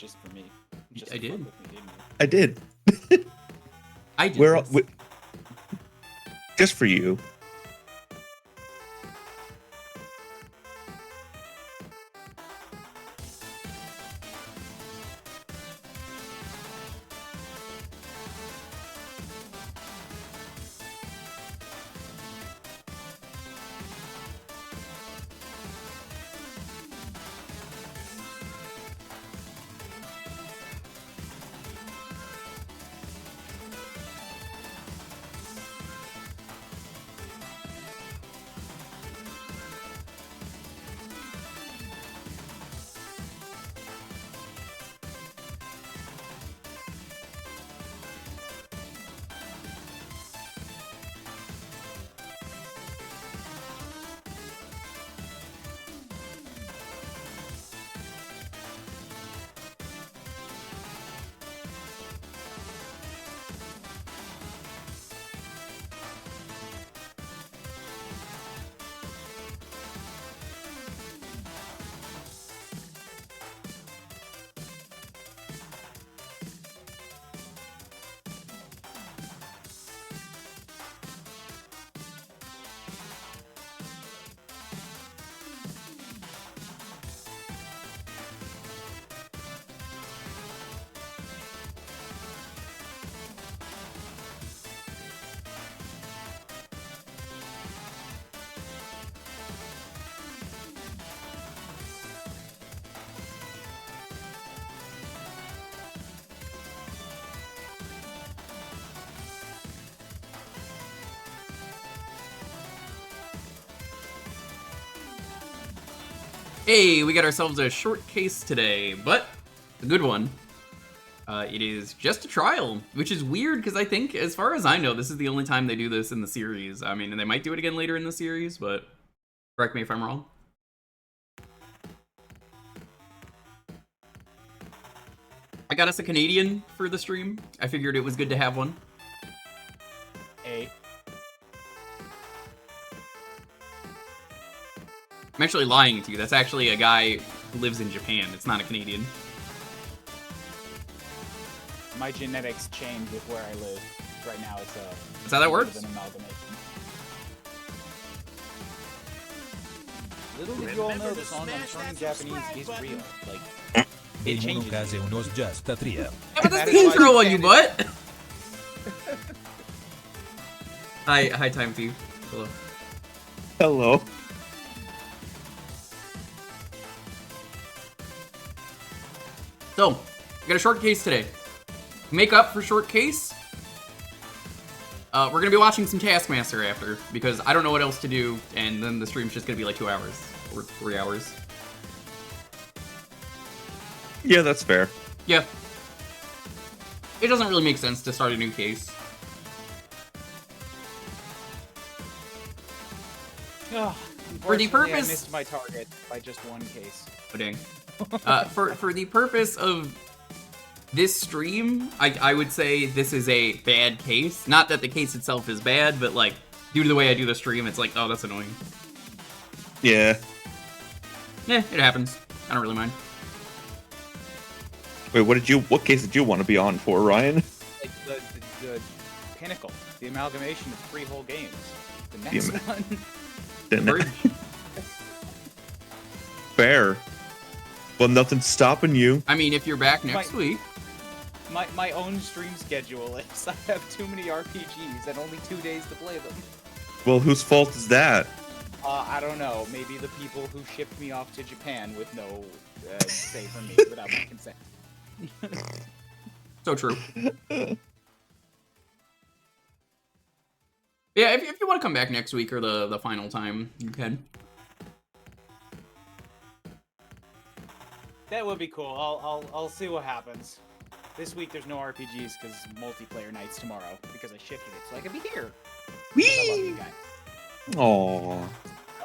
just for me. Just I to fuck did. with me, didn't you? I did. I did. We're This. just for you. Hey, we got ourselves a short case today, but a good one. It is just a trial, which is weird because I think, as far as I know, this is the only time they do this in the series. I mean, and they might do it again later in the series, but correct me if I'm wrong. I got us a Canadian for the stream. I figured it was good to have one. A. I'm actually lying to you. That's actually a guy who lives in Japan. It's not a Canadian. My genetics change with where I live. Right now, it's That's how that works? an amalgamation. Little did you all know the song I'm turning Japanese is real. Like, it changes. uno just tria. Yeah, but that's That the is why intro you on you, can't- butt! Hi, Time Thief. Hello. Hello. So, we got a short case today. Make up for short case, we're gonna be watching some Taskmaster after, because I don't know what else to do, and then the stream's just gonna be like 2 hours, or 3 hours. Yeah, that's fair. Yeah. It doesn't really make sense to start a new case. Ugh, For the unfortunately, purpose- I missed my target by just one case. Oh, dang. For the purpose of this stream, I would say this is a bad case. Not that the case itself is bad, but like, due to the way I do the stream, it's like, oh, that's annoying. Yeah. Eh, it happens. I don't really mind. Wait, what case did you want to be on for, Ryan? Like the pinnacle, the amalgamation of 3 whole games. The next one. Bridge. Fair. Well, nothing's stopping you. I mean, if you're back next week. My own stream schedule is I have too many RPGs and only 2 days to play them. Well, whose fault is that? I don't know. Maybe the people who shipped me off to Japan with no say for me without my consent. So true. Yeah, if you want to come back next week or the final time, you can. That would be cool. I'll see what happens. This week there's no RPGs because multiplayer night's tomorrow because I shifted it so I can be here. I love you guys. Aww.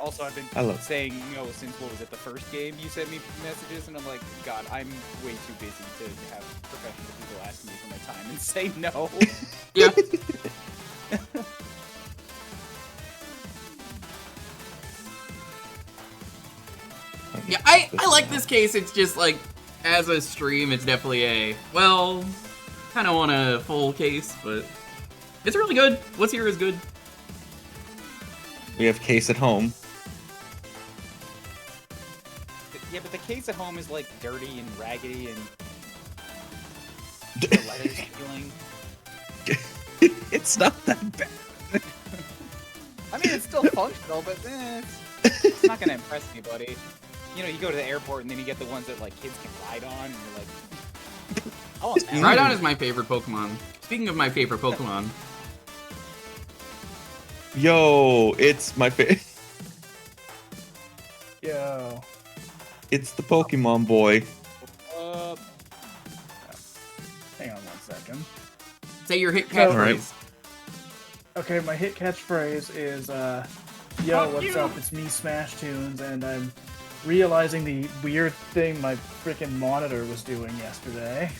Also, I've been saying, since, what was it, the first game you sent me messages, and I'm like, God, I'm way too busy to have professional people ask me for my time and say no. Yeah. Yeah, I like this case. It's just like, as a stream, it's definitely a, well, kind of want a full case, but it's really good. What's here is good. We have case at home. Yeah, but the case at home is like dirty and raggedy and the letter's peeling. It's not that bad. I mean, it's still functional, but it's not gonna impress anybody. You know, you go to the airport and then you get the ones that like kids can ride on, and you're like, I want that. Rhydon is my favorite Pokemon. Speaking of my favorite Pokemon, Yo, it's my favorite. Yo. It's the Pokemon boy. Hang on 1 second. say your hit So- catchphrase. Alright. Okay, my hit catchphrase is, yo, what's up? It's me, Smash Tunes, and I'm realizing the weird thing my freaking monitor was doing yesterday.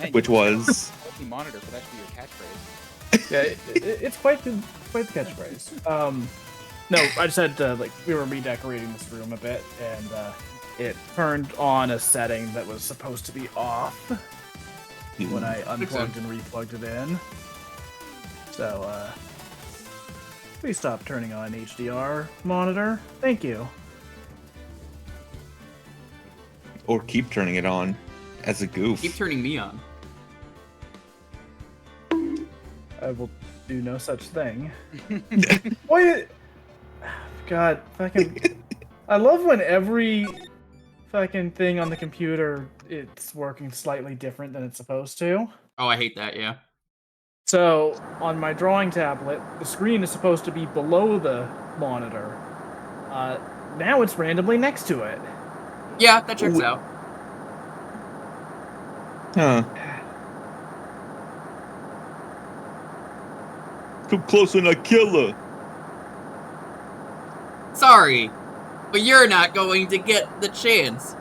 Man, Which you should was have a monitor for that to be your catchphrase. Yeah, it's quite the catchphrase. No, I just had to, like, we were redecorating this room a bit, and it turned on a setting that was supposed to be off when I unplugged and replugged it in. So, please stop turning on HDR monitor. Thank you. or keep turning it on as a goof. Keep turning me on. I will do no such thing. Why? God, fucking. I love when every fucking thing on the computer it's working slightly different than it's supposed to. Oh, I hate that, yeah. So, on my drawing tablet, the screen is supposed to be below the monitor. Now it's randomly next to it. Yeah, that checks out. Huh. Come closer and I kill her. Sorry, but you're not going to get the chance.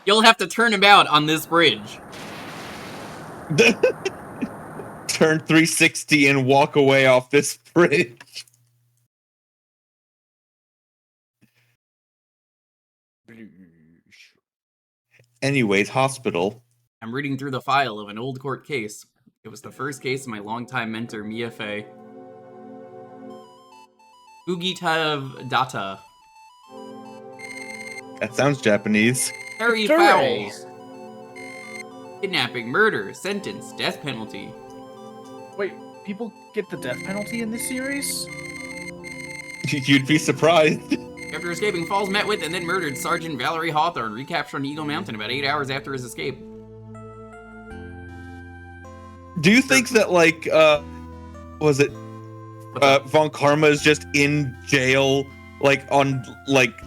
You'll have to turn him out on this bridge. Turn 360 and walk away off this bridge. Anyways, hospital. I'm reading through the file of an old court case. It was the first case of my longtime mentor, Mia Fey. Ugitav Data. That sounds Japanese. Harry Hooray. Fowles. Kidnapping, murder, sentence, death penalty. Wait, people get the death penalty in this series? You'd be surprised. After escaping, Falls met with and then murdered Sergeant Valerie Hawthorne, recaptured on Eagle Mountain about 8 hours after his escape. Do you think that, like, was it Von Karma is just in jail, like, on, like,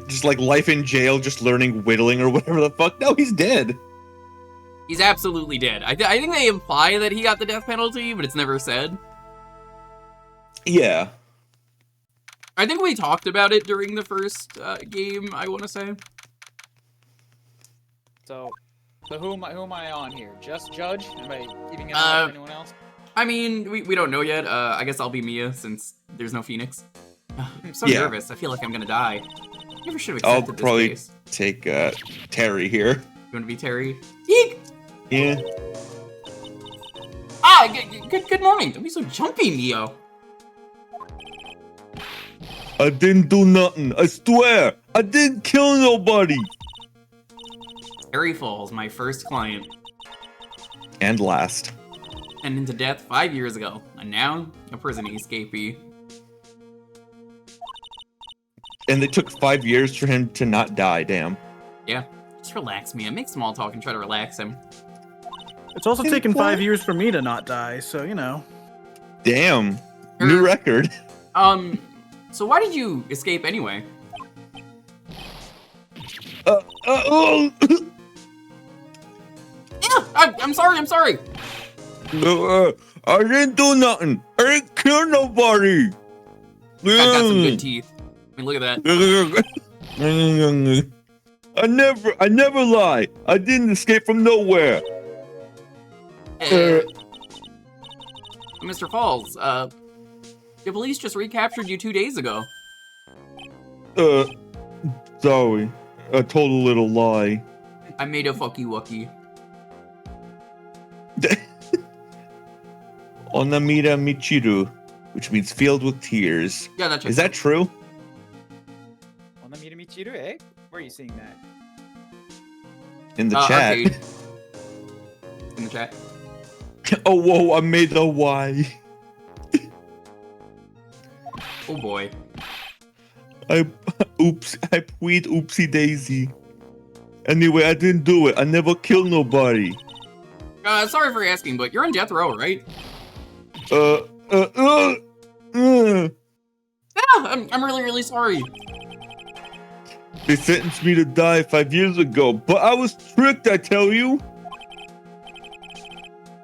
just, like, life in jail, just learning whittling or whatever the fuck? No, he's dead. He's absolutely dead. I think they imply that he got the death penalty, but it's never said. Yeah. I think we talked about it during the first game, I want to say. So who am I on here? Just Judge? Am I keeping an eye out for anyone else? I mean, we don't know yet. I guess I'll be Mia since there's no Phoenix. I'm so Yeah. nervous. I feel like I'm gonna die. Never should have I'll accepted this probably case. take Terry here. You want to be Terry? Eek! Yeah. Ah, good morning. Don't be so jumpy, Mio. I didn't do nothing. I swear. I didn't kill nobody. Harry Falls, my first client. And last. And into death 5 years ago. And now, a prison escapee. And it took 5 years for him to not die, damn. Yeah. Just relax, Mia. Make small talk and try to relax him. It's also taken 5 years for me to not die, so, you know. Damn. New record. So why did you escape anyway? Oh. Yeah, I'm sorry. I didn't do nothing. I didn't kill nobody. Guy's got some good teeth. I mean, look at that. I never lie. I didn't escape from nowhere. Mr. Falls, the police just recaptured you 2 days ago. sorry. I told a little lie. I made a fucky wucky. Onamira Michiru, which means filled with tears. Yeah, that's Is that true? Onamira Michiru, eh? Where are you seeing that? In the chat. Arcade. In the chat. Oh, whoa, I made a Y. Oh boy. I tweet oopsie daisy. Anyway, I didn't do it. I never killed nobody. Sorry for asking, but you're on death row, right? Uh. Yeah, I'm really, really sorry. They sentenced me to die 5 years ago, but I was tricked, I tell you.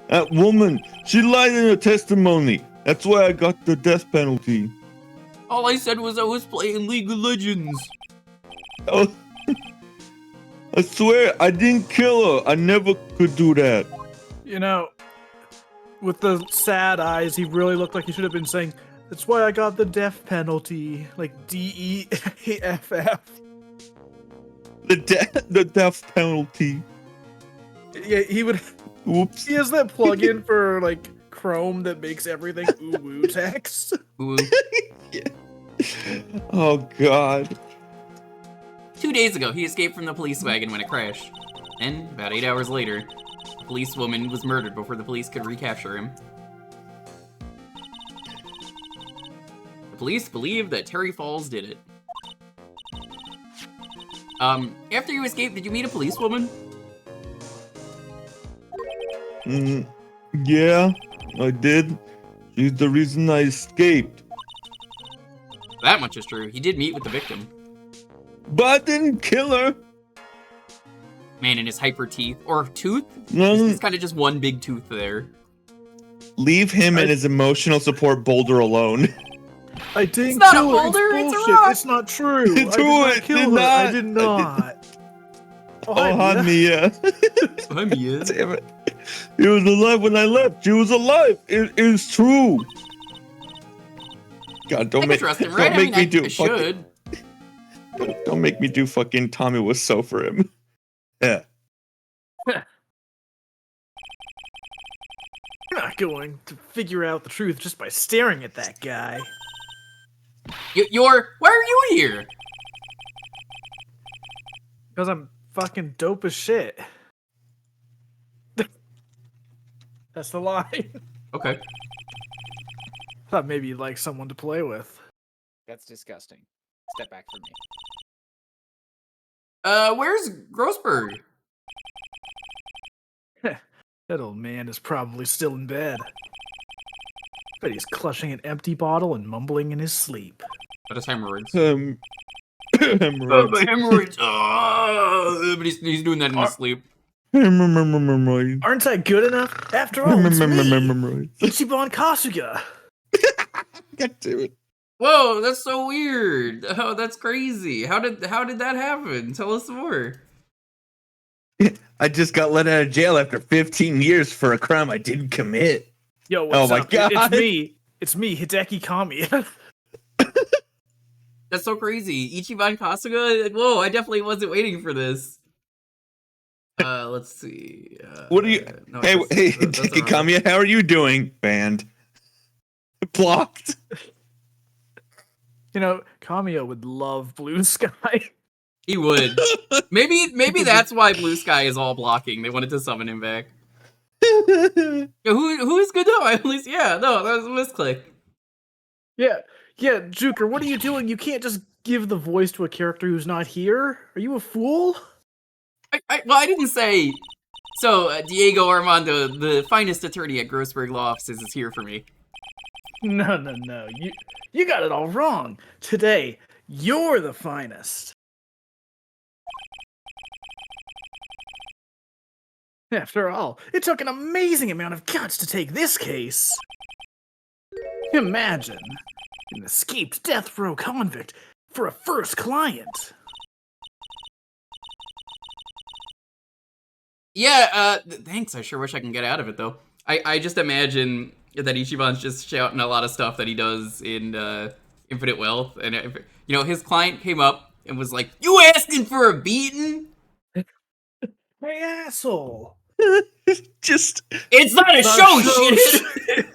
That woman, she lied in her testimony. That's why I got the death penalty. All I said was I was playing League of Legends. Oh, I swear, I didn't kill her. I never could do that. You know, with the sad eyes, he really looked like he should have been saying, "That's why I got the death penalty." Like DEFF. The death penalty. Yeah, he would. Oops. He has that plugin for like Chrome that makes everything ooh text. Ooh. Yeah. Oh God. 2 days ago, he escaped from the police wagon when it crashed. And, about 8 hours later, a policewoman was murdered before the police could recapture him. The police believe that Terry Falls did it. After you escaped, did you meet a policewoman? Yeah, I did. She's the reason I escaped. That much is true. He did meet with the victim. But I didn't kill her. Man, in his hyper teeth. Or tooth? No. It's kind of just one big tooth there. Leave him and his emotional support boulder alone. I didn't It's not a kill her. boulder, It's it's a bullshit. rock. It's not true. I did Do not it. kill Did her. not. I did not. Oh, Oh, hi, Mia. Hania. I'm in. Damn it. He was alive when I left. She was alive. It is true. God, I don't can make, trust him, don't right? make I me mean, do I fucking, should. don't make me do fucking Tommy was so for him. Yeah. You're not going to figure out the truth just by staring at that guy. Why are you here? Because I'm fucking dope as shit. That's the line. Okay. Thought maybe you'd like someone to play with. That's disgusting. Step back from me. Where's Grossberg? That old man is probably still in bed. But he's clutching an empty bottle and mumbling in his sleep. That is hemorrhoids. Hemorrhoids. Hemorrhoids. But he's doing that in his sleep. Hemorrhoids. Aren't I good enough? After all, it's me, Hemorrhoids. Ichiban Kasuga. God damn it. Whoa, that's so weird. Oh, that's crazy. How did that happen? Tell us more. I just got let out of jail after 15 years for a crime I didn't commit. Yo, what's my up? God. It's me, Hideki Kamiya. That's so crazy. Ichiban Kasuga? Like, whoa, I definitely wasn't waiting for this. Let's see. What are you? No, Hey, that's the wrong- Kamiya, how are you doing? Banned. Blocked. You know, Kamiya would love Blue Sky. He would. Maybe that's why Blue Sky is all blocking. They wanted to summon him back. Yeah, who is good though? At least, yeah, no, that was a misclick. Yeah, Jewker, what are you doing? You can't just give the voice to a character who's not here. Are you a fool? Well, I didn't say. So, Diego Armando, the finest attorney at Grossberg Law Offices, is here for me. No. You got it all wrong. Today, you're the finest. After all, it took an amazing amount of guts to take this case. Imagine an escaped death row convict for a first client. Yeah, thanks. I sure wish I can get out of it, though. I just imagine that Ichiban's just shouting a lot of stuff that he does in Infinite Wealth. And, his client came up and was like, "You asking for a beating?" Hey, asshole! Just It's not a show,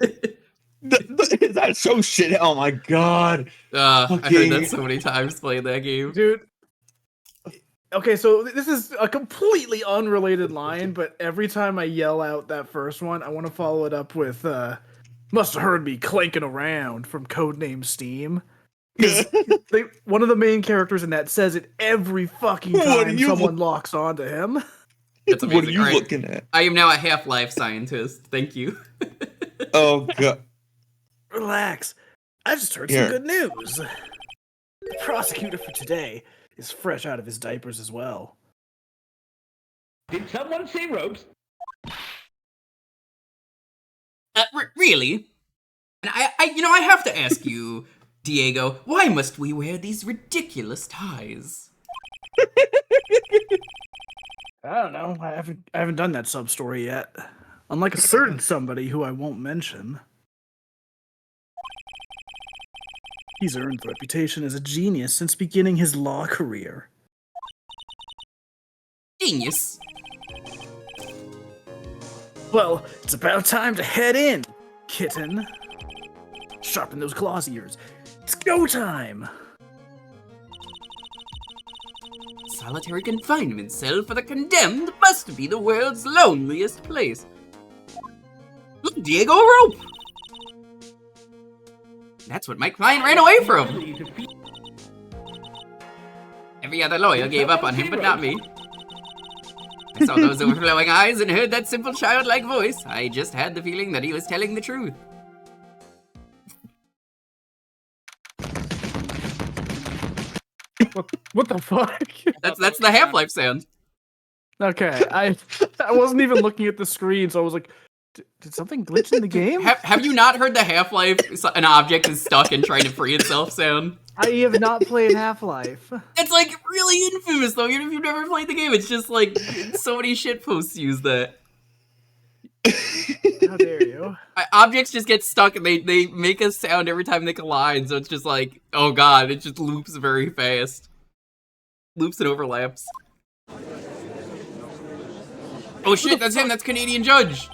shit. That's so shit. Oh my god. I heard that so many times playing that game. Dude. Okay, so this is a completely unrelated line, but every time I yell out that first one, I want to follow it up with "Must have heard me clanking around" from Codename Steam. One of the main characters in that says it every fucking time someone locks onto him. That's amazing. What are you looking at? I am now a Half-Life scientist. Thank you. Oh god. Relax. I just heard some good news. The prosecutor for today is fresh out of his diapers as well. Did someone say ropes? Really? And I have to ask you, Diego, why must we wear these ridiculous ties? I don't know. I haven't done that sub story yet. Unlike a certain somebody who I won't mention. He's earned the reputation as a genius since beginning his law career. Genius. Well, it's about time to head in, kitten. Sharpen those claws of yours. It's go time! Solitary confinement cell for the condemned must be the world's loneliest place. Look, Diego, a rope! That's what my client ran away from. Every other lawyer gave up on him, but not me. I saw those overflowing eyes and heard that simple childlike voice. I just had the feeling that he was telling the truth. What the fuck? That's the Half-Life sound. Okay, I wasn't even looking at the screen, so I was like, did something glitch in the game? Have you not heard the Half-Life an object is stuck and trying to free itself sound? I have not played Half-Life. It's like really infamous though, even if you've never played the game. It's just like so many shitposts use that. How dare you? Objects just get stuck and they make a sound every time they collide, so it's just like, oh god, it just loops very fast. Loops and overlaps. Oh shit, that's him, that's Canadian Judge!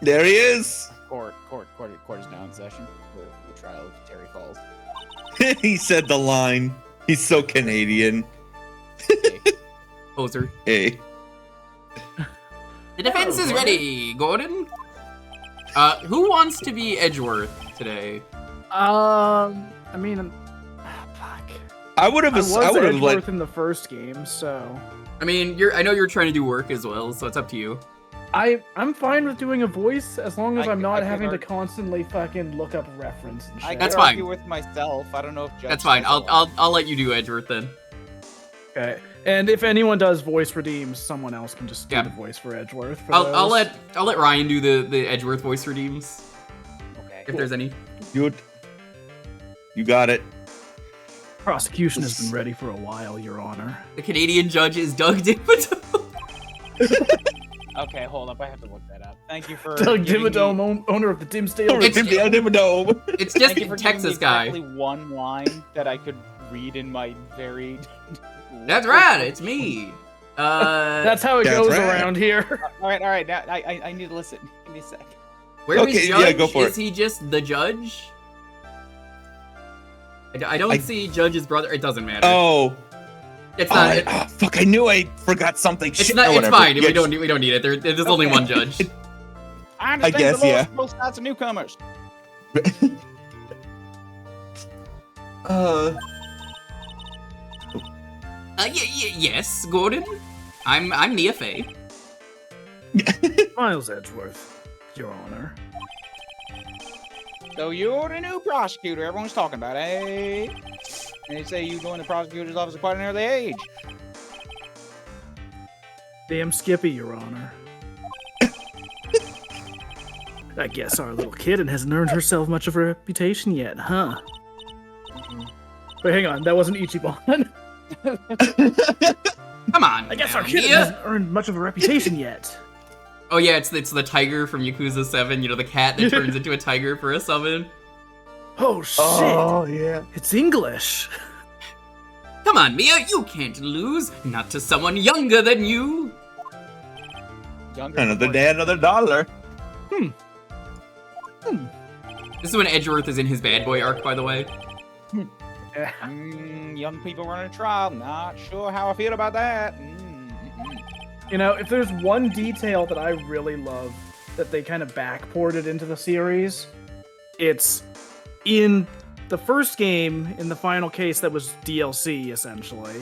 There he is. Court is now in session for the trial of Terry Falls. He said the line. He's so Canadian. Poser. Hey. The defense is ready, Gordon. Who wants to be Edgeworth today? I mean, fuck. I would have Edgeworth in the first game, so. I mean, I know you're trying to do work as well, so it's up to you. I'm fine with doing a voice as long as I'm not having to constantly fucking look up reference and shit. That's fine. With myself, I don't know if Judge that's fine. I'll let you do Edgeworth then. Okay. And if anyone does voice redeems, someone else can just do the voice for Edgeworth. I'll let Ryan do the Edgeworth voice redeems. Okay. If there's any. You got it. Prosecution has been ready for a while, Your Honor. The Canadian judge is Doug Dimmadome. Okay, hold up. I have to look that up. Thank you for Doug Dimmadome, owner of the Dimsdale. Dimmadome. It's just Thank you for Texas giving me guy. exactly one line that I could read in my very. That's right. It's me. That's how it goes around here. All right. Now I need to listen. Give me a sec. Where is Judge? Yeah, go for is he just the judge? I don't see Judge's brother. It doesn't matter. Oh. It's not. Fuck! I knew I forgot something. It's not. It's fine. We don't need it. There's only one judge. I understand guess, the laws yeah. for both sides of newcomers. Yes, Gordon. I'm Nia Fey. Miles Edgeworth, Your Honor. So you're the new prosecutor everyone's talking about, eh? And they say you go in the prosecutor's office at quite an early age. Damn Skippy, Your Honor. I guess our little kitten hasn't earned herself much of a reputation yet, huh? Wait, hang on. That wasn't Ichiban. Come on. I guess now, our kitten Nia. hasn't earned much of a reputation yet. Oh yeah, it's the tiger from Yakuza 7. You know, the cat that turns into a tiger for a summon. Oh shit! Oh yeah. It's English. Come on, Mia, you can't lose. Not to someone younger than you. Younger Another day, another dollar. This is when Edgeworth is in his bad boy arc, by the way. Young people running a trial. Not sure how I feel about that. You know, if there's one detail that I really love that they kind of backported into the series, it's in the first game, in the final case that was DLC, essentially.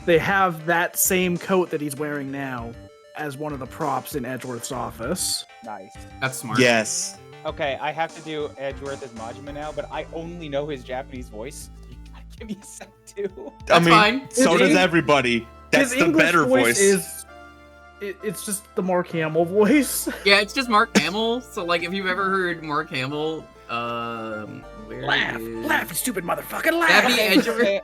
They have that same coat that he's wearing now as one of the props in Edgeworth's office. Nice. That's smart. Yes. Okay, I have to do Edgeworth as Majima now, but I only know his Japanese voice. You gotta give me a sec too. That's fine. So does everybody. That's His the English better voice. It's just the Mark Hamill voice. Yeah, it's just Mark Hamill. So, like, if you've ever heard Mark Hamill, Laugh, you stupid motherfucker, laugh. That'd be Edgeworth. Okay,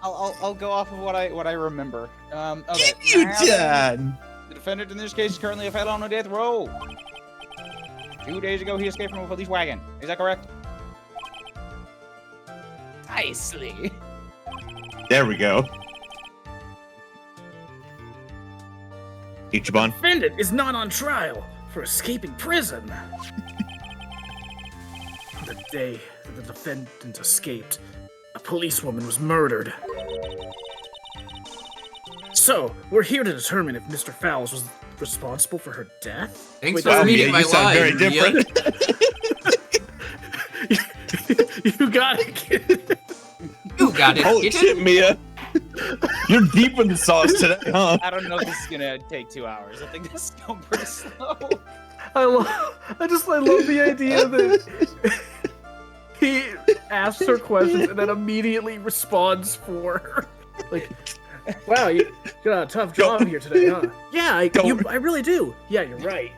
I'll go off of what I remember. Okay. Give you John. The defendant in this case is currently a felon on a death row. 2 days ago, he escaped from a police wagon. Is that correct? Nicely. There we go. Ichiban. Defendant is not on trial for escaping prison. The day that the defendant escaped, a policewoman was murdered. So, we're here to determine if Mr. Fowles was responsible for her death. Thanks Wait, for reading you my sound lines. very Mia. different. You got it, kid. You got it. Holy kitten. shit, Mia. You're deep in the sauce today, huh? I don't know if this is gonna take 2 hours. I think this is going pretty slow. I love the idea that he asks her questions and then immediately responds for her. Like, wow, you got a tough job here today, huh? Yeah, I really do. Yeah, you're right.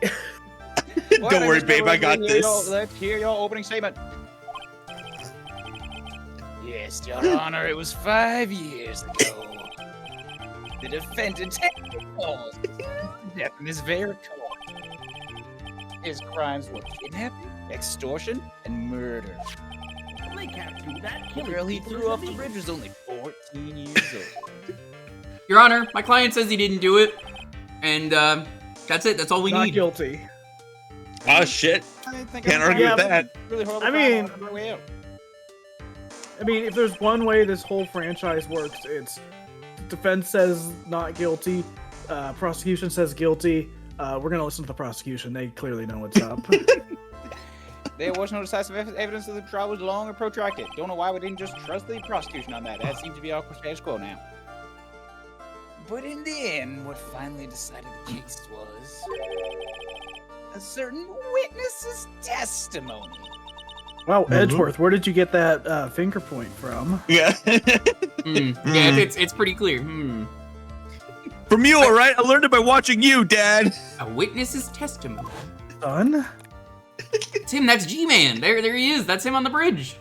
Don't worry, babe, I got this. Let's hear your opening statement. Yes, Your Honor, it was 5 years ago. The defendant was death in this very court. His crimes were kidnapping, extortion, and murder. They can't do that. The girl he threw off the bridge was only 14 years old. Your Honor, my client says he didn't do it, and that's it. That's all we Not need. guilty. Oh shit. Can't argue with that. Really horrible I mean- crime on my way out. I mean, if there's one way this whole franchise works, it's defense says not guilty, prosecution says guilty. We're gonna listen to the prosecution. They clearly know what's up. There was no decisive evidence that the trial was long or protracted. Don't know why we didn't just trust the prosecution on that. That seems to be our status quo now. But in the end, what finally decided the case was a certain witness's testimony. Wow, Edgeworth, where did you get that finger point from? Yeah. Yeah, it's pretty clear. From you, all right? I learned it by watching you, Dad. A witness's testimony. Son? It's him. That's G-Man. There he is. That's him on the bridge.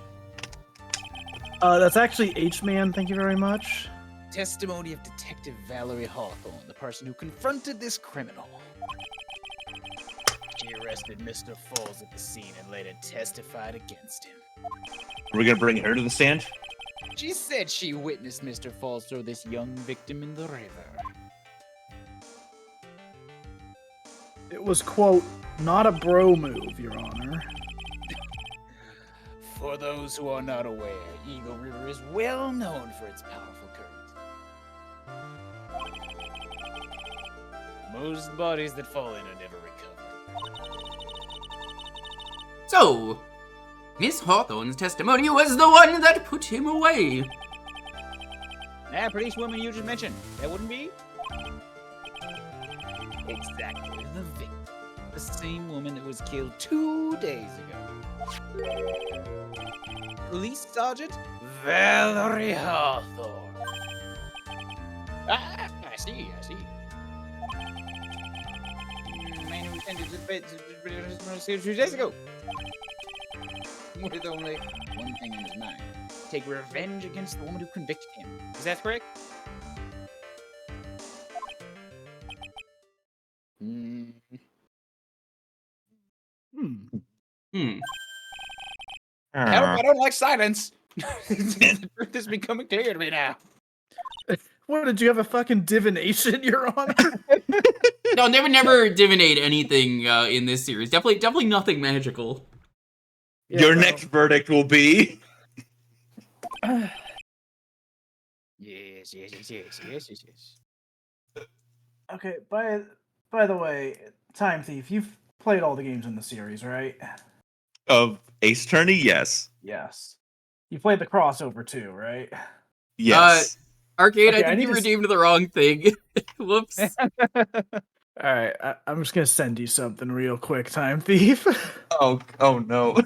That's actually H-Man, thank you very much. Testimony of Detective Valerie Hawthorne, the person who confronted this criminal. She arrested Mr. Falls at the scene and later testified against him. Are we gonna bring her to the stand? She said she witnessed Mr. Falls throw this young victim in the river. It was, quote, not a bro move, Your Honor. For those who are not aware, Eagle River is well known for its powerful current. Most bodies that fall in are never recovered. So, Miss Hawthorne's testimony was the one that put him away. That police woman you just mentioned, that wouldn't be? Exactly, the victim. The same woman that was killed 2 days ago. Police Sergeant Valerie Hawthorne. I see. Man who attended this 2 days ago. With only one thing in his mind. Take revenge against the woman who convicted him. Is that correct? Help, I don't like silence. The truth is becoming clear to me now. What, did you have a fucking divination, Your Honor? No, they would never divinate anything in this series. Definitely nothing magical. Yeah, Your no. next verdict will be. Yes. Okay, by the way, Time Thief, you've played all the games in the series, right? Of Ace Attorney, yes. Yes. You played the crossover too, right? Yes. Arcade, Okay, I I think need you to redeemed the wrong thing. Whoops. Alright, I'm just gonna send you something real quick, Time Thief. Oh no.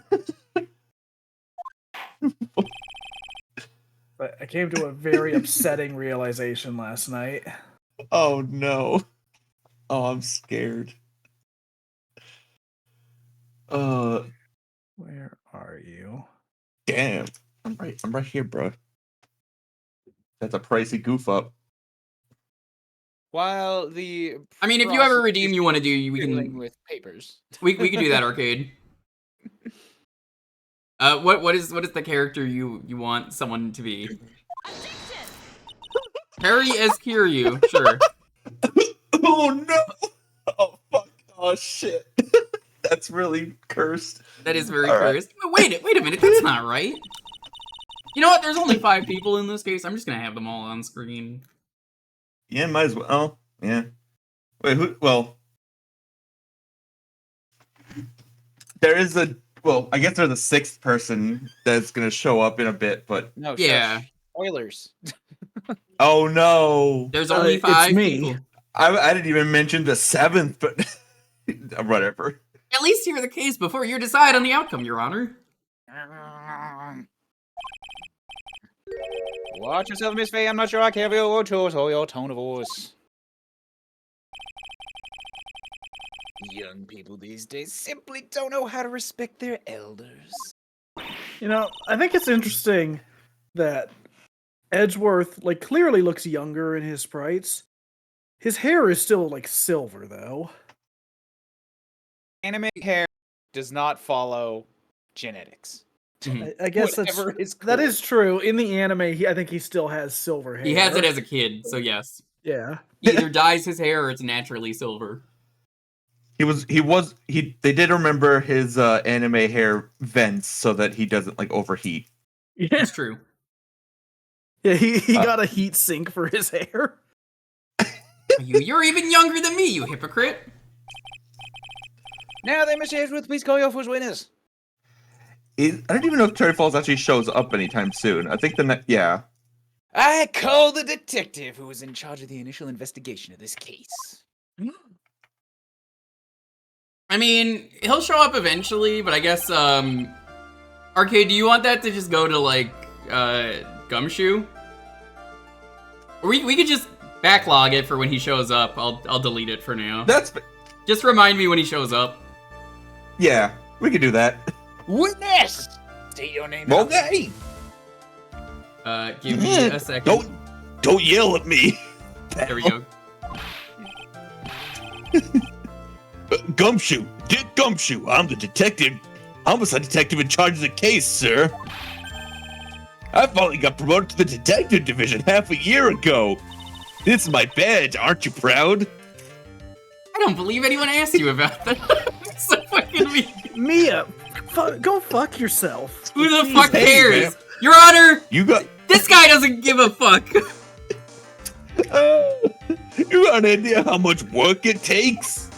But I came to a very upsetting realization last night. Oh no. Oh, I'm scared. Where are you? Damn. I'm right here, bro. That's a pricey goof up. While the I mean, if you ever process redeem is you want to do, we dealing can with papers. we can do that, Arcade. What is the character you want someone to be? Harry as Kiryu, sure. Oh no. Oh fuck. Oh shit. That's really cursed. That is very All right. cursed. Wait a minute, that's not right. You know what? There's only 5 people in this case. I'm just gonna have them all on screen. Yeah, might as well. Oh, yeah. Wait, who? Well, there is a. Well, I guess there's a 6th person that's gonna show up in a bit, but No, Yeah. shush. Spoilers. oh no, There's only It's 5 me. people. I didn't even mention the 7th, but whatever. At least hear the case before you decide on the outcome, Your Honor. Watch yourself, Miss Faye. I'm not sure I care for your choice or your tone of voice. Young people these days simply don't know how to respect their elders. You know, I think it's interesting that Edgeworth, like, clearly looks younger in his sprites. His hair is still, like, silver, though. Anime hair does not follow genetics. I guess Whatever is that cool. is true. In the anime, I think he still has silver hair. He has it as a kid, so yes. Yeah. He either dyes his hair or it's naturally silver. They did remember his anime hair vents so that he doesn't like overheat. Yeah, It's true. yeah he got a heat sink for his hair. You're even younger than me, you hypocrite. Now then, Mr. Edgeworth, please call your first winners. I don't even know if Cherry Falls actually shows up anytime soon. I think yeah. I call the detective who was in charge of the initial investigation of this case. I mean, he'll show up eventually, but I guess, Arcade, do you want that to just go to, like, Gumshoe? Or we could just backlog it for when he shows up. I'll delete it for now. Just remind me when he shows up. Yeah, we could do that. Witness! State your name. Okay. Give me a second. Don't yell at me. There we go. Gumshoe, Dick Gumshoe. I'm the detective. Homicide detective in charge of the case, sir. I finally got promoted to the detective division half a year ago. This is my badge. Aren't you proud? I don't believe anyone asked you about that. That's so fucking mean. Mia, go fuck yourself. Who the Jesus. fuck Hey, cares? man. Your Honor, You got. this guy doesn't give a fuck. You got an idea how much work it takes?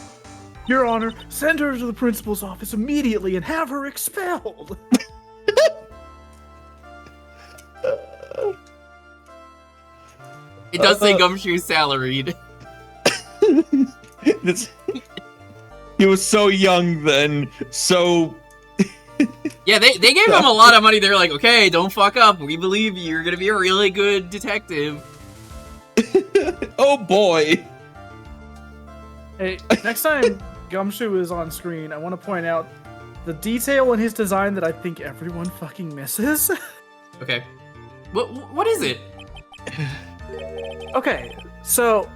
Your Honor, send her to the principal's office immediately and have her expelled. It does say Gumshoe salaried. He was so young then, so. Yeah, they gave him a lot of money. They're like, okay, don't fuck up. We believe you're gonna be a really good detective. Oh boy. Hey, next time Gumshoe is on screen, I want to point out the detail in his design that I think everyone fucking misses. Okay. What is it? Okay, so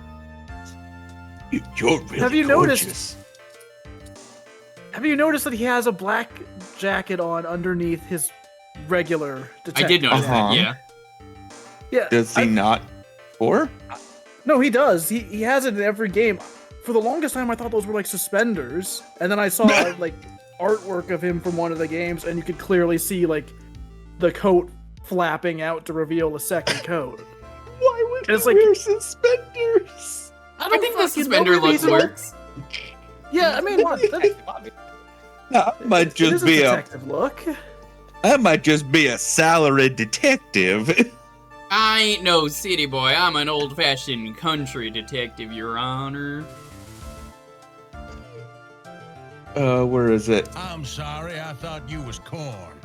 You're really Have you gorgeous. noticed- have you noticed that he has a black jacket on underneath his regular detective. I did notice Uh-huh. that, yeah. Yeah. Does he not? Or? No, he does. He has it in every game. For the longest time, I thought those were like suspenders, and then I saw like artwork of him from one of the games, and you could clearly see like the coat flapping out to reveal a second coat. Why would And it's he like- wear suspenders? I think the fucking know, suspender maybe look he's a- works. Yeah, I mean, That might it just is a be a. detective look. That might just be a salaried detective. I ain't no city boy. I'm an old-fashioned country detective, Your Honor. Where is it? I'm sorry, I thought you was corn.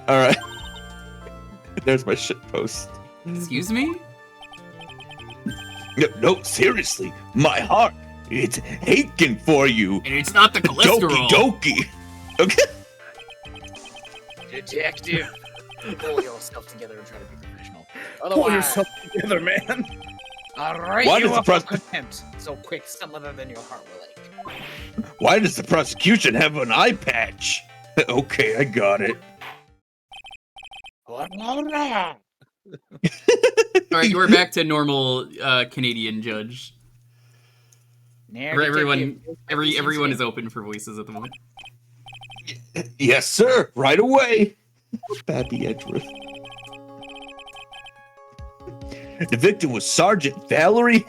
All right. There's my shit post. Excuse me? No, seriously, my heart, it's aching for you. And it's not the cholesterol. Doki doki. Okay. Detective, pull yourself together and try to be professional. Pull Otherwise, yourself together, man. I'll write Why you does up the for contempt. So quick, some other than your heart will ache. Why does the prosecution have an eye patch? Okay, I got it. Alright, we're back to normal Canadian judge. Everyone is open for voices at the moment. Yes, sir. Right away. Babby Edgeworth. The victim was Sergeant Valerie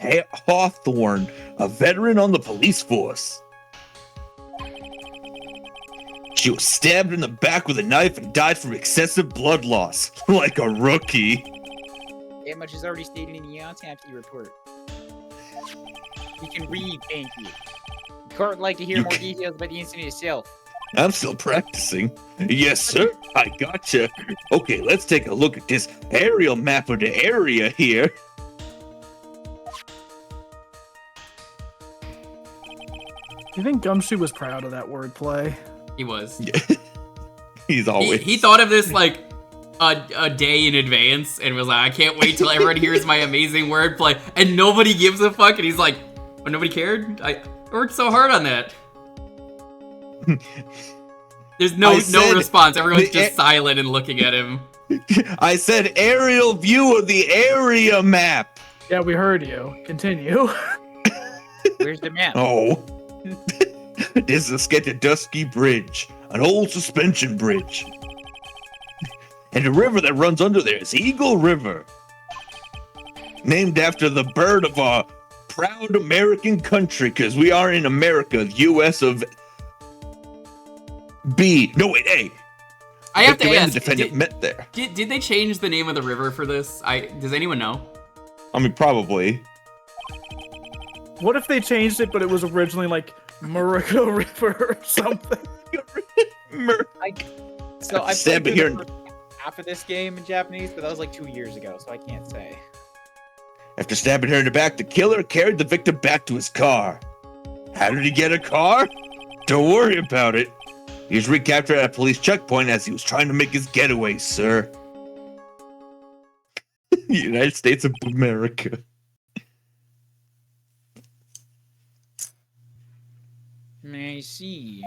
Hawthorne, a veteran on the police force. She was stabbed in the back with a knife and died from excessive blood loss, like a rookie. That much is already stated in the autopsy report. You can read, thank you. The court would like to hear more details about the incident itself. I'm still practicing. Yes, sir. I gotcha. Okay, let's take a look at this aerial map of the area here. You think Gumshoe was proud of that wordplay? He was. He's always. He thought of this like a day in advance and was like, I can't wait till everyone hears my amazing wordplay, and nobody gives a fuck. And he's like, oh, nobody cared. I worked so hard on that. There's no response. Everyone's just silent and looking at him. I said aerial view of the area map. Yeah, we heard you. Continue. Where's the map? Oh. This is a sketch of Dusky Bridge, an old suspension bridge. And the river that runs under there is Eagle River. Named after the bird of our proud American country, because we are in America, the U.S. of B. No, wait, A. I have to ask, the defendant met there. Did they change the name of the river for this? Does anyone know? I mean, probably. What if they changed it, but it was originally like Murico River or something? So I Stand played here the first half of this game in Japanese, but that was like 2 years ago, so I can't say. After stabbing her in the back, the killer carried the victim back to his car. How did he get a car? Don't worry about it. He was recaptured at a police checkpoint as he was trying to make his getaway, sir. United States of America. I see.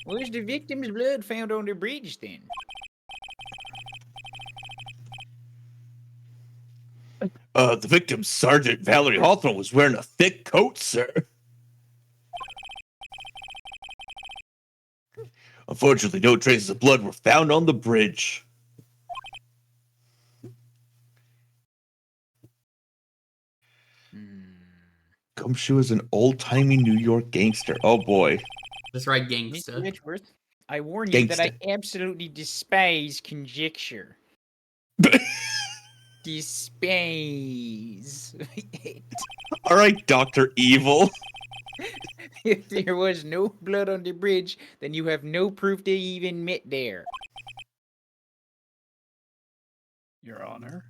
Where's the victim's blood found on the bridge then? The victim, Sergeant Valerie Hawthorne, was wearing a thick coat, sir. Unfortunately, no traces of blood were found on the bridge. Gumshoe is an old-timey New York gangster. Oh boy. That's right, Mr. gangsta. Edgeworth, I warn you that I Gangsta. absolutely despise conjecture. Despise. All right, Dr. Evil. If there was no blood on the bridge, then you have no proof they even met there. Your Honor.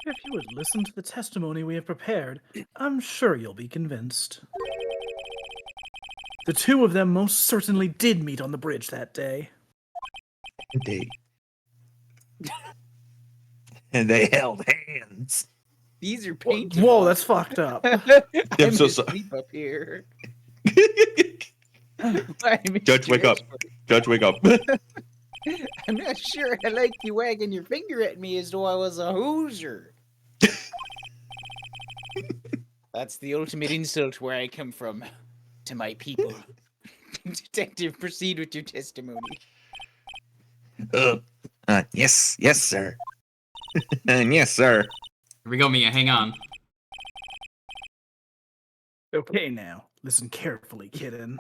If you would listen to the testimony we have prepared, I'm sure you'll be convinced. The two of them most certainly did meet on the bridge that day. And they held hands. These are painted. Whoa, that's fucked up. I'm so asleep up here. Judge, wake up. Judge, wake up. I'm not sure I like you wagging your finger at me as though I was a Hoosier. That's the ultimate insult where I come from to my people. Detective, proceed with your testimony. Yes, sir. Yes, sir. Here we go, Mia. Hang on. Okay, now, listen carefully, kitten.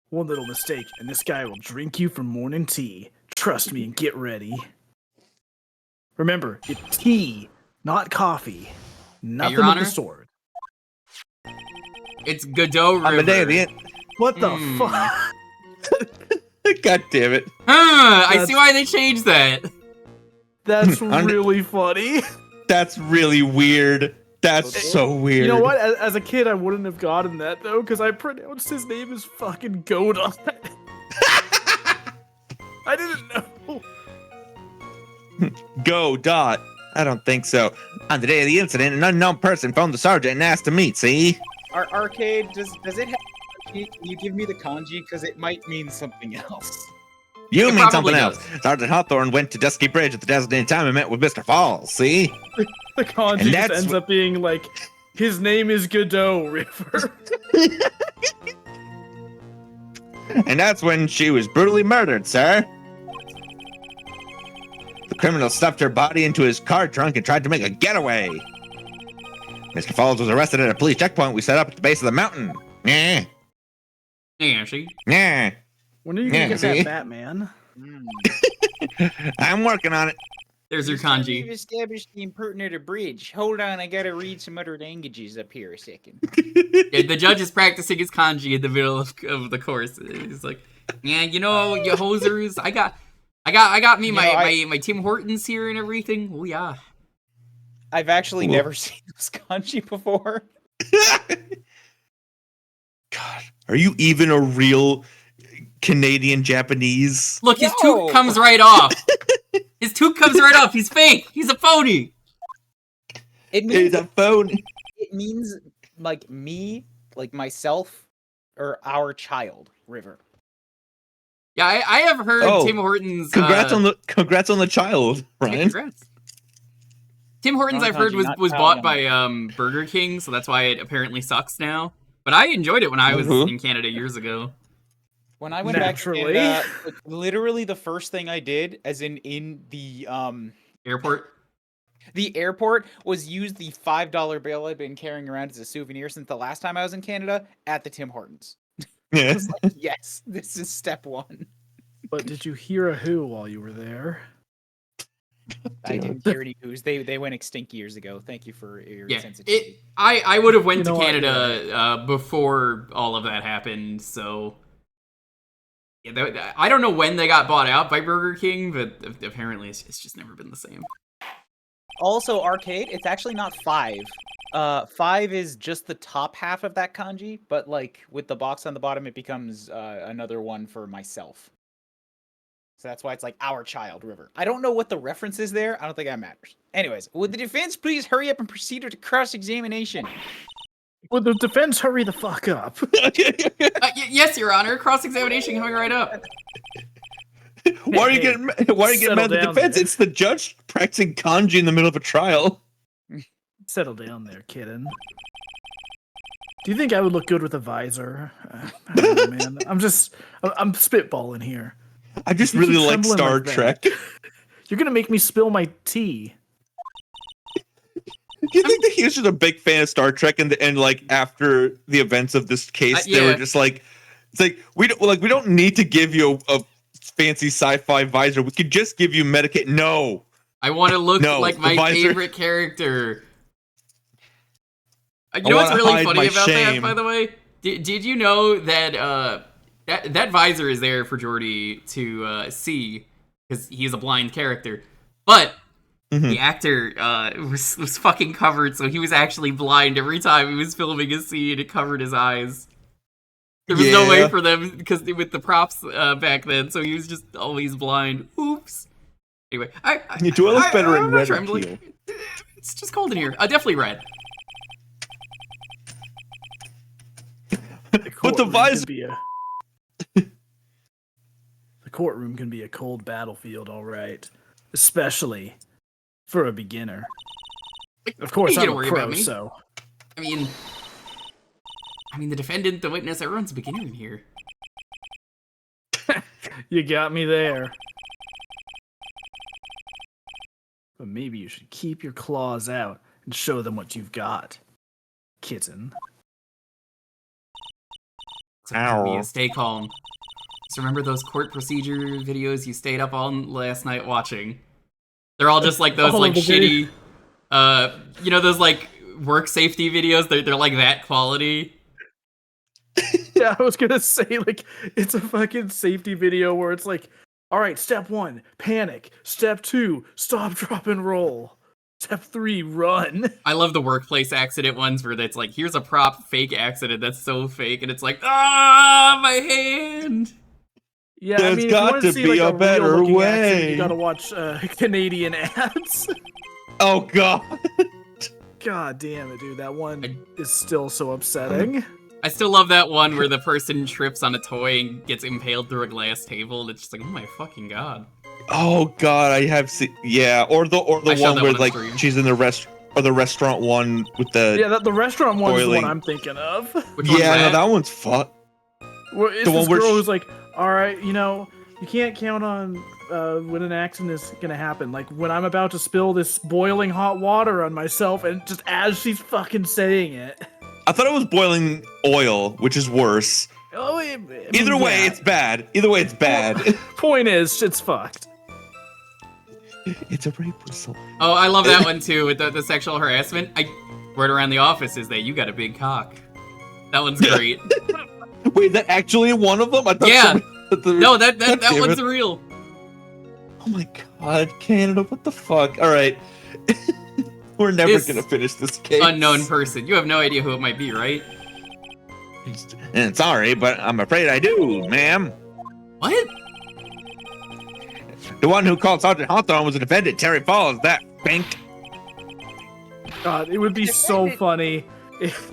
One little mistake, and this guy will drink you for morning tea. Trust me and get ready. Remember, it's tea, not coffee. Nothing Your of Honor? the sort. It's Godot River. On the day of the end. What the Hmm. fuck? God damn it. I see why they changed that. That's On the- really funny. That's really weird. That's so weird. You know what? As a kid, I wouldn't have gotten that, though, because I pronounced his name as fucking Godot. I didn't know. Go, Dot. I don't think so. On the day of the incident, an unknown person phoned the sergeant and asked to meet, see? Our arcade, does it have kanji? Can you give me the kanji? Because it might mean something else. You It mean probably something else. Sergeant Hawthorne went to Dusky Bridge at the designated time and met with Mr. Falls, see? The kanji And just that's ends up being like, his name is Godot River. And that's when she was brutally murdered, sir. The criminal stuffed her body into his car trunk and tried to make a getaway. Mr. Falls was arrested at a police checkpoint we set up at the base of the mountain. Yeah, Yeah, she. yeah. When are you gonna Yeah, get see? that Batman? I'm working on it. There's your We've kanji. established the impertinent bridge. Hold on, I gotta read some other languages up here a second. Yeah, the judge is practicing his kanji in the middle of the course. He's like, yeah, you know, you hosers, I got me You my, know, my Tim Hortons here and everything. Oh yeah. I've actually Cool. never seen this kanji before. God, are you even a real Canadian Japanese? Look, his No. tooth comes right off. His tooth comes right off. He's fake. He's a phony. It means It's a phone. it means like me, like myself, or our child, River. Yeah, I have heard Oh, Tim Hortons. Congrats on the child, Yeah, Ryan. congrats. Tim Hortons, Wrong I've heard, kanji, not was Italian. bought by Burger King, so that's why it apparently sucks now. But I enjoyed it when I was Mhm. in Canada years ago. When I went Naturally. back to Canada, like, literally the first thing I did, as in Airport. the airport, was use the $5 bill I'd been carrying around as a souvenir since the last time I was in Canada at the Tim Hortons. Yeah. Yes, this is step one. But did you hear a who while you were there? I didn't hear any who's. They went extinct years ago. Thank you for your Yeah, sensitivity. I would have went You to know what, Canada before all of that happened, so yeah, I don't know when they got bought out by Burger King, but apparently it's just never been the same. Also, arcade, it's actually not 5. 5 is just the top half of that kanji, but like with the box on the bottom, it becomes another one for myself. So that's why it's like our child, River. I don't know what the reference is there. I don't think that matters. Anyways, would the defense please hurry up and proceed with cross-examination? Would the defense hurry the fuck up? Yes, Your Honor. Cross-examination coming right up. Why are you getting mad at the Settle down defense? there. It's the judge practicing kanji in the middle of a trial. Settle down there, kitten. Do you think I would look good with a visor? I don't know, man. I'm spitballing here. I just You really keep like trembling Star like that. Trek. You're gonna make me spill my tea. Do you think that he was just a big fan of Star Trek, and like after the events of this case, they yeah. were just like, it's like we don't need to give you a fancy sci-fi visor. We could just give you Medicaid. No, I want to look No, like the my visor- favorite character. You I know what's wanna really hide funny my about that, shame. by the way? Did you know that that visor is there for Jordy to see because he's a blind character, but the actor was fucking covered, so he was actually blind every time he was filming a scene. It covered his eyes. There was no way Yeah. for them because with the props back then, so he was just always blind. Oops. Anyway, Do I look better in I'm not red sure. or I'm like, teal? it's just cold in here. Definitely red. But the visor. The courtroom can be a cold battlefield, all right, especially for a beginner. Of course, You I'm gotta a worry pro, about me. so I mean, the defendant, the witness, everyone's a beginner in here. you got me there. But maybe you should keep your claws out and show them what you've got, kitten. So Mia, stay calm. Just remember those court procedure videos you stayed up on last night watching. They're all just like those All like of the shitty, you know, those like work safety videos. They're like that quality. Yeah, I was gonna say, like, it's a fucking safety video where it's like, all right, step 1, panic. Step 2, stop, drop, and roll. Step 3, run. I love the workplace accident ones where it's like, here's a prop fake accident that's so fake, and it's like, ah, my hand. Yeah, There's I mean, if you got want to to see be like a a better real-looking way. accident, you gotta watch Canadian ads. Oh god. God damn it, dude. That one is still so upsetting. I still love that one where the person trips on a toy and gets impaled through a glass table, and it's just like, oh my fucking god. Oh god, I have seen. Yeah, or the I showed one that where one on like stream. she's in the restaurant one with the. Yeah, the restaurant one is the boiling- one I'm thinking of. Which one's Yeah, no, that? that one's fun. Where it's The this one where girl she- who's like, all right, you know, you can't count on when an accident is gonna happen. Like when I'm about to spill this boiling hot water on myself, and just as she's fucking saying it. I thought it was boiling oil, which is worse. Oh, I mean, Either way, yeah. it's bad. Either way, it's bad. Point is, shit's fucked. It's a rape whistle. Oh, I love that one too with the sexual harassment. Word around the office is that you got a big cock. That one's great. Wait, is that actually one of them? I thought Yeah. No, that God damn one's it. real. Oh my god, Canada, what the fuck? Alright. We're never This gonna finish this case. Unknown person. You have no idea who it might be, right? Sorry, but I'm afraid I do, ma'am. What? The one who called Sergeant Hawthorne was a defendant, Terry Falls, that bank. God, it would be so funny if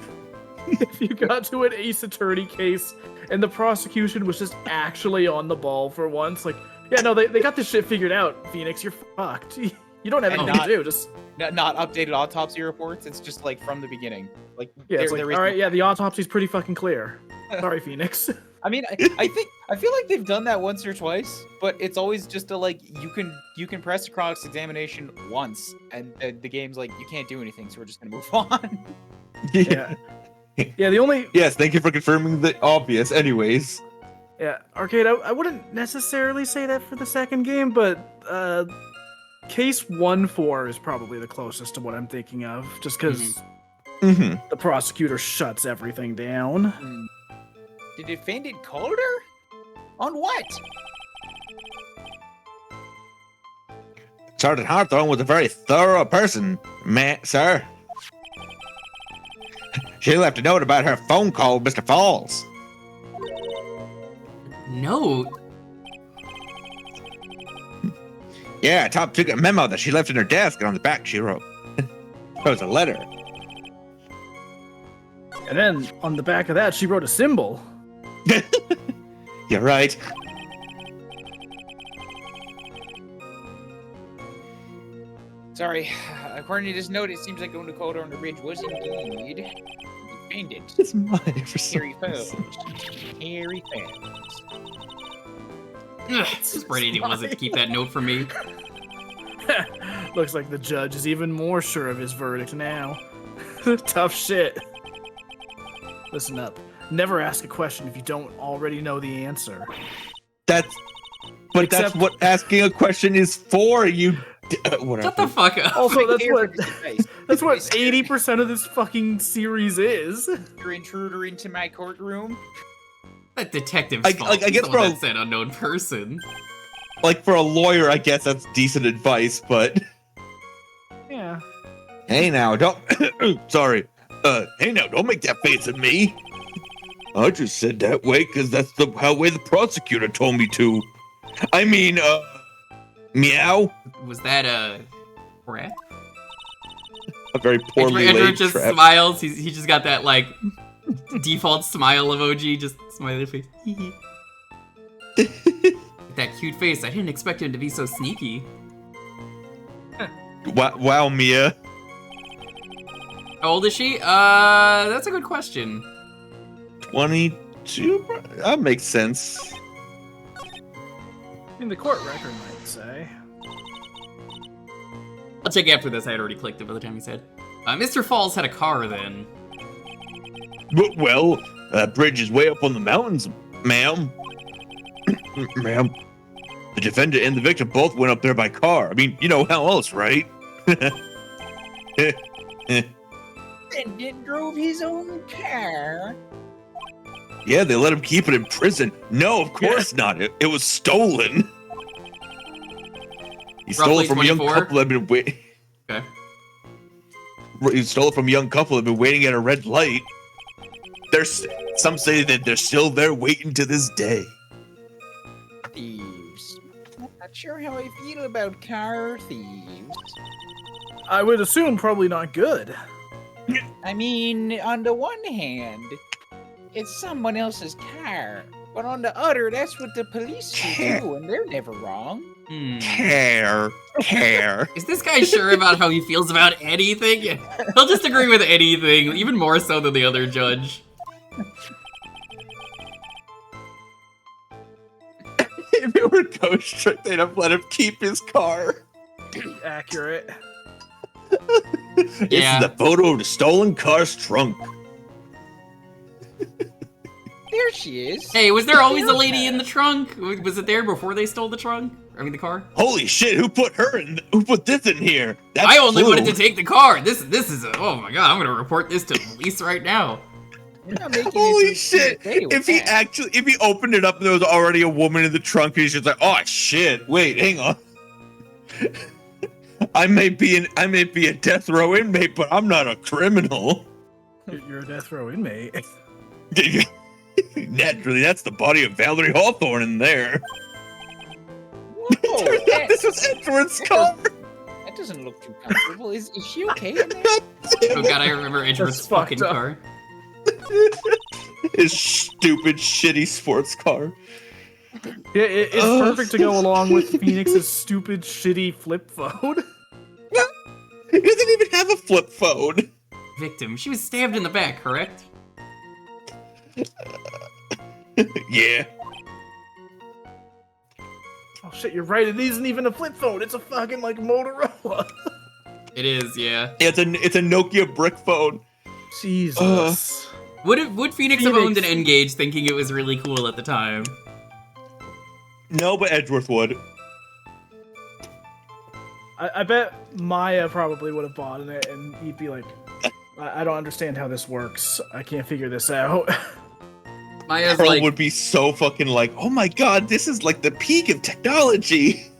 you got to an Ace Attorney case and the prosecution was just actually on the ball for once. Like, yeah, no, they got this shit figured out, Phoenix. You're fucked. You don't have And anything to do. Just Not updated autopsy reports. It's just like from the beginning. Like yeah, it's like, there is all right, yeah, the autopsy's pretty fucking clear. Sorry, Phoenix. I mean, I feel like they've done that once or twice, but it's always just a like you can press a cross examination once, and the game's like you can't do anything, so we're just gonna move on. Yeah. Yeah, the only Yes, thank you for confirming the obvious. Anyways. yeah, Arcade, I wouldn't necessarily say that for the second game, but case 1-4 is probably the closest to what I'm thinking of, just because Mm-hmm. the prosecutor shuts everything down. The defendant called her? On what? Sergeant Hawthorne was a very thorough person, sir. She left a note about her phone call with Mr. Falls. No. Yeah, Top took a memo that she left in her desk, and on the back she wrote, there was a letter. And then on the back of that, she wrote a symbol. You're right. Sorry, according to this note, it seems like going to call her on the ridge was indeed defendant. It's mine for some Harry reason. Fells. Harry Fells. Ugh, Sprite Idiot wasn't to keep that note for me. Looks like the judge is even more sure of his verdict now. Tough shit. Listen up. Never ask a question if you don't already know the answer. That's Except- what asking a question is for. You whatever. Shut the fuck up. Also, that's Here what for this advice. that's what If 80% of this fucking series is. you're an intruder into my courtroom. That detective's I- fault. like, I He's guess, the one bro- that said unknown person. Like for a lawyer, I guess that's decent advice, but Yeah. hey now, don't sorry. Hey now, don't make that face at me. I just said that way because that's the way the prosecutor told me to. I mean, Meow. Was that a rat? A very poorly Andrew laid just trap. smiles. He just got that like default smile emoji, just smiley face. That cute face. I didn't expect him to be so sneaky. Wow, Mia. How old is she? That's a good question. 22? That makes sense. In the court record might say. I'll check after this. I had already clicked it by the time he said. Mr. Falls had a car then. Well, that bridge is way up on the mountains, ma'am. Ma'am. The defendant and the victim both went up there by car. I mean, you know how else, right? Defendant drove his own car. Yeah, they let him keep it in prison. No, of course not. It was stolen. He stole Roughly it from a young 24? couple that had been waiting. Okay. He stole it from a young couple that had been waiting at a red light. Some say that they're still there waiting to this day. Thieves. Not sure how I feel about car thieves. I would assume probably not good. I mean, on the one hand, it's someone else's car. But on the other, that's what the police do, and they're never wrong. Care. Is this guy sure about how he feels about anything? He'll just agree with anything, even more so than the other judge. If it were Ghost Trick, they'd have let him keep his car. Accurate. This Yeah. is the photo of the stolen car's trunk. There she is. Hey, was there always a lady in the trunk? Was it there before they stole the trunk? I mean, the car? Holy shit! Who put this in here? That's I only Flu. wanted to take the car. This is a, oh my god, I'm gonna report this to the police right now. You're not making Holy it shit! If he opened it up and there was already a woman in the trunk, he's just like, oh shit! Wait, hang on. I may be a death row inmate, but I'm not a criminal. You're a death row inmate. Naturally, that's the body of Valerie Hawthorne in there. Whoa, Turns out this was Edward's car. that doesn't look too comfortable. Is she okay in there? Oh god, I remember Edward's That's fucking fucked up. car. His stupid, shitty sports car. Yeah, it's Ugh. perfect to go along with Phoenix's stupid, shitty flip phone. He doesn't even have a flip phone. Victim. She was stabbed in the back, correct? Yeah. Oh shit, you're right. It isn't even a flip phone. It's a fucking like Motorola. It is, yeah. It's a Nokia brick phone. Jesus. Would Phoenix have owned an N-Gage thinking it was really cool at the time? No, but Edgeworth would. I bet Maya probably would have bought in it, and he'd be like, I don't understand how this works. I can't figure this out. Maya's Pearl like, would be so fucking like, oh my god, this is like the peak of technology.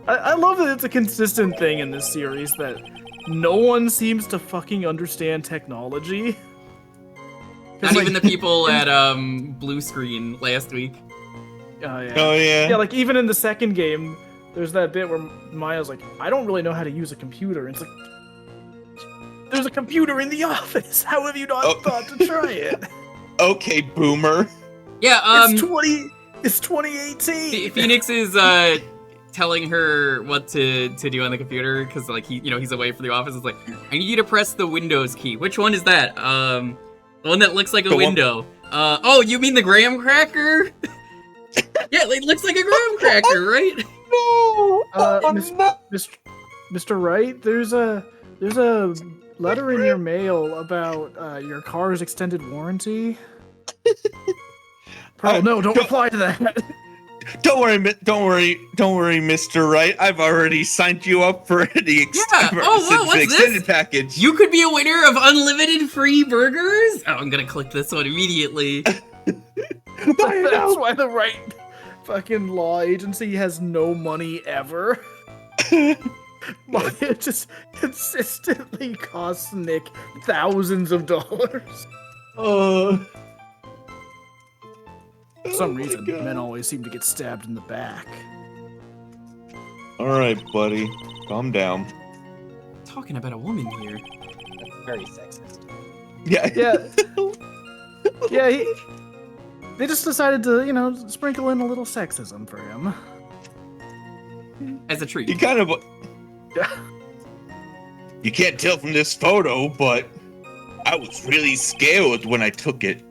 I love that it's a consistent thing in this series that no one seems to fucking understand technology. not even the people at Blue Screen last week. Oh yeah. Oh yeah. Yeah, like even in the second game, there's that bit where Maya's like, I don't really know how to use a computer. And it's like, there's a computer in the office. How have you not thought to try it? Okay, boomer. Yeah, It's 2018. Phoenix is telling her what to do on the computer because like he's away from the office. It's like, I need you to press the Windows key. Which one is that? The one that looks like a window. Oh, you mean the graham cracker? Yeah, it looks like a graham cracker, right? No. Mr. Wright, there's a letter in your mail about your car's extended warranty. Pearl, no, don't reply to that. Don't worry, Mr. Wright. I've already signed you up for the what's extended this? package. You could be a winner of unlimited free burgers? Oh, I'm gonna click this one immediately. That's why the Wright fucking law agency has no money ever. Maya just consistently costs Nick thousands of dollars. For some reason, men always seem to get stabbed in the back. All right, buddy. Calm down. Talking about a woman here. That's very sexist. Yeah. Yeah. They just decided to, sprinkle in a little sexism for him. As a treat. You kind of. Yeah. You can't tell from this photo, but I was really scared when I took it.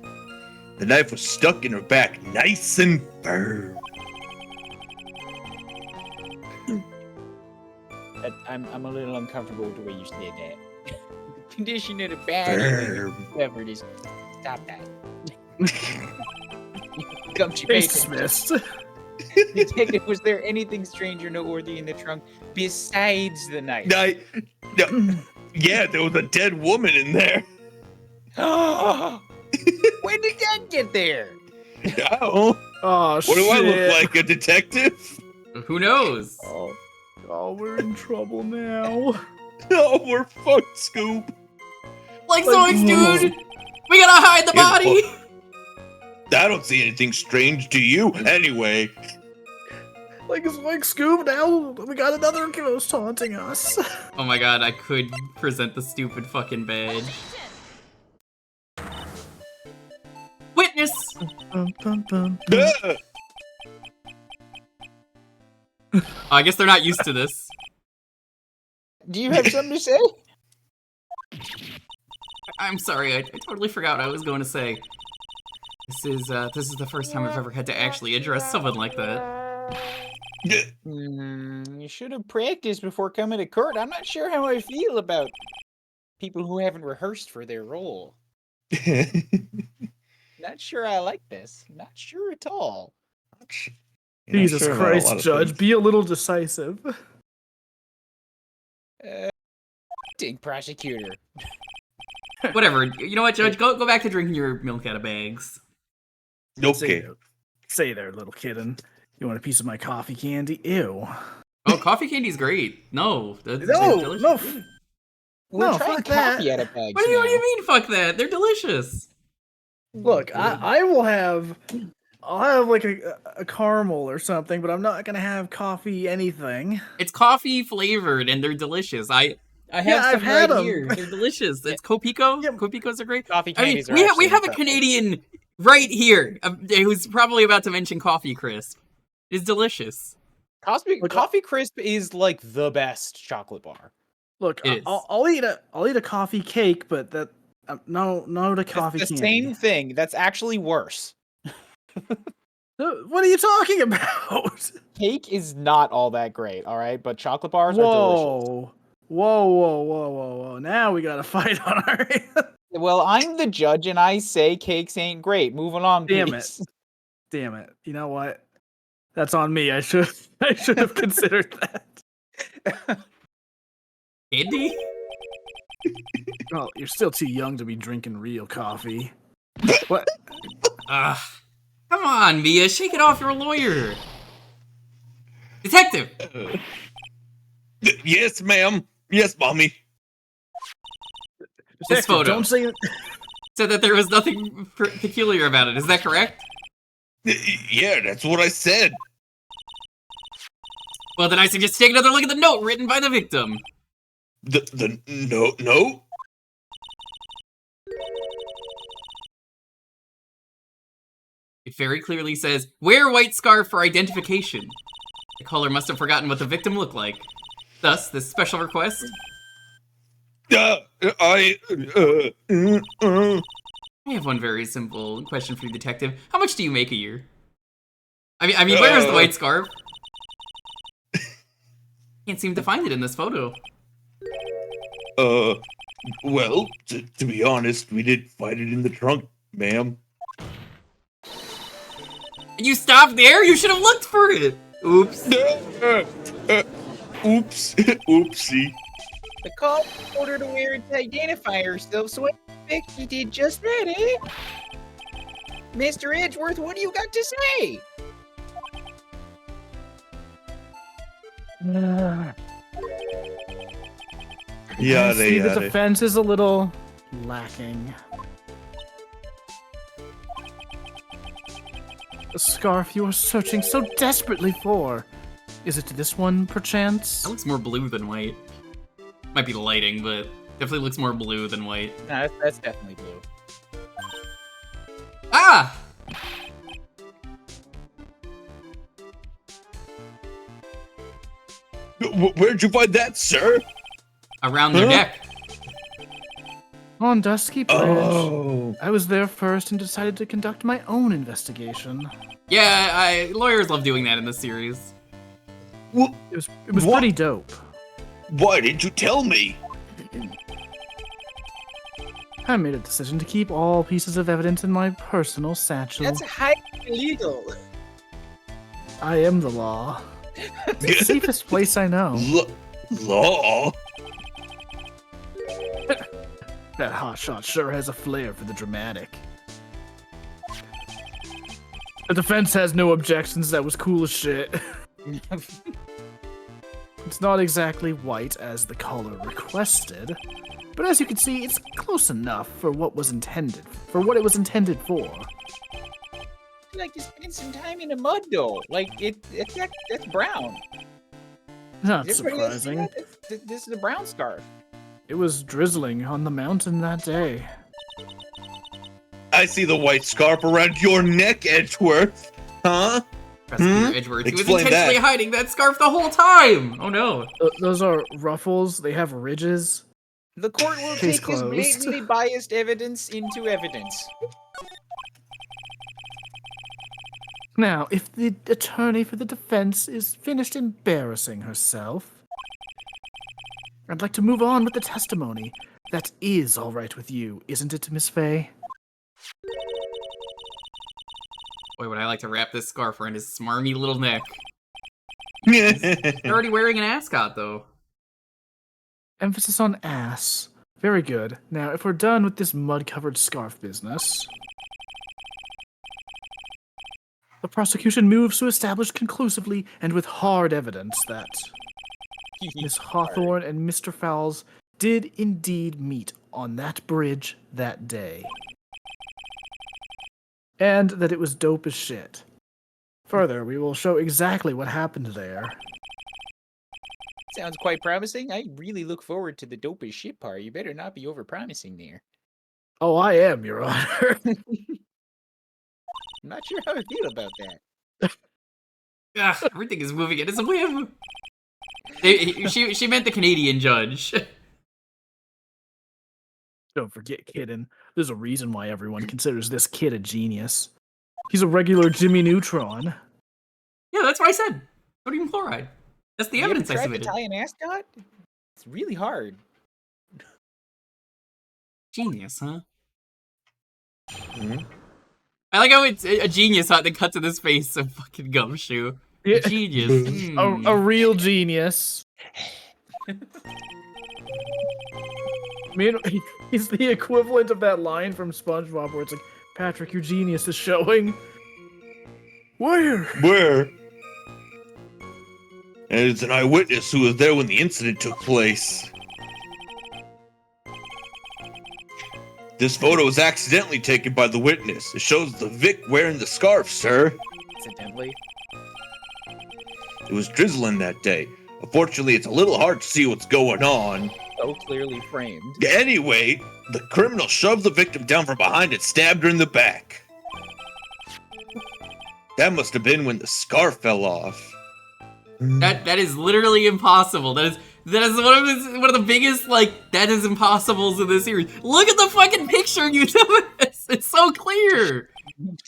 The knife was stuck in her back, nice and firm. I'm a little uncomfortable with the way you said that. Condition of the bad. Firm. Whoever it is, stop that. Come to Case basic. dismissed. Detective, was there anything strange or noteworthy in the trunk besides the knife? Yeah, there was a dead woman in there. When did that get there? Oh, Oh, what shit. do I look like, a detective? Who knows? Oh, we're in trouble now. Oh, we're fucked, Scoop. Like Zoinks, dude! We gotta hide the body! I don't see anything strange to you, anyway. Like Scoob, now we got another ghost haunting us. Oh my god, I could present the stupid fucking badge. Witness! Ah! I guess they're not used to this. Do you have something to say? I'm sorry, I totally forgot what I was going to say. This is the first time I've ever had to actually address someone like that. You should have practiced before coming to court. I'm not sure how I feel about people who haven't rehearsed for their role. Not sure I like this. Not sure at all. Jesus Sure about a Christ, lot of Judge, things. be a little decisive. Prosecutor. Whatever. You know what, Judge? Go back to drinking your milk out of bags. Okay. Say there, little kitten. You want a piece of my coffee candy? Ew. Oh, coffee candy's great. No, that's No, delicious. no. We're No, trying fuck coffee that. out of bags What do you now. mean? Fuck that? They're delicious. Look, I'll have like a caramel or something, but I'm not gonna have coffee anything. It's coffee flavored and they're delicious. I have Yeah, some I've had right 'em. here. They're delicious. It's Copico. Yeah. Copicos are great. Coffee I mean, candies are we actually have a incredible. Canadian right here who's probably about to mention Coffee Crisp. It's delicious. Coffee Crisp is like the best chocolate bar. Look, It is. I'll eat a coffee cake, but that no to coffee It's the candy. same thing. That's actually worse. What are you talking about? Cake is not all that great, all right? But chocolate bars are delicious. Whoa. Now we got a fight on our hands. Well, I'm the judge and I say cakes ain't great. Move along, Damn please. Damn it. You know what? That's on me. I should have considered that. Candy? Oh, you're still too young to be drinking real coffee. What? Ugh. Come on, Mia. Shake it off. You're a lawyer. Detective! Yes, ma'am. Yes, mommy. This photo. Don't say it. Said that there was nothing peculiar about it. Is that correct? Yeah, that's what I said. Well, then I suggest take another look at the note written by the victim. No. It very clearly says, wear white scarf for identification. The caller must have forgotten what the victim looked like. Thus, this special request. I have one very simple question for you, detective. How much do you make a year? I mean, where is the white scarf? Can't seem to find it in this photo. Well, to be honest, we did find it in the trunk, ma'am. You stopped there? You should have looked for it! Oops. Oops. Oopsie. The call told her to wear it to identify herself, so I expect she did just that, eh? Mr. Edgeworth, what do you got to say? Yeah, See, the defense is a little lacking. The scarf you were searching so desperately for. Is it this one, perchance? That looks more blue than white. Might be the lighting, but definitely looks more blue than white. Nah, that's definitely blue. Ah! Where'd you find that, sir? Around their Huh? neck. On Dusky Bridge. Oh. I was there first and decided to conduct my own investigation. Yeah, lawyers love doing that in this series. Well, It was What? pretty dope. why didn't you tell me? I made a decision to keep all pieces of evidence in my personal satchel. That's highly illegal. I am the law. It's the safest place I know. Law? That hotshot sure has a flair for the dramatic. The defense has no objections. That was cool as shit. It's not exactly white as the caller requested, but as you can see, it's close enough for what was intended. For what it was intended for. Like you spent some time in the mud though. Like that's brown. Not Does everybody else see surprising. that? This is a brown scarf. It was drizzling on the mountain that day. I see the white scarf around your neck, Edgeworth. Huh? Prosecutor Edgeworth, he was Explain intentionally that. hiding that scarf the whole time! Oh no. Those are ruffles. They have ridges. The court will Case take his closed. blatantly biased evidence into evidence. Now, if the attorney for the defense is finished embarrassing herself, I'd like to move on with the testimony. That is all right with you, isn't it, Miss Fay? Boy, would I like to wrap this scarf around his smarmy little neck. You're They're already wearing an ascot, though. Emphasis on ass. Very good. Now, if we're done with this mud-covered scarf business, the prosecution moves to establish conclusively and with hard evidence that Miss Hawthorne and Mr. Fowles did indeed meet on that bridge that day. And that it was dope as shit. Further, we will show exactly what happened there. Sounds quite promising. I really look forward to the dope as shit part. You better not be over-promising there. Oh, I am, Your Honor. I'm not sure how I feel about that. Ugh, everything is moving at his whim. She meant the Canadian judge. Don't forget, Kidden. There's a reason why everyone considers this kid a genius. He's a regular Jimmy Neutron. Yeah, that's what I said. Sodium chloride. That's the You ever evidence I tried to submitted. tie an ascot? It's really hard. Genius, huh? Mhm. I like how it's a genius hat that cuts in his face a fucking gumshoe. Yeah. Genius. A real genius. I mean, he's the equivalent of that line from SpongeBob where it's like, Patrick, your genius is showing. Where? Where? And it's an eyewitness who was there when the incident took place. This photo was accidentally taken by the witness. It shows the Vic wearing the scarf, sir. Accidentally. It was drizzling that day. Unfortunately, it's a little hard to see what's going on. So clearly framed. Anyway, the criminal shoved the victim down from behind and stabbed her in the back. That must have been when the scarf fell off. That is literally impossible. That is one of the biggest that is impossibles in this series. Look at the fucking picture you took. It's so clear.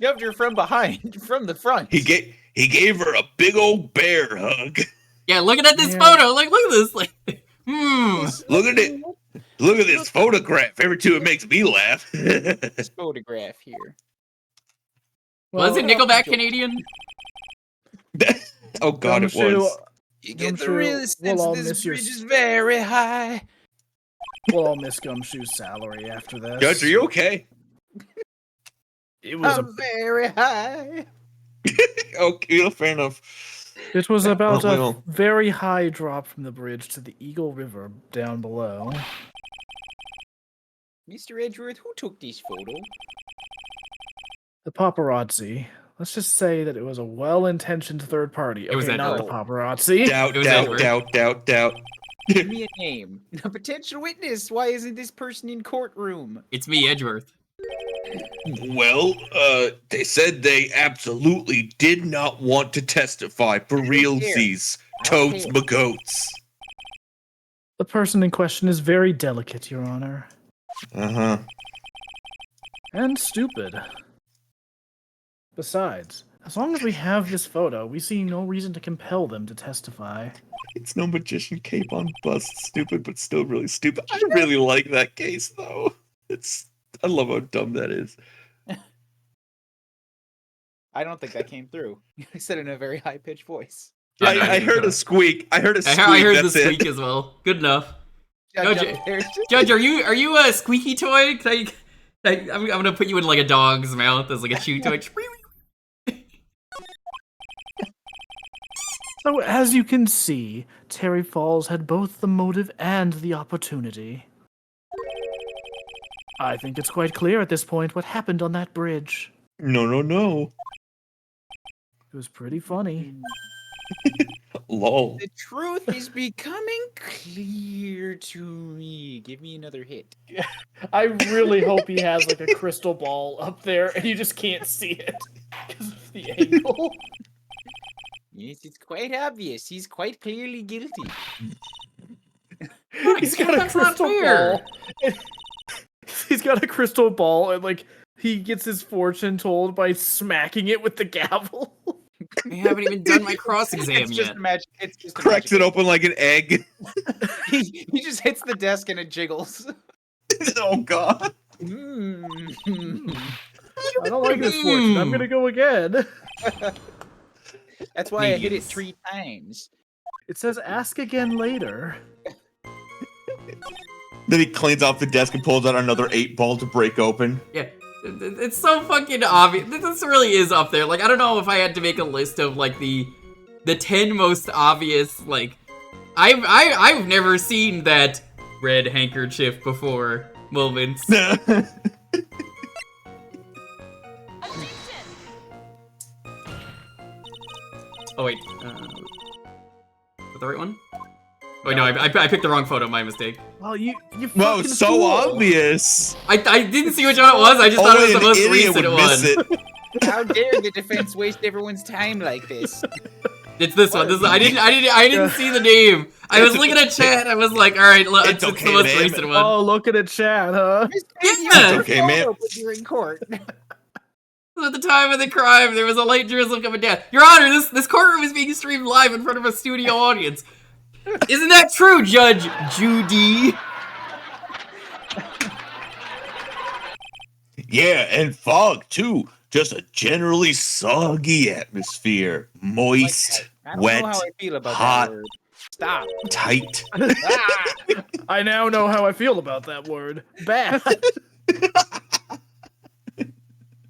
Shoved her from behind, from the front. He gave her a big old bear hug. Yeah, looking at this Yeah. photo. Look at this. Look at it. Look at this photograph. Every time it makes me laugh. This photograph here. Was it Nickelback Canadian? Oh God, it Gumshoe, was. You I'm get the sure real we'll sense all this miss your bridge is very high. We'll all miss Gumshoe's salary after this. Judge, are you okay? It was I'm very high. Okay, fair enough. It was about Oh, a well. very high drop from the bridge to the Eagle River down below. Mr. Edgeworth, who took this photo? The paparazzi. Let's just say that it was a well-intentioned third party. It was Okay, not the Edward. paparazzi. Doubt, It was doubt, Edward. doubt, doubt, doubt. Give me a name. A potential witness. Why isn't this person in courtroom? It's me, Edgeworth. Well, they said they absolutely did not want to testify for realsies. Toads care. magoats. The person in question is very delicate, Your Honor. Uh-huh. And stupid. Besides, as long as we have this photo, we see no reason to compel them to testify. It's no magician cape on bust. Stupid, but still really stupid. I really like that case, though. I love how dumb that is. I don't think that came through. You said it in a very high-pitched voice. Yeah, no, I heard a squeak. I heard a squeak. I heard the that's it. squeak as well. Good enough. Judge, Judge, Judge, are you a squeaky toy? I'm gonna put you in like a dog's mouth as like a chew toy. So, as you can see, Terry Falls had both the motive and the opportunity. I think it's quite clear at this point what happened on that bridge. No. It was pretty funny. Lol. The truth is becoming clear to me. Give me another hit. I really hope he has like a crystal ball up there and you just can't see it because of the angle. Yes, it's quite obvious. He's quite clearly guilty. He's got a That's not crystal fair. ball. He's got a crystal ball and like he gets his fortune told by smacking it with the gavel. I haven't even done my cross exam It's just yet. a magic. It's just a Cracks magic it open like an egg. he just hits the desk and it jiggles. Oh god. Mm. I don't like this fortune. I'm gonna go again. That's why I hit it Please. 3 times. It says ask again later. Then he cleans off the desk and pulls out another 8-ball to break open. Yeah, it's so fucking obvious. This really is up there. Like, I don't know if I had to make a list of like the 10 most obvious. Like, I've never seen that red handkerchief before moments. Oh wait, is that the right one? Oh wait, no, I picked the wrong photo. My mistake. Well, you Whoa, fucking so fool. obvious. I didn't see which one it was. I just thought it was Only the an most idiot recent would one. miss it. How dare the defense waste everyone's time like this? It's this one. I didn't see the name. I was looking at chat. I was like, all right, it's okay, the most man. recent one. Oh, look at it, chat, huh? Yeah. Okay, man. But you're in court. At the time of the crime, there was a light drizzle coming down. Your Honor, this courtroom is being streamed live in front of a studio audience. Isn't that true, Judge Judy? Yeah, and fog too. Just a generally soggy atmosphere. Moist, I don't wet, know how I feel about hot. that word. Stop. tight. Ah! I now know how I feel about that word. Bad.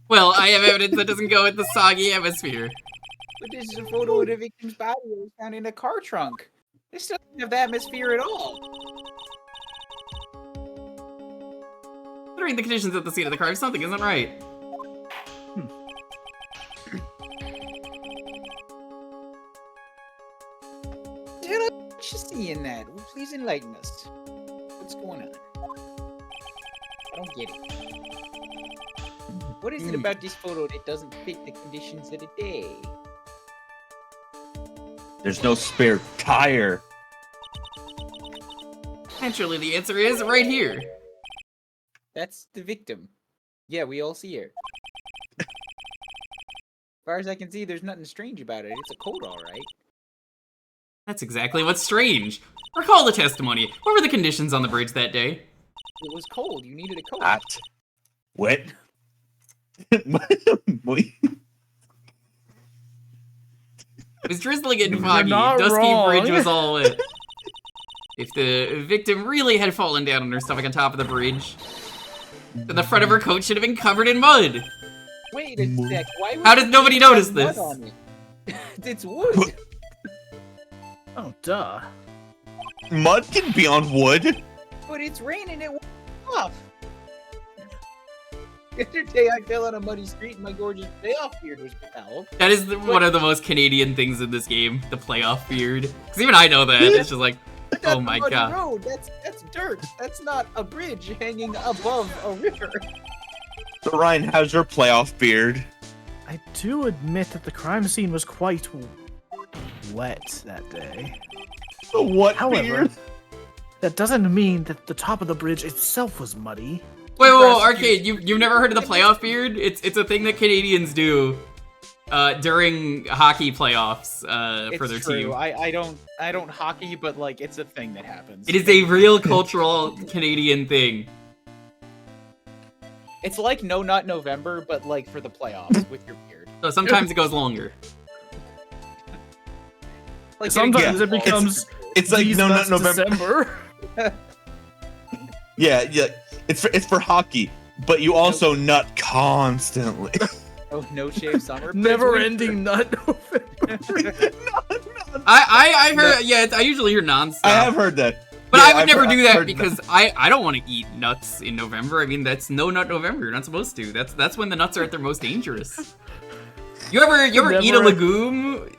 Well, I have evidence that doesn't go with the soggy atmosphere. But this is a photo of the victim's body that was found in a car trunk. This doesn't have the atmosphere at all. Considering the conditions at the scene of the crime, something isn't right. Tell us what you see in that. Please enlighten us. What's going on? I don't get it. What is it about this photo that doesn't fit the conditions of the day? There's no spare tire. Naturally, the answer is right here. That's the victim. Yeah, we all see her. As far as I can see, there's nothing strange about it. It's a coat, all right. That's exactly what's strange. Recall the testimony. What were the conditions on the bridge that day? It was cold. You needed a coat. Hot. Wet. Moist. It was drizzling and You're foggy. not Dusky wrong. bridge was all wet. If the victim really had fallen down on her stomach on top of the bridge, then the front of her coat should have been covered in mud. Wait a sec. Why would How does nobody it have notice mud this? on it? It's wood. Oh, duh. Mud can be on wood. But it's raining. It won't off. The other day I fell on a muddy street and my gorgeous playoff beard was foul. That is one of the most Canadian things in this game, the playoff beard. Because even I know that. It's just like, But that's oh my a muddy god. road. That's dirt. That's not a bridge hanging above a river. So Ryan, how's your playoff beard? I do admit that the crime scene was quite wet that day. The what However, beard? that doesn't mean that the top of the bridge itself was muddy. Wait, Arcade, you've never heard of the playoff beard? It's a thing that Canadians do during hockey playoffs for their It's true. team. I don't hockey, but like it's a thing that happens. It is a real cultural Canadian thing. It's like No Nut November, but like for the playoffs with your beard. So sometimes it goes longer. Like Sometimes yeah, it becomes It's like these no, nuts not November. December. Yeah. It's for hockey, but you also nut constantly. Oh, no shave summer. Never-ending nut November. I heard, yeah, I usually hear nonstop. I have heard that. But Yeah, I would I've never heard- do I've that heard because I don't want to eat nuts in November. I mean, that's no nut November. You're not supposed to. That's when the nuts are at their most dangerous. You ever eat a Never- legume?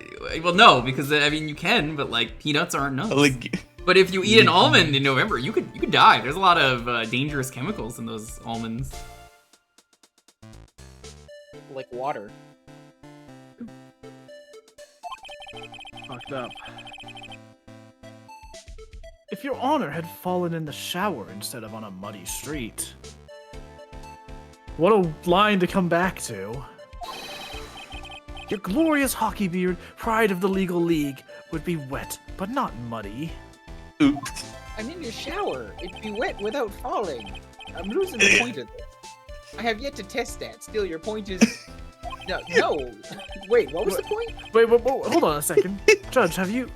Well, no, because I mean you can, but like peanuts aren't nuts. Like, But if you eat an almond in November, you could die. There's a lot of dangerous chemicals in those almonds. Like water. Fucked up. If your honor had fallen in the shower instead of on a muddy street. What a line to come back to. Your glorious hockey beard, pride of the legal league, would be wet, but not muddy. oops. I'm in your shower. It'd be wet without falling. I'm losing the point of this. I have yet to test that. Still, your point is... No. Wait, what was the point? Wait, hold on a second. Judge, have you...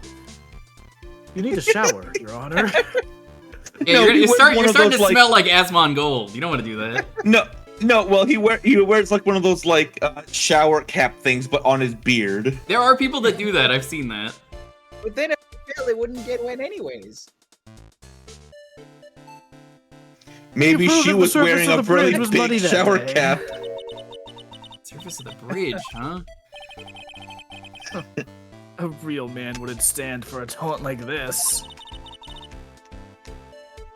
You need a shower, your honor. Yeah, No, he you're wears starting one to of those, like- smell like Asmon Gold. You don't want to do that. No. Well, he wears like one of those like shower cap things, but on his beard. There are people that do that. I've seen that. But then if it fell, it wouldn't get wet anyways. Maybe You proved she that the was surface wearing of a the bridge really was muddy big that shower day. cap. Surface of the bridge, huh? A real man wouldn't stand for a taunt like this.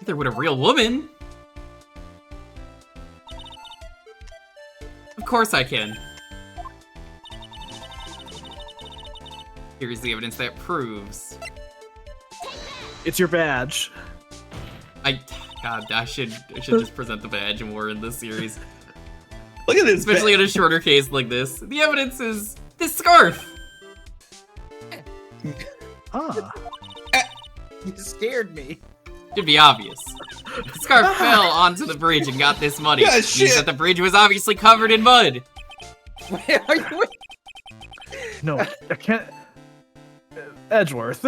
Neither would a real woman. Of course I can. Here's the evidence that proves. It's your badge. God, I should just present the badge more in this series. Look at this. Especially in a shorter case like this. The evidence is this scarf. Ah. You scared me. Should be obvious. The scarf fell onto the bridge and got this muddy. Yeah, Means shit. that the bridge was obviously covered in mud. Wait, are you... No, I can't. Edgeworth.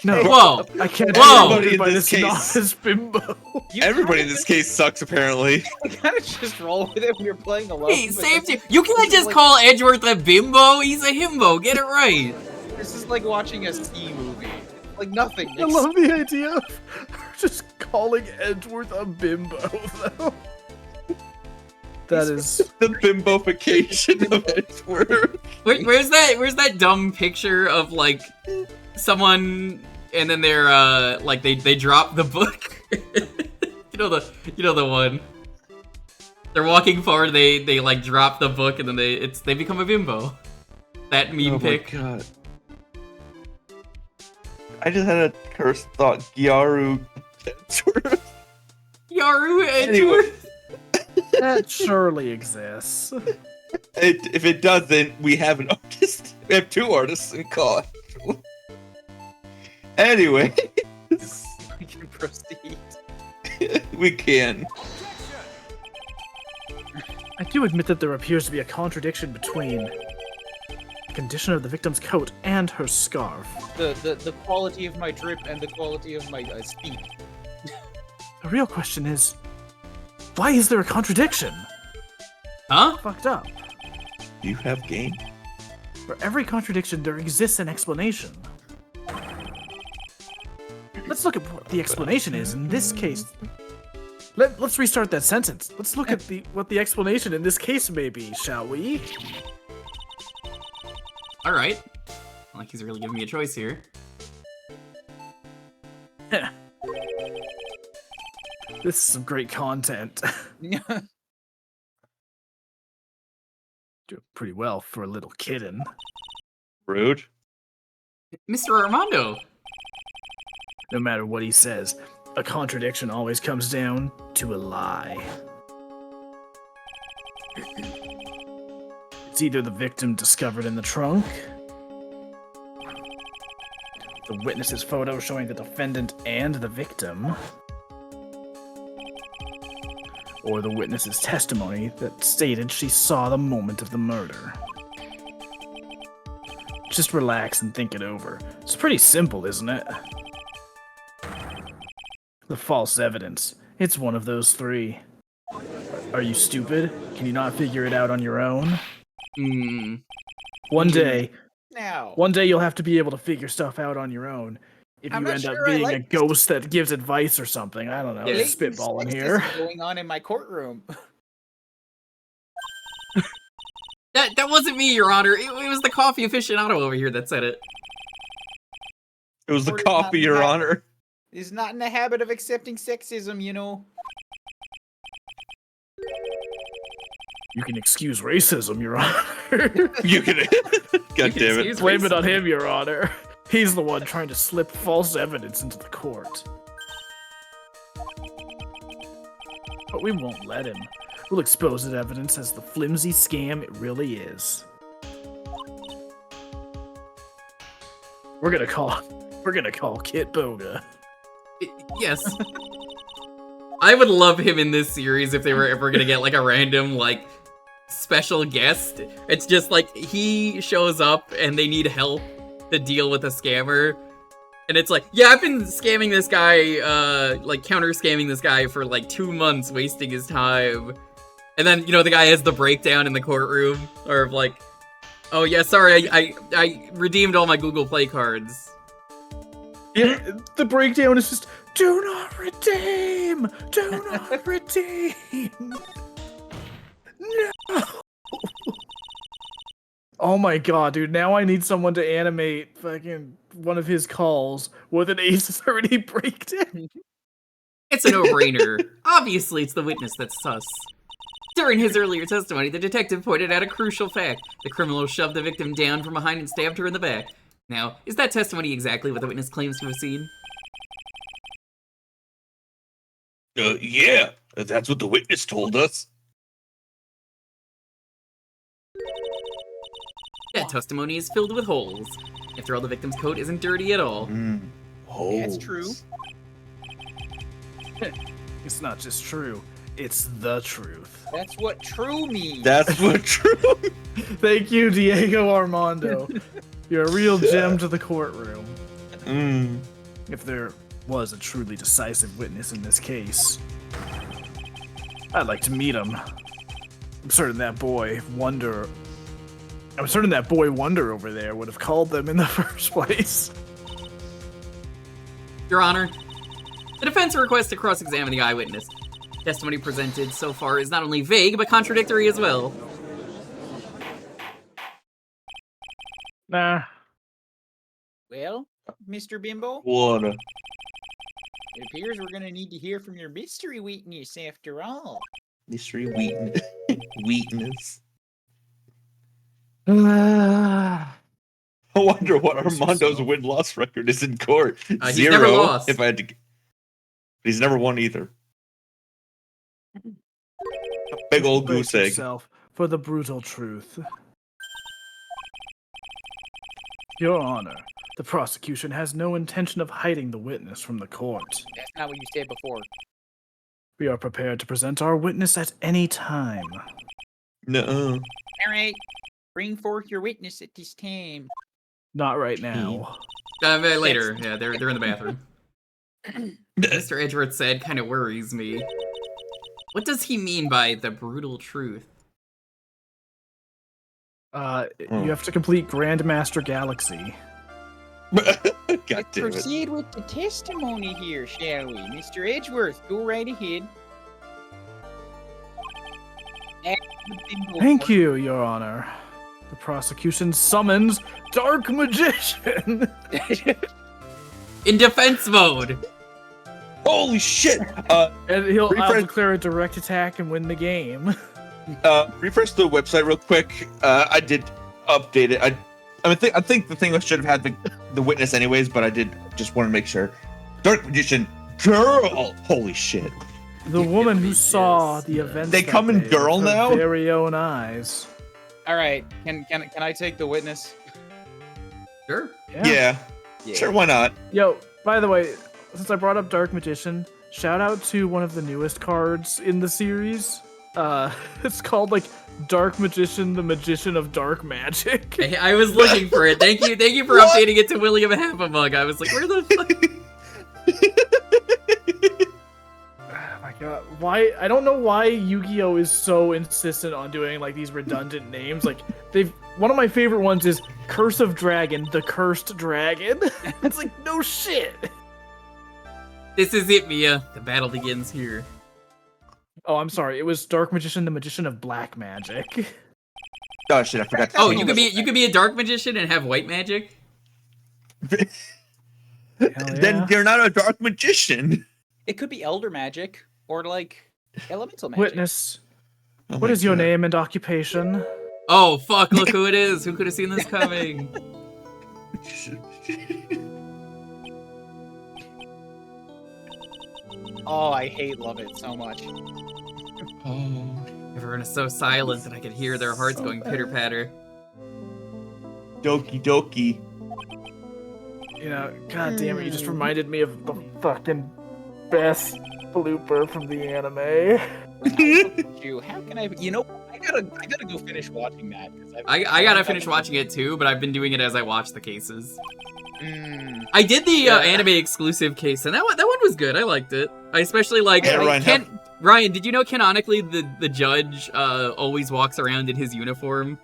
No. Whoa. I can't Whoa. be Everybody in by this this case- novice bimbo. Everybody in this case sucks, apparently. You kind of just roll with it when you're playing alone. Hey, but safety. this You can't is just like- call Edgeworth a bimbo. He's a himbo. Get it right. This is like watching a ski movie. Like nothing. I love the idea of just calling Edgeworth a bimbo, though. That is. The bimbofication of Edgeworth. Where's that dumb picture of like someone and then they're like they drop the book. you know the one. They're walking forward, they like drop the book and then they become a bimbo. That meme pic. God. I just had a cursed thought. Gyaru Edgeworth. Yaru Anyway. Edgeworth. That surely exists. If it doesn't, we have an artist. We have two artists in call. Anyway, We can proceed. we can. I do admit that there appears to be a contradiction between the condition of the victim's coat and her scarf. The quality of my drip and the quality of my speak. The real question is, why is there a contradiction? Huh? Fucked up. Do you have game? For every contradiction, there exists an explanation. Let's look at what the explanation is. In this case, Let's restart that sentence. Let's look at what the explanation in this case may be, shall we? All right. Like he's really giving me a choice here. This is some great content. Doing pretty well for a little kitten. Rude. Mr. Armando. No matter what he says, a contradiction always comes down to a lie. It's either the victim discovered in the trunk, the witness's photo showing the defendant and the victim, or the witness's testimony that stated she saw the moment of the murder. Just relax and think it over. It's pretty simple, isn't it? The false evidence. It's one of those three. Are you stupid? Can you not figure it out on your own? One day you'll have to be able to figure stuff out on your own. If you end up being a ghost that gives advice or something, I don't know. Yeah, Spitballing here. Going on in my courtroom. That wasn't me, Your Honor. It was the coffee aficionado over here that said it. It was the coffee, Your Honor. He's not in the habit of accepting sexism, you know. You can excuse racism, Your Honor. You can. God damn it. Blame it on him, Your Honor. He's the one trying to slip false evidence into the court. But we won't let him. We'll expose that evidence as the flimsy scam it really is. We're gonna call Kit Boga. Yes. I would love him in this series if they were ever gonna get like a random like special guest. It's just like he shows up and they need help to deal with a scammer. And it's like, yeah, I've been scamming this guy, like counter scamming this guy for like 2 months, wasting his time. And then, you know, the guy has the breakdown in the courtroom, or like, oh yeah, sorry, I redeemed all my Google Play cards. Yeah, the breakdown is just, do not redeem! Do not redeem! No! Oh my god, dude, now I need someone to animate fucking one of his calls with an Ace Attorney breakdown. It's a no-brainer. Obviously, it's the witness that's sus. During his earlier testimony, the detective pointed out a crucial fact. The criminal shoved the victim down from behind and stabbed her in the back. Now, is that testimony exactly what the witness claims to have seen? Yeah, that's what the witness told us. That testimony is filled with holes. After all, the victim's coat isn't dirty at all. Holes. That's true. It's not just true, it's the truth. That's what true means. That's what true. Thank you, Diego Armando. You're a real gem to the courtroom. If there was a truly decisive witness in this case, I'd like to meet him. I'm certain that boy Wonder over there would have called them in the first place. Your Honor, the defense requests to cross-examine the eyewitness. Testimony presented so far is not only vague, but contradictory as well. Nah. Well, Mr. Bimbo, Wanna. it appears we're gonna need to hear from your mystery witness after all. Mystery weakness. I wonder what Armando's win-loss record is in court. He's 0. never lost. If I had to, he's never won either. A big old goose egg. Yourself for the brutal truth. Your Honor, the prosecution has no intention of hiding the witness from the court. That's not what you said before. We are prepared to present our witness at any time. No. All right, bring forth your witness at this time. Not right now. Later. Yeah, they're in the bathroom. Mr. Edgeworth said kind of worries me. What does he mean by the brutal truth? You have to complete Grandmaster Galaxy. God damn it. Proceed with the testimony here, shall we? Mr. Edgeworth, go right ahead. Thank you, Your Honor. The prosecution summons Dark Magician. In defense mode. Holy shit! And I'll Refresh- declare a direct attack and win the game. Refresh the website real quick. I did update it. I think the thing should have had the witness anyways, but I did just want to make sure. Dark Magician girl. Holy shit! The woman who saw the events. They that come in day girl with her now? Very own eyes. All right, can I take the witness? Sure. Yeah. Sure, why not? Yo, by the way, since I brought up Dark Magician, shout out to one of the newest cards in the series. It's called like Dark Magician, the Magician of Dark Magic. Hey, I was looking for it. Thank you for updating it to William Half-a-Mug. I was like, where the fuck? Oh my god, why? I don't know why Yu-Gi-Oh is so insistent on doing like these redundant names. Like one of my favorite ones is Curse of Dragon, the Cursed Dragon. It's like no shit. This is it, Mia. The battle begins here. Oh, I'm sorry. It was Dark Magician, the Magician of Black Magic. Oh shit, I forgot. To Oh, change you could be a dark magician and have white magic? it. Hell Then yeah. you're not a dark magician. It could be elder magic or like elemental magic. Witness, Oh what my is your God. name and occupation? Oh, fuck, look who it is. Who could have seen this coming? Oh, I hate Love It so much. Oh. Everyone is so silent that I could hear their hearts going pitter-patter. Doki doki. You know, god damn it, you just reminded me of the fucking best blooper from the anime. How can I? You know, I gotta go finish watching that. 'Cause I gotta finish watching it too, but I've been doing it as I watch the cases. Mm, I did the anime exclusive case, and that one was good. I liked it. I especially like Yeah, Ryan, did you know canonically the judge always walks around in his uniform?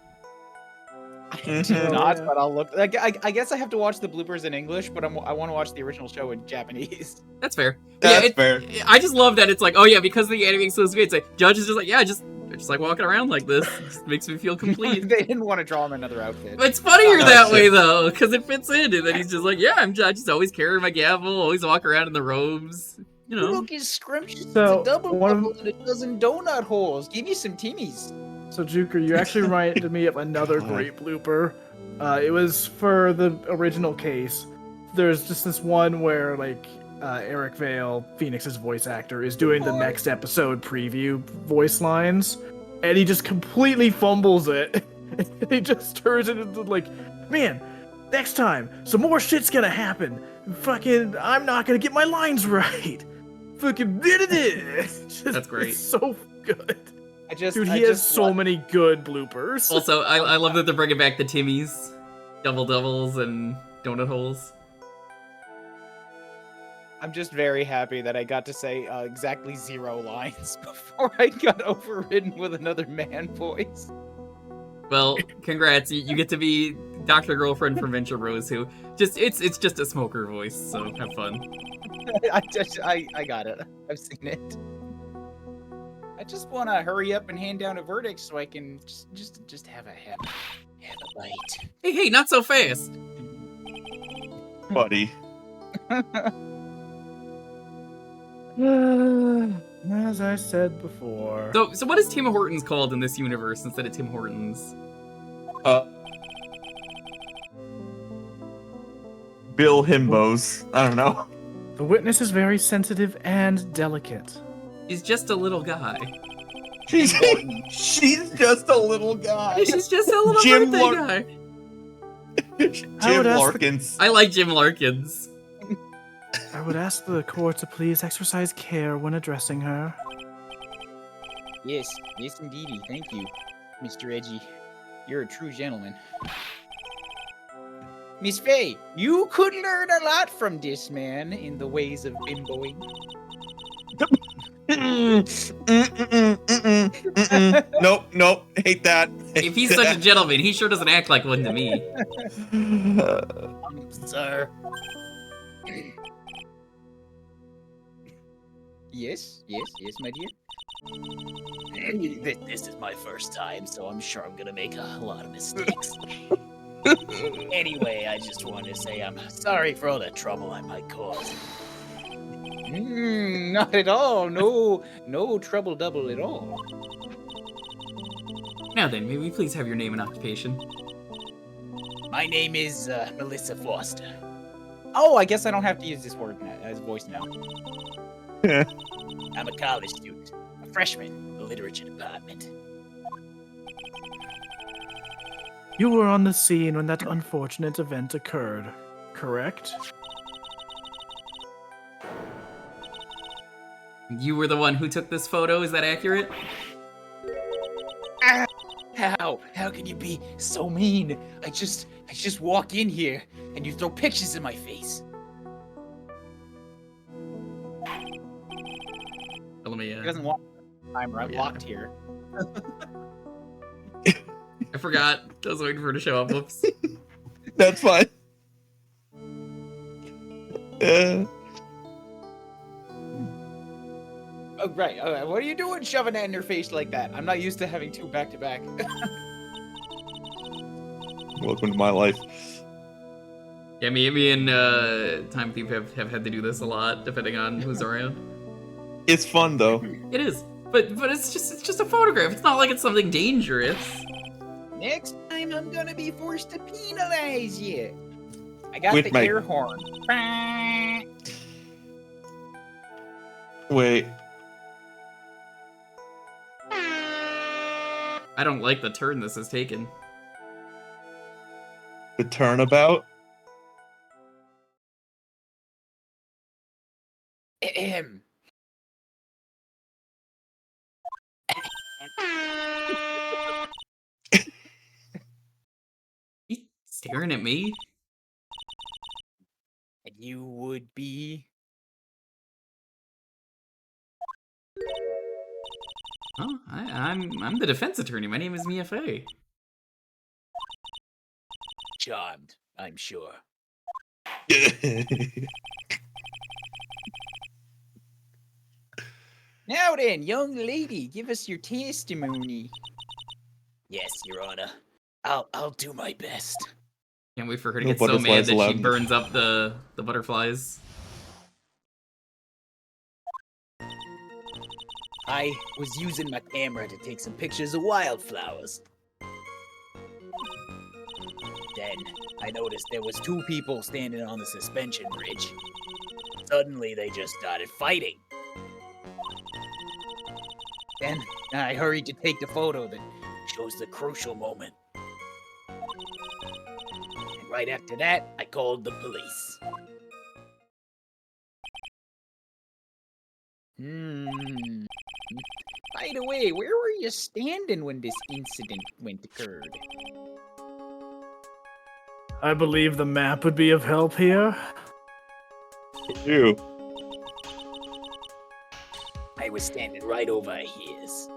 I do not, but I'll look. I guess I have to watch the bloopers in English, but I want to watch the original show in Japanese. That's fair. That's yeah, fair. I just love that it's like, oh yeah, because the anime exclusive, it's like judge is just like, yeah, just like walking around like this. It just makes me feel complete. They didn't want to draw him another outfit. It's funnier Oh, that shit. way though, because it fits in, and then he's just like, yeah, I just always carry my gavel, always walk around in the robes, you know. Look, his scrumptious. So, It's a double one of- double and a dozen donut holes. Give me some timmies. So, Jewker, you actually reminded me of another great blooper. It was for the original case. There's just this one where, like, Eric Vale, Phoenix's voice actor, is doing the next episode preview voice lines, and he just completely fumbles it. He just turns it into, like, man, next time, some more shit's gonna happen. Fucking, I'm not gonna get my lines right. Fucking, That's great. It's so good. Dude, I he has just so want- many good bloopers. Also, I love that they're bringing back the Timmies, double doubles, and donut holes. I'm just very happy that I got to say exactly 0 lines before I got overridden with another man voice. Well, congrats, you get to be Dr. Girlfriend from Venture Bros, who it's just a smoker voice, so have fun. I got it. I've seen it. I just want to hurry up and hand down a verdict so I can just have a bite. Hey, not so fast. Buddy. As I said before. So what is Tim Hortons called in this universe instead of Tim Hortons? Bill Himbos. I don't know. The witness is very sensitive and delicate. He's just a little guy. She's just a little guy. He's just a little Jim birthday Lar- guy. Jim would ask Larkins. I like Jim Larkins. I would ask the court to please exercise care when addressing her. Yes, indeedy. Thank you, Mr. Edgy. You're a true gentleman. Miss Faye, you could learn a lot from this man in the ways of bimboing. Nope. Hate that. If he's such a gentleman, he sure doesn't act like one to me. Sir. Yes, my dear. This is my first time, so I'm sure I'm gonna make a lot of mistakes. Anyway, I just wanted to say I'm sorry for all the trouble I might cause. Not at all. No trouble double at all. Now then, may we please have your name and occupation? My name is Melissa Foster. Oh, I guess I don't have to use this word now, as voice now. I'm a college student, a freshman in the literature department. You were on the scene when that unfortunate event occurred, correct? You were the one who took this photo, is that accurate? How can you be so mean? I just walk in here and you throw pictures in my face. Let me, He doesn't want timer. I'm Yeah. locked here. I forgot. I was waiting for her to show up. Whoops. That's fine. Oh, right. What are you doing shoving that in your face like that? I'm not used to having two back to back. Welcome to my life. Yeah, me and Time Thief have had to do this a lot, depending on who's around. It's fun though. It is, but it's just a photograph. It's not like it's something dangerous. Next time I'm gonna be forced to penalize you. I got With the my- air horn. Wait. I don't like the turn this has taken. The turnabout? Ahem. You staring at me? And you would be. Oh, I'm the defense attorney. My name is Mia Fey. Charmed, I'm sure. Now then, young lady, give us your testimony. Yes, Your Honor. I'll do my best. Can't wait for her to No get so mad butterflies that she allowed. burns up the butterflies. I was using my camera to take some pictures of wildflowers. Then I noticed there was two people standing on the suspension bridge. Suddenly they just started fighting. Then I hurried to take the photo that Shows the crucial moment. And right after that, I called the police. By the way, where were you standing when this incident occurred? I believe the map would be of help here. You. I was standing right over his.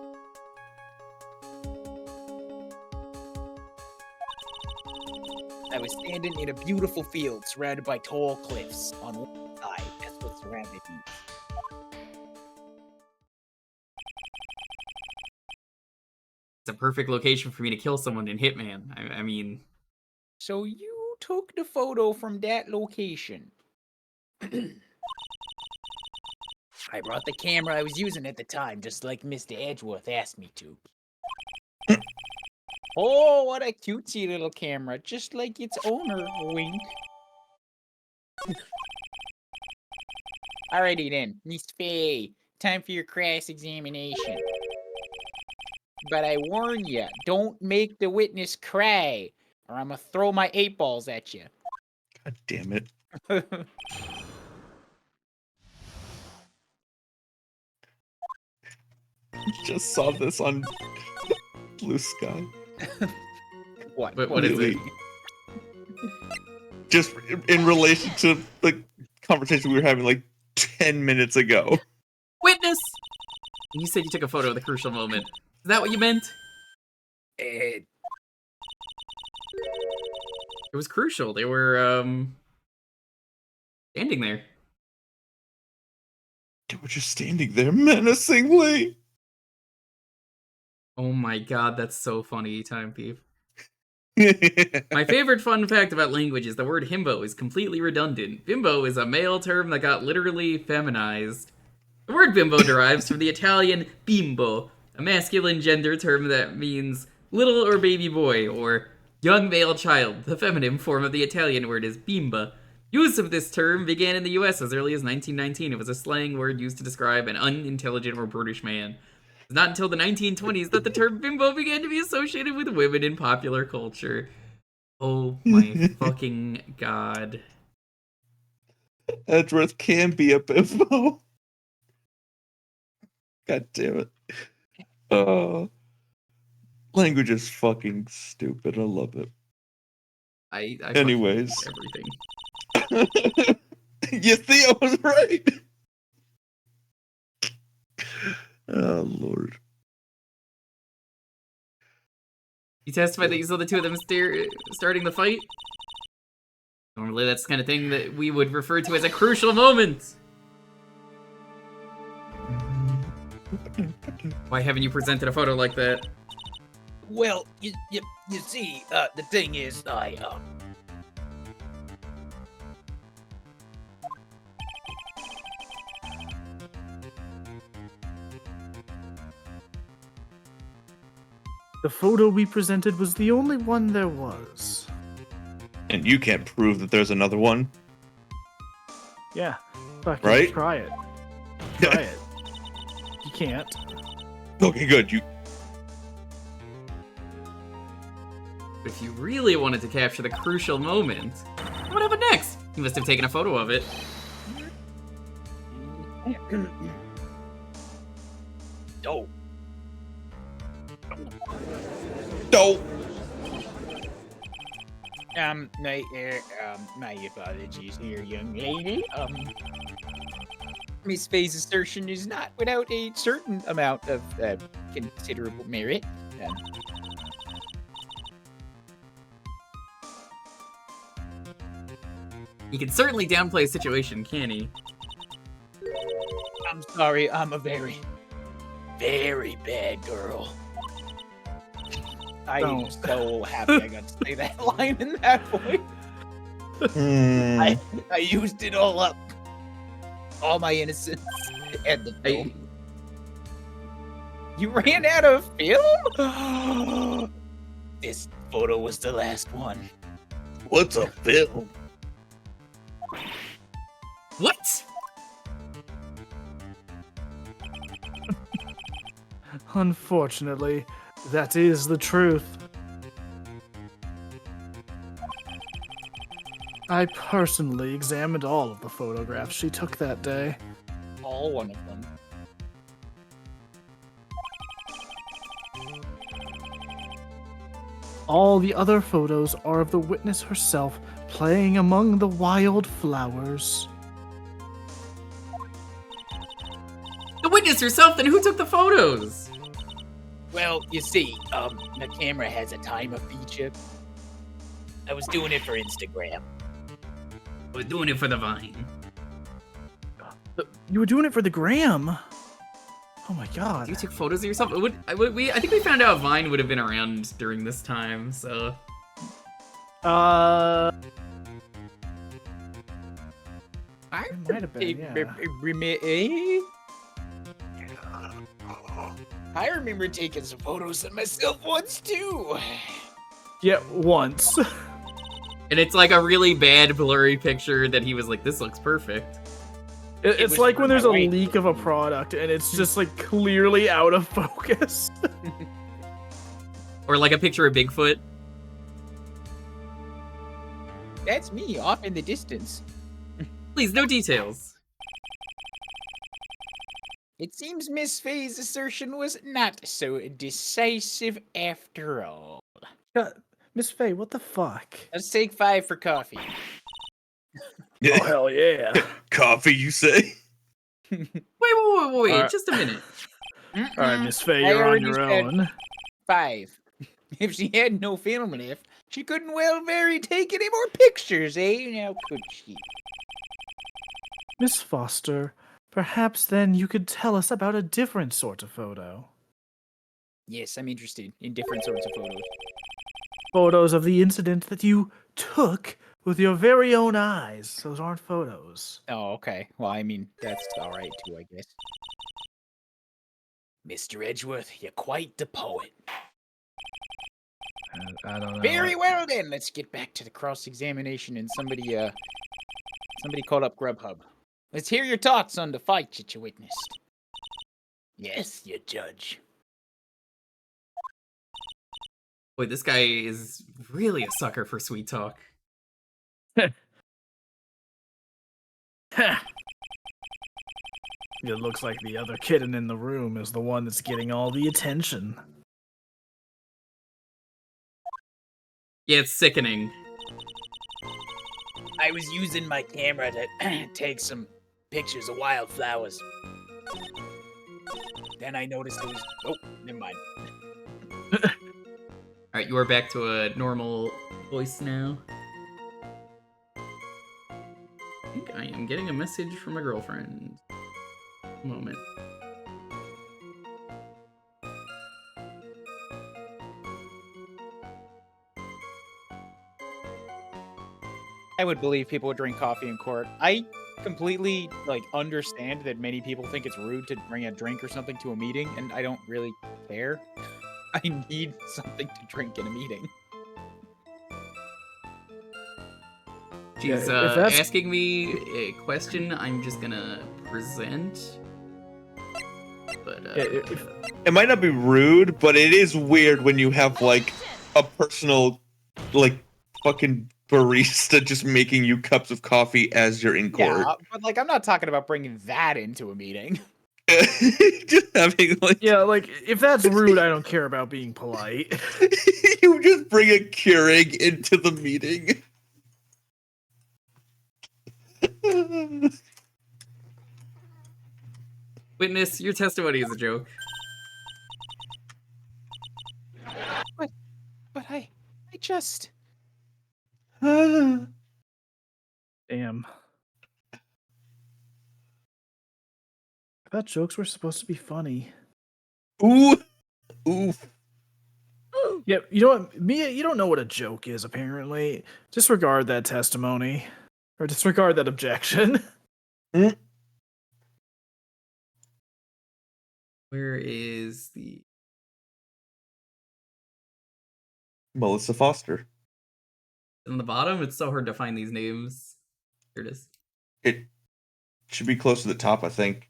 I was standing in a beautiful field surrounded by tall cliffs on one side. That's what surrounded me. It's a perfect location for me to kill someone in Hitman. I mean, So you took the photo from that location. I brought the camera I was using at the time, just like Mr. Edgeworth asked me to. Oh, what a cutesy little camera, just like its owner, wink. Alrighty then, Miss Faye, time for your cross-examination. But I warn you, don't make the witness cry, or I'm gonna throw my 8 balls at you. God damn it. Just saw this on Blue Sky. What? What is it? Just in relation to the conversation we were having like 10 minutes ago. witness! And you said you took a photo of the crucial moment. Is that what you meant? Eh, It was crucial. They were, standing there. They were just standing there menacingly. Oh my god, that's so funny, Time Thief. My favorite fun fact about language is the word himbo is completely redundant. Bimbo is a male term that got literally feminized. The word bimbo derives from the Italian bimbo, a masculine gender term that means little or baby boy, or young male child. The feminine form of the Italian word is bimba. Use of this term began in the US as early as 1919. It was a slang word used to describe an unintelligent or brutish man. It was not until the 1920s that the term bimbo began to be associated with women in popular culture. Oh my fucking god. Edgeworth can be a bimbo. God damn it. Language is fucking stupid. I love it. I Anyways. everything. You see, I was right. Oh, Lord. You testified that you saw the two of them starting the fight? Normally that's the kind of thing that we would refer to as a crucial moment. Why haven't you presented a photo like that? Well, you see, the thing is, The photo we presented was the only one there was. And you can't prove that there's another one. Yeah. Fucking Right? try it. Try it. You can't. Okay, good. If you really wanted to capture the crucial moment, what happened next? You must have taken a photo of it. oh, No. My apologies here, young lady. Miss Faye's assertion is not without a certain amount of considerable merit. He can certainly downplay a situation, can he? I'm sorry, I'm a very, very bad girl. I'm so happy I got to say that line in that voice. I used it all up. All my innocence and the film. You ran out of film? This photo was the last one. What's a film? What? Unfortunately, that is the truth. I personally examined all of the photographs she took that day. All one of them. All the other photos are of the witness herself playing among the wild flowers. The witness herself, then who took the photos? Well, you see, the camera has a timer feature. I was doing it for Instagram. I was doing it for the Vine. You were doing it for the gram? Oh my god. You took photos of yourself? I think we found out Vine would have been around during this time, so... I might have been, yeah. I remember taking some photos of myself once too. Yeah, once. And it's like a really bad blurry picture that he was like, this looks perfect. It's like when there's a leak of a product and it's just like clearly out of focus. Or like a picture of Bigfoot. That's me off in the distance. Please, no details. It seems Miss Faye's assertion was not so decisive after all. Miss Faye, what the fuck? Let's take 5 for coffee. Oh, hell yeah. Coffee, you say? Wait, Alright. just a minute. Alright, Miss Faye, I you're on already your said- own. 5. If she had no film left, she couldn't well very take any more pictures, eh? Now could she? Miss Foster, perhaps then you could tell us about a different sort of photo. Yes, I'm interested in different sorts of photos. Photos of the incident that you took with your very own eyes. Those aren't photos. Oh, okay. Well, I mean, that's all right too, I guess. Mr. Edgeworth, you're quite the poet. I don't know. Very well then. Let's get back to the cross-examination and somebody call up Grubhub. Let's hear your thoughts on the fight that you witnessed. Yes, your judge. Boy, this guy is really a sucker for sweet talk. It looks like the other kitten in the room is the one that's getting all the attention. Yeah, it's sickening. I was using my camera to take some pictures of wildflowers. Then I noticed it was... Oh, never mind. Alright, you are back to a normal voice now. I think I am getting a message from my girlfriend. Moment. I would believe people would drink coffee in court. I completely understand that many people think it's rude to bring a drink or something to a meeting, and I don't really care. I need something to drink in a meeting. She's if that's- asking me a question I'm just gonna present. But It might not be rude, but it is weird when you have like a personal, like fucking barista just making you cups of coffee as you're in court. Yeah, but I'm not talking about bringing that into a meeting. Just having like Yeah, like, if that's rude, I don't care about being polite. you just bring a Keurig into the meeting. witness, your testimony is a joke. But I just... Damn. I thought jokes were supposed to be funny. Ooh. Oof. Yeah, you know what, Mia, you don't know what a joke is, apparently. Disregard that testimony. Or disregard that objection. Where is the... Melissa Foster. On the bottom? It's so hard to find these names. Here it is. It should be close to the top, I think.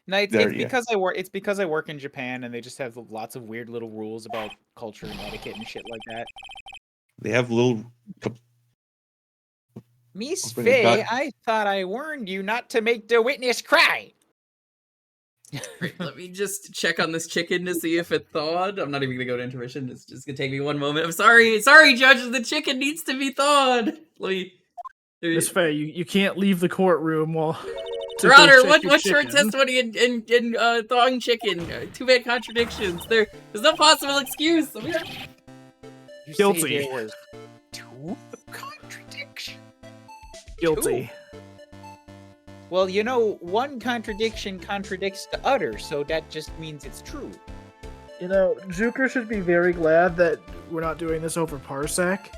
No, it's There, yeah. because I work. It's because I work in Japan, and they just have lots of weird little rules about culture and etiquette and shit like that. They have little. Miss Open it Faye, back. I thought I warned you not to make the witness cry. Right, let me just check on this chicken to see if it thawed. I'm not even gonna go to intermission. It's just gonna take me one moment. I'm sorry, judge. The chicken needs to be thawed. Let me. Miss Faye, you can't leave the courtroom while... to Your go Honor, check your what's your chicken. testimony in thawing chicken? Too bad contradictions. There's no possible excuse. You Guilty. Say there was two contradictions. Guilty. Well, you know, one contradiction contradicts the other, so that just means it's true. You know, Jewker should be very glad that we're not doing this over Parsec,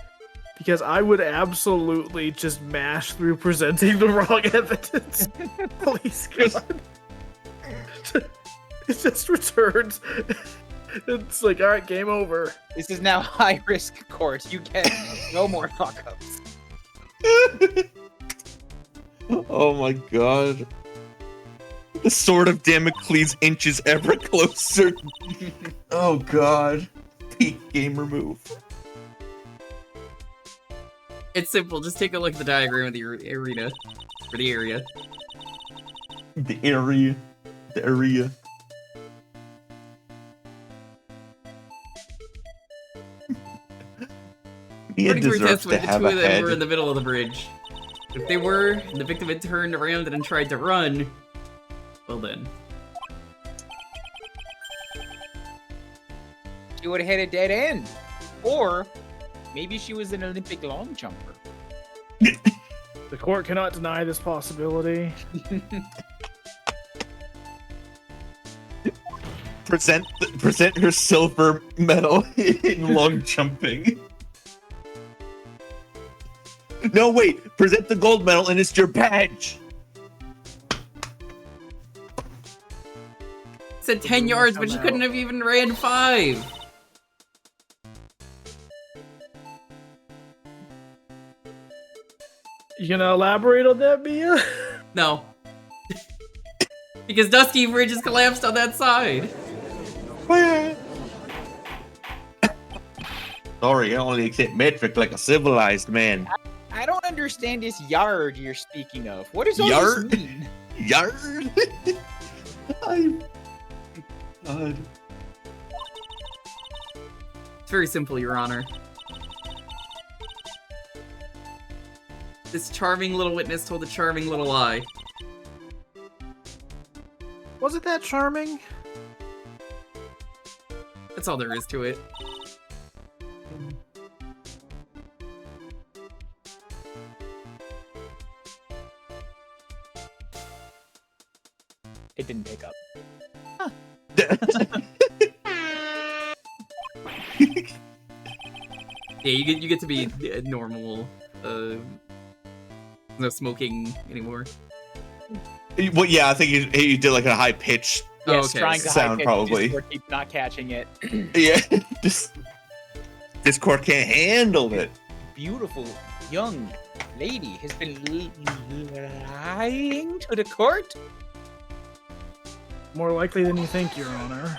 because I would absolutely just mash through presenting the wrong evidence. Please, God. It just returns. It's like, alright, game over. This is now high-risk court. You get no more fuck-ups. Oh my god. The sword of Damocles inches ever closer. Oh god. Peak gamer move. It's simple. Just take a look at the diagram of the arena. For the area. The area. The area. Mia According to her deserves to testimony, the have two a of them were in head. the middle of the bridge. If they were, and the victim had turned around and tried to run, well then. She would have hit a dead end. Or maybe she was an Olympic long jumper. The court cannot deny this possibility. present her silver medal in long jumping. No, wait. Present the gold medal, and it's your badge. Said 10 yards, but she couldn't have even ran 5. You gonna elaborate on that, Mia? No. Because Dusty Bridge is collapsed on that side. Sorry, I only accept metric like a civilized man. I don't understand this yard you're speaking of. What does all Yard? this mean? Yard? God. It's very simple, Your Honor. This charming little witness told a charming little lie. Was it that charming? That's all there is to it. It didn't pick up. Yeah, you get to be normal. No smoking anymore. Well, yeah, I think you did like a high pitch. Oh, Yes, okay. trying to Sound high-pitch probably. Discord keeps not catching it. Yeah, this court can't handle it. Beautiful young lady has been lying to the court. More likely than you think, Your Honor.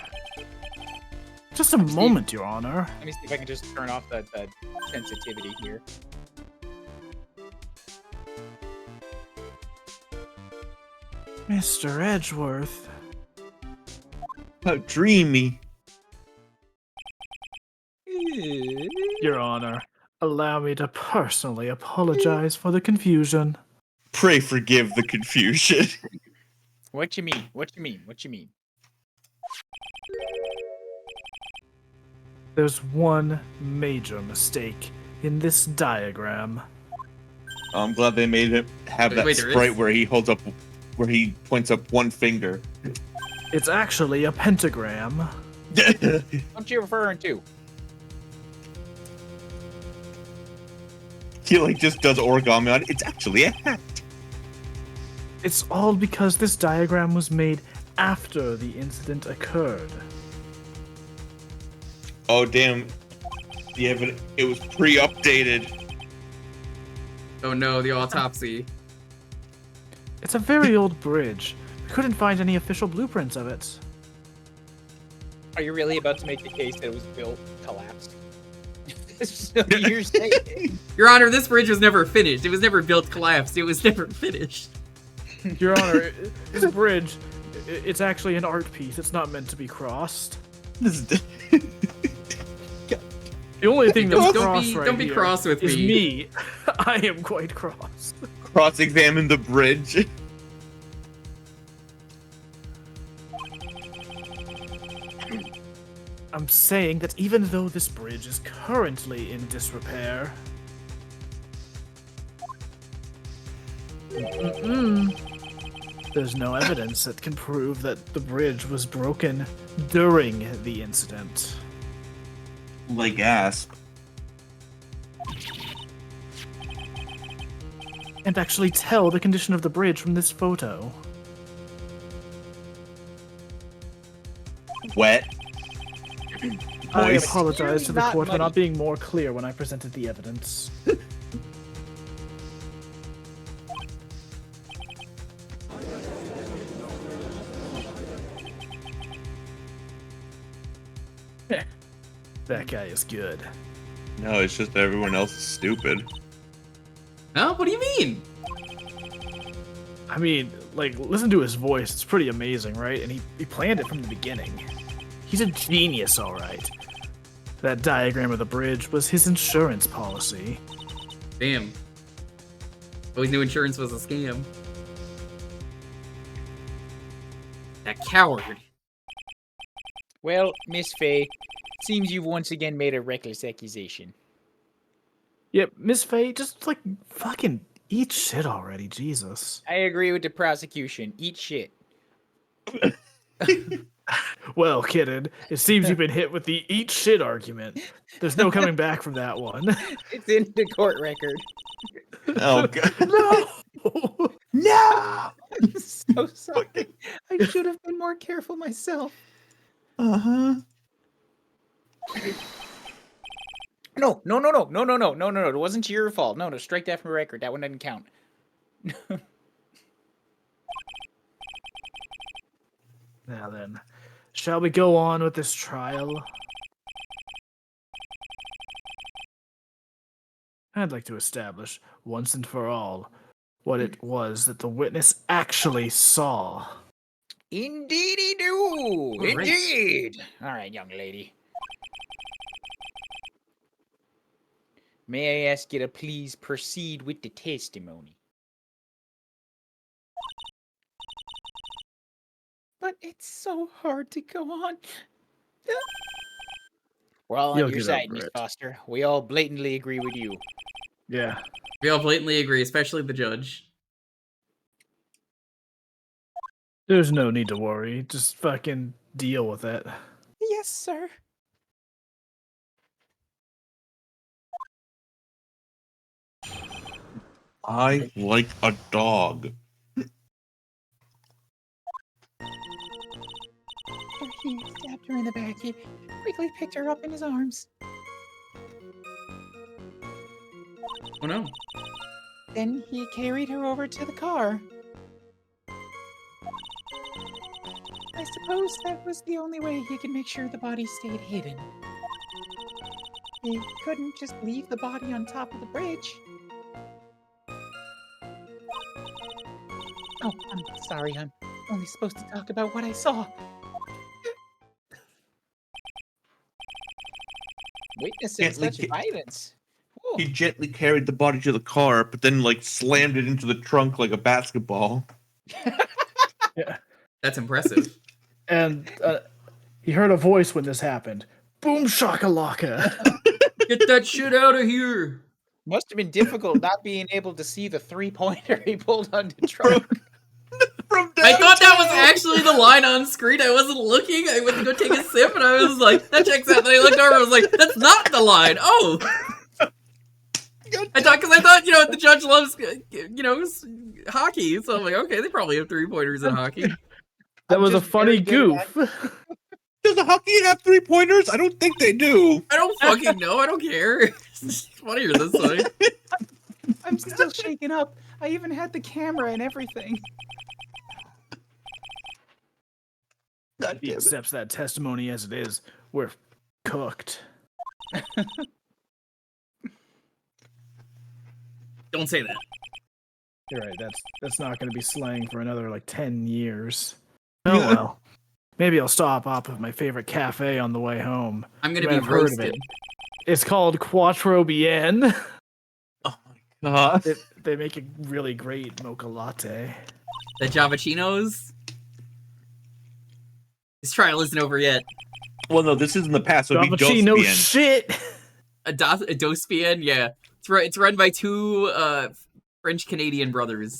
Just a moment, Your Honor. Let me see if I can just turn off the sensitivity here. Mr. Edgeworth. How dreamy. Your Honor, allow me to personally apologize for the confusion. Pray forgive the confusion. What you mean? What you mean? What you mean? There's one major mistake in this diagram. I'm glad they made him have that Wait, there sprite is? where he points up one finger. It's actually a pentagram. What you referring to? He like just does origami on it. It's actually a hat. It's all because this diagram was made after the incident occurred. Oh damn! It was pre-updated. Oh no, the autopsy. It's a very old bridge. We couldn't find any official blueprints of it. Are you really about to make the case that it was built collapsed? So you're saying? Your Honor, this bridge was never finished. It was never built, collapsed. It was never finished. Your Honor, this bridge, it's actually an art piece. It's not meant to be crossed. This is- The only thing that's crossed Don't be here cross with is me. me. I am quite cross. Cross-examine the bridge. I'm saying that even though this bridge is currently in disrepair, there's no evidence that can prove that the bridge was broken during the incident. Like gasp. And actually tell the condition of the bridge from this photo. Wet. I Moist. apologize to the Not court for muddy. not being more clear when I presented the evidence. That guy is good. No, it's just everyone else is stupid. Huh? What do you mean? I mean, like, listen to his voice. It's pretty amazing, right? And he planned it from the beginning. He's a genius, all right. That diagram of the bridge was his insurance policy. Damn. Always knew insurance was a scam. That coward. Well, Miss Faye, seems you've once again made a reckless accusation. Yep, Miss Faye, just, like, fucking eat shit already, Jesus. I agree with the prosecution. Eat shit. Well, kidden, it seems you've been hit with the eat shit argument. There's no coming back from that one. It's in the court record. Oh god. No! No. I'm so sorry. I should have been more careful myself. Uh-huh. No. It wasn't your fault. No, strike that from the record. That one doesn't count. Now then, shall we go on with this trial? I'd like to establish, once and for all, what it was that the witness actually saw. Indeedy do. All right. Indeed. All right, young lady. May I ask you to please proceed with the testimony? But it's so hard to go on. We're all on You'll your get side, over Miss it. Foster. We all blatantly agree with you. Yeah. We all blatantly agree, especially the judge. There's no need to worry. Just fucking deal with it. Yes, sir. I like a dog. He stabbed her in the back. He quickly picked her up in his arms. Oh no. Then he carried her over to the car. I suppose that was the only way he could make sure the body stayed hidden. He couldn't just leave the body on top of the bridge. Oh, I'm sorry. I'm only supposed to talk about what I saw. Witnessing Gently such violence. Whoa. He gently carried the body to the car, but then like slammed it into the trunk like a basketball. Yeah. That's impressive. And he heard a voice when this happened. Boom shakalaka. Get that shit out of here. Must have been difficult not being able to see the 3-pointer he pulled on the truck. From I thought that was actually the line on screen. I wasn't looking. I went to go take a sip, and I was like, that checks out. Then I looked over, I was like, that's not the line. Oh. I thought, the judge loves, hockey. So I'm like, okay, they probably have 3-pointers in hockey. That was a just funny very good at goof. Does the hockey have 3-pointers? I don't think they do. I don't fucking know. I don't care. It's funnier this way. I'm still shaken up. I even had the camera and everything. God He damn it. accepts that testimony as it is. We're cooked. Don't say that. You're right. That's not going to be slang for another like 10 years. Oh Yeah. well. Maybe I'll stop off at my favorite cafe on the way home. I'm You gonna might be have heard of roasted. it. It's called Quattro Bien. Oh my god. They make a really great mocha latte. The Javachinos. This trial isn't over yet. Well, no, this is in the past, so it'd be Cappuccino Dospian. shit. A Dospian, yeah. It's run by two French-Canadian brothers.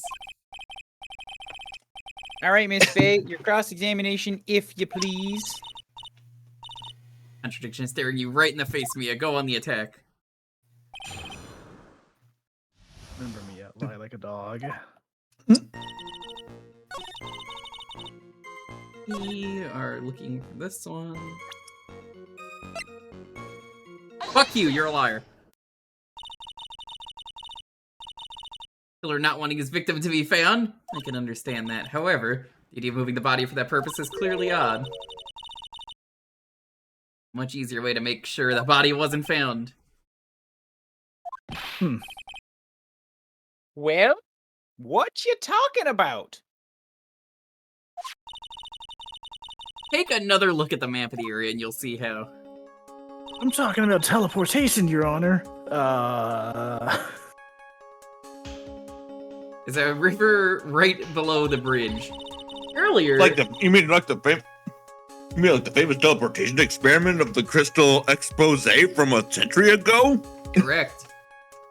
All right, Miss Faye, your cross-examination, if you please. Contradiction staring you right in the face, Mia. Go on the attack. Remember me, lie like a dog. We are looking for this one. Fuck you, you're a liar. Killer not wanting his victim to be found? I can understand that. However, the idea of moving the body for that purpose is clearly odd. Much easier way to make sure the body wasn't found. Well, what you talking about? Take another look at the map of the area and you'll see how. I'm talking about teleportation, Your Honor. There's a river right below the bridge. Earlier, You mean like the famous teleportation experiment of the crystal expose from a century ago? correct.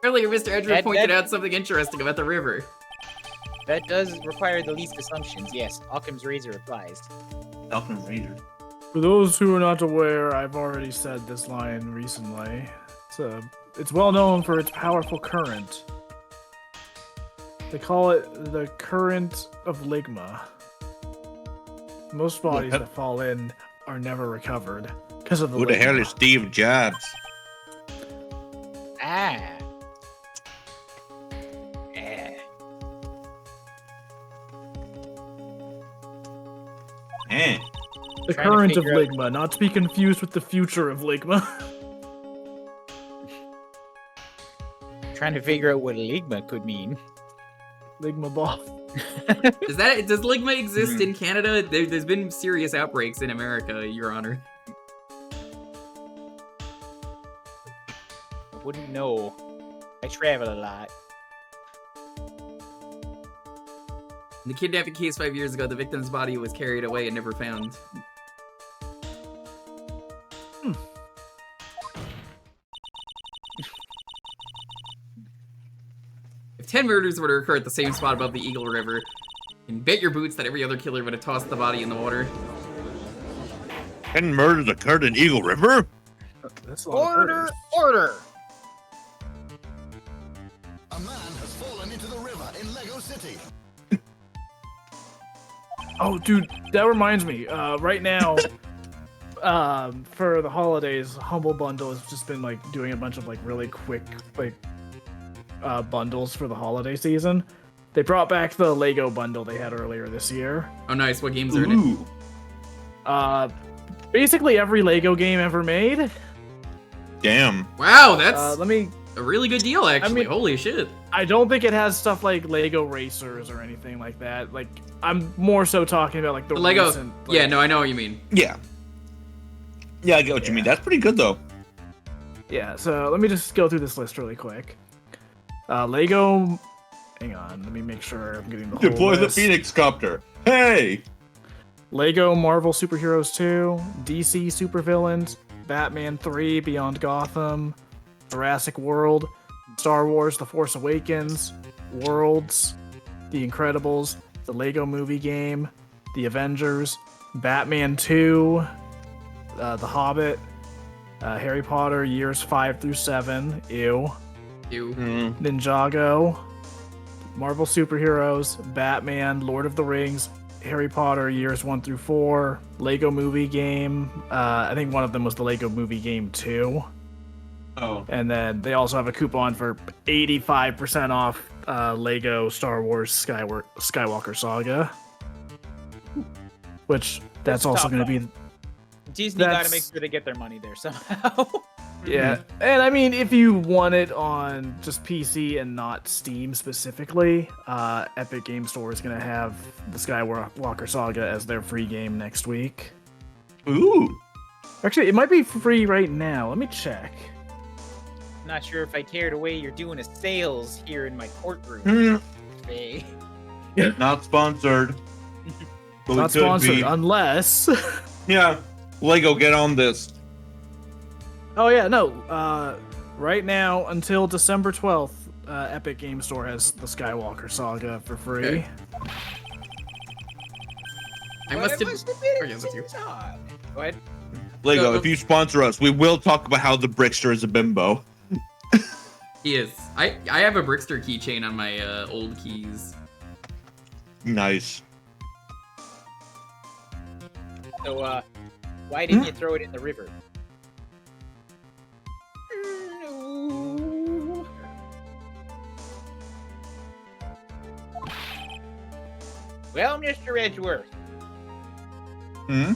Earlier, Mr. Edgeworth That- pointed that- out something interesting about the river. That does require the least assumptions, yes. Occam's razor applies. Falcon Razor. For those who are not aware, I've already said this line recently. It's well known for its powerful current. They call it the current of Ligma. Most bodies that fall in are never recovered because of the Who the hell Ligma. is Steve Jobs? Ah. Eh. The Trying to current of figure out- Ligma, not to be confused with the future of Ligma. Trying to figure out what Ligma could mean. Ligma ball. Does Ligma exist in Canada? There's been serious outbreaks in America, Your Honor. I wouldn't know. I travel a lot. In the kidnapping case 5 years ago, the victim's body was carried away and never found. If 10 murders were to occur at the same spot above the Eagle River, and bet your boots that every other killer would have tossed the body in the water. 10 murders occurred in Eagle River? That's a lot of Order! murders. Order! A man has fallen into the river in Lego City. Oh, dude, that reminds me. Right now, for the holidays, Humble Bundle has just been like doing a bunch of like really quick bundles for the holiday season. They brought back the Lego bundle they had earlier this year. Oh, nice. What games are in it? Ooh. Basically every Lego game ever made. Damn. Wow, that's Let me. a really good deal, actually. mean- Holy shit. I don't think it has stuff like Lego Racers or anything like that. Like, I'm more so talking about like the Lego. recent, like- Yeah, no, I know what you mean. Yeah. Yeah, I get what you mean. That's pretty good, though. Yeah, so let me just go through this list really quick. Lego. Hang on, let me make sure I'm getting the whole Deploy the list. Phoenix Copter. Hey! Lego Marvel Superheroes 2, DC Supervillains, Batman 3 Beyond Gotham, Jurassic World, Star Wars The Force Awakens, Worlds, The Incredibles, the Lego Movie Game, The Avengers, Batman 2, The Hobbit, Harry Potter Years 5 through 7, ew, You. Ninjago, Marvel Superheroes, Batman, Lord of the Rings, Harry Potter Years 1 through 4, Lego Movie Game. I think one of them was the Lego Movie Game 2. Oh. And then they also have a coupon for 85% off Lego Star Wars Skywalker Saga. Which that's also tough, going to be... Disney got to That's- make sure they get their money there somehow. Yeah, and I mean, if you want it on just PC and not Steam specifically, Epic Game Store is going to have the Skywalker Saga as their free game next week. Ooh. Actually, it might be free right now. Let me check. Not sure if I care the way you're doing a sales here in my courtroom. Hmm. Hey. Not sponsored. But we Not could sponsored, be. unless... Yeah. Lego, get on this. Oh yeah, no. Right now, until December 12th, Epic Game Store has the Skywalker Saga for free. Okay. I must have. been Oh, yeah, that's you. Go ahead. Lego, No, if you sponsor us, we will talk about how the Brickster is a bimbo. He is. I have a Brickster keychain on my old keys. Nice. So, why didn't you throw it in the river? No. Well, Mr. Edgeworth, Hmm?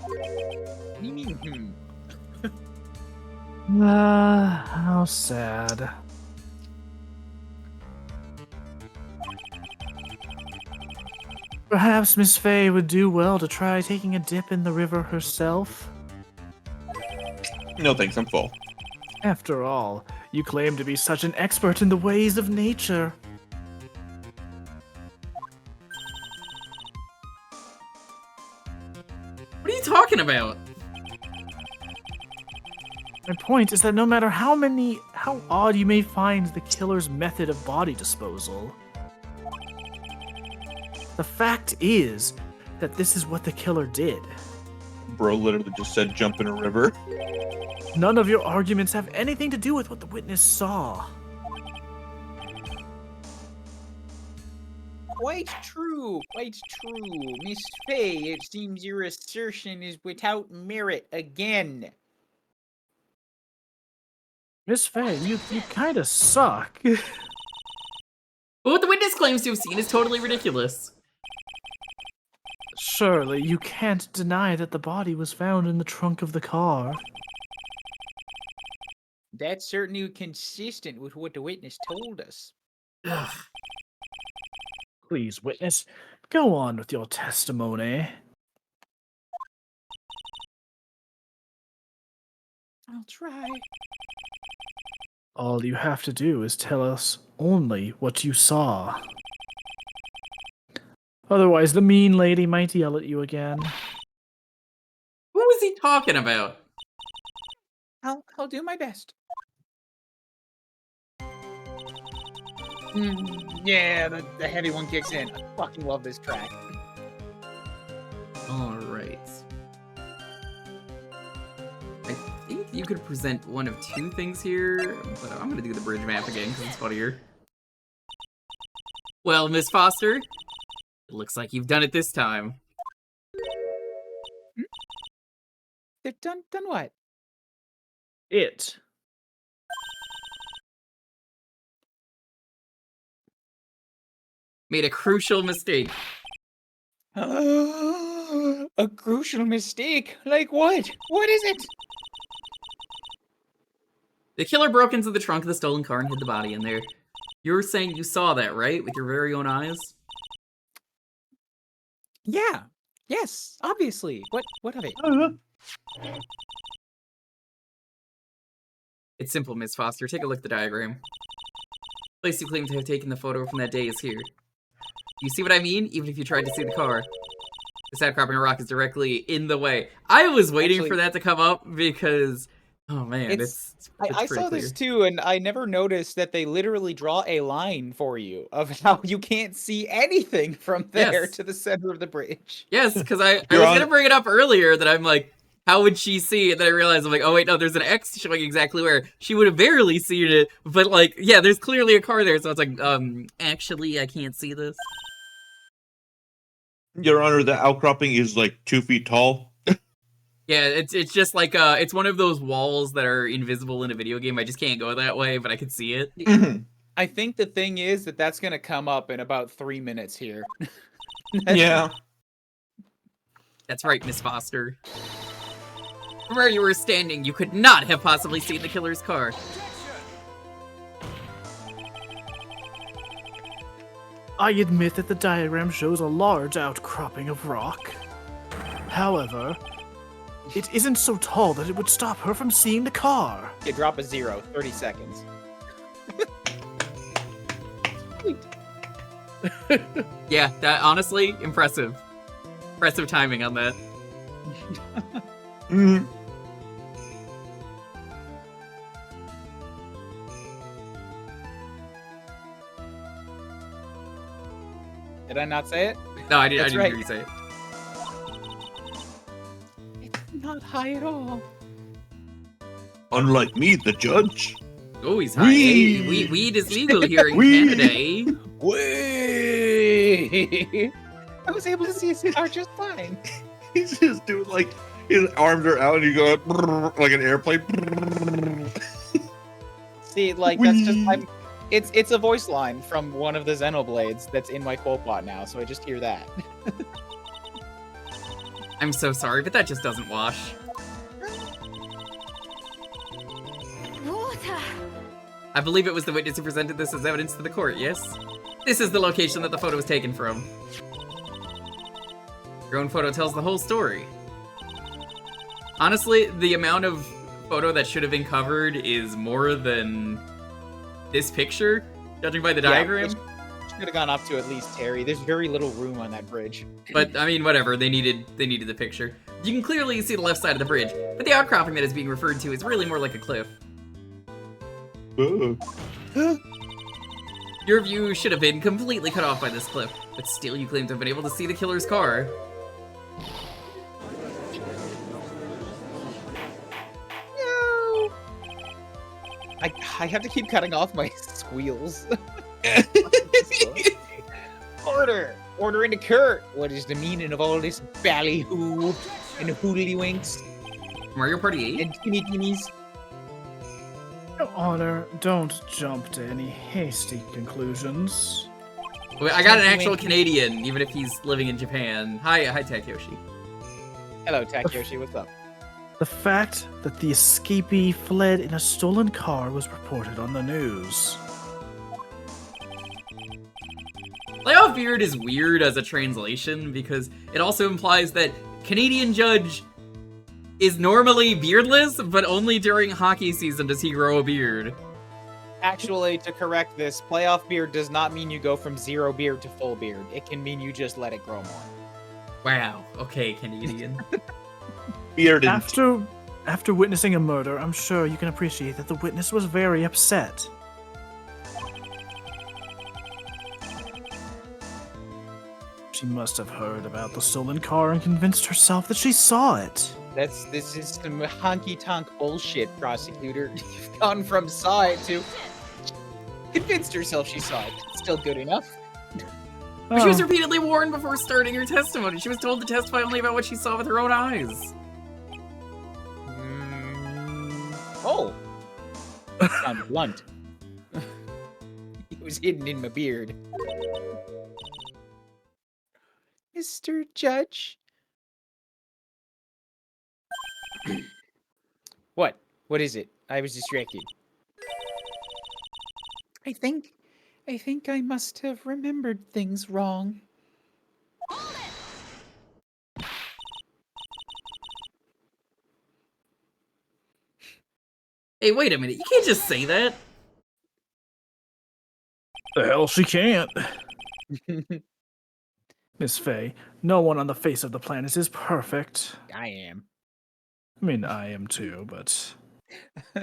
what do you mean, How sad. Perhaps Miss Fey would do well to try taking a dip in the river herself. No thanks, I'm full. After all, you claim to be such an expert in the ways of nature. What are you talking about? My point is that no matter how odd you may find the killer's method of body disposal, the fact is, that this is what the killer did. Bro literally just said jump in a river. None of your arguments have anything to do with what the witness saw. Quite true, quite true. Miss Fay, it seems your assertion is without merit again. Miss Fay, you kind of suck. But what the witness claims to have seen is totally ridiculous. Surely you can't deny that the body was found in the trunk of the car. That's certainly consistent with what the witness told us. Please, witness, go on with your testimony. I'll try. All you have to do is tell us only what you saw. Otherwise, the mean lady might yell at you again. What was he talking about? I'll do my best. Yeah, the heavy one kicks in. I fucking love this track. Alright. I think you could present one of two things here, but I'm gonna do the bridge map again because it's funnier. Well, Miss Foster, it looks like you've done it this time. They've done what? It. Made a crucial mistake. A crucial mistake? Like what? What is it? The killer broke into the trunk of the stolen car and hid the body in there. You're saying you saw that, right? With your very own eyes? Yeah. Yes, obviously. What of it? It's simple, Miss Foster. Take a look at the diagram. The place you claim to have taken the photo from that day is here. You see what I mean? Even if you tried to see the car. This outcropping of rock is directly in the way. I was waiting for that to come up because, oh man, it's I pretty saw clear. this too, and I never noticed that they literally draw a line for you of how you can't see anything from there Yes. to the center of the bridge. Yes, because I was going to bring it up earlier that I'm like, how would she see it? Then I realized, I'm like, oh wait, no, there's an X showing exactly where. She would have barely seen it, but like, yeah, there's clearly a car there, so it's like, actually, I can't see this. Your Honor, the outcropping is like 2 feet tall. Yeah, it's just like, it's one of those walls that are invisible in a video game. I just can't go that way, but I can see it. I think the thing is that's going to come up in about 3 minutes here. Yeah. That's right, Miss Foster. From where you were standing, you could not have possibly seen the killer's car. I admit that the diagram shows a large outcropping of rock. However, it isn't so tall that it would stop her from seeing the car. You drop a 0, 30 seconds. Yeah, that honestly, impressive. Impressive timing on that. Did I not say it? No, I didn't right. hear you say it. It's not high at all. Unlike me, the judge. Oh, he's high. Hey, weed is legal here in Canada, eh? Wait! I was able to see his car just fine. He's just doing like his arms are out and you go like an airplane. See, like that's just it's a voice line from one of the Xenoblades that's in my quote bot now, so I just hear that. I'm so sorry, but that just doesn't wash. Water. I believe it was the witness who presented this as evidence to the court, yes? This is the location that the photo was taken from. Your own photo tells the whole story. Honestly, the amount of photo that should have been covered is more than this picture, judging by the diagram. Should have gone up to at least Terry. There's very little room on that bridge. But I mean, whatever. They needed the picture. You can clearly see the left side of the bridge, but the outcropping that is being referred to is really more like a cliff. Your view should have been completely cut off by this cliff, but still you claim to have been able to see the killer's car. I have to keep cutting off my squeals. Order! Order into Kurt! What is the meaning of all this ballyhoo and hoodlywinks Mario Party 8? and teeny teenies? Your Honor, don't jump to any hasty conclusions. Wait, I got an actual Canadian, even if he's living in Japan. Hi, Takeyoshi. Hello, Takeyoshi, what's up? The fact that the escapee fled in a stolen car was reported on the news. Playoff Beard is weird as a translation because it also implies that Canadian Judge is normally beardless, but only during hockey season does he grow a beard. Actually, to correct this, playoff beard does not mean you go from 0 beard to full beard. It can mean you just let it grow more. Wow. Okay, Canadian. Bearded. After witnessing a murder, I'm sure you can appreciate that the witness was very upset. She must have heard about the stolen car and convinced herself that she saw it. This is some honky-tonk bullshit, prosecutor. You've gone from saw it to convinced herself she saw it. Still good enough. But she was repeatedly warned before starting her testimony. She was told to testify only about what she saw with her own eyes. Oh. Sounded blunt. It was hidden in my beard. Mr. Judge? What? What is it? I was distracted. I think I must have remembered things wrong. Hey, wait a minute. You can't just say that. The hell she can't. Miss Faye, no one on the face of the planet is perfect. I am. I mean, I am too, but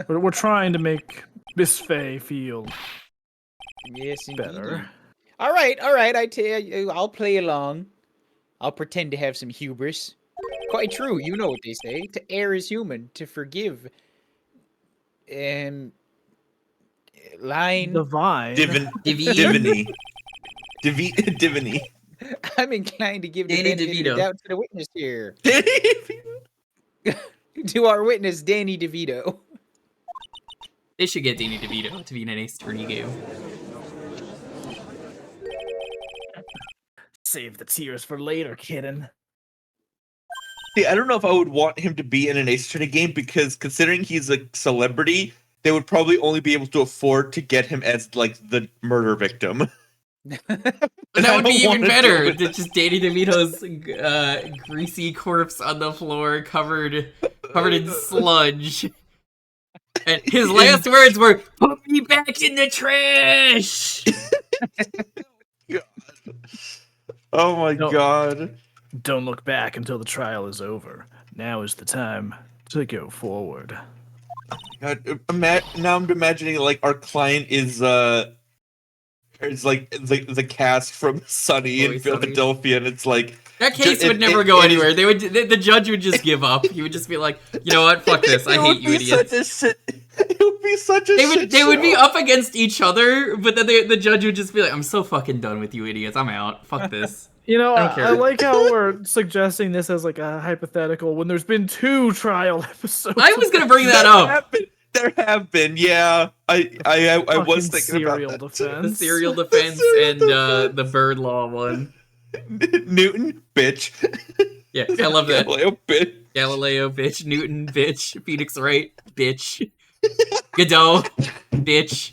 we're trying to make Miss Faye feel Yes, indeed. better. All right. I tell you, I'll play along. I'll pretend to have some hubris. Quite true. You know what they say: to err is human, to forgive. Line. Divine. Diviny. Diviny. I'm inclined to give the Danny benefit of the DeVito. doubt to the witness here. To our witness, Danny DeVito. They should get Danny DeVito to be in an Ace Attorney game. Save the tears for later, kidden. See, I don't know if I would want him to be in an Ace Attorney game because considering he's a celebrity, they would probably only be able to afford to get him as like the murder victim. That would be even better. Just Danny DeVito's greasy corpse on the floor, covered in sludge. And his last words were, "Put me back in the trash." Oh my god. Don't look back until the trial is over. Now is the time to go forward. God, now I'm imagining like our client is it's like the cast from Sunny in Always Sunny. Philadelphia, and it's like That case would never go anywhere. The judge would just give up. He would just be like, you know what? Fuck this. I hate you idiots. It would be such a shit They would be show. up against each other, but then the judge would just be like, I'm so fucking done with you idiots. I'm out. Fuck this. You know, I don't I care. like how we're suggesting this as like a hypothetical when there's been 2 trial episodes. I was gonna bring that up. There have been, yeah. I was Fucking thinking about serial that. The defense. serial defense and the bird law one. Newton, bitch. Yeah, I love that. Galileo, bitch. Galileo, bitch. Newton, bitch. Phoenix Wright, bitch. Godot, bitch.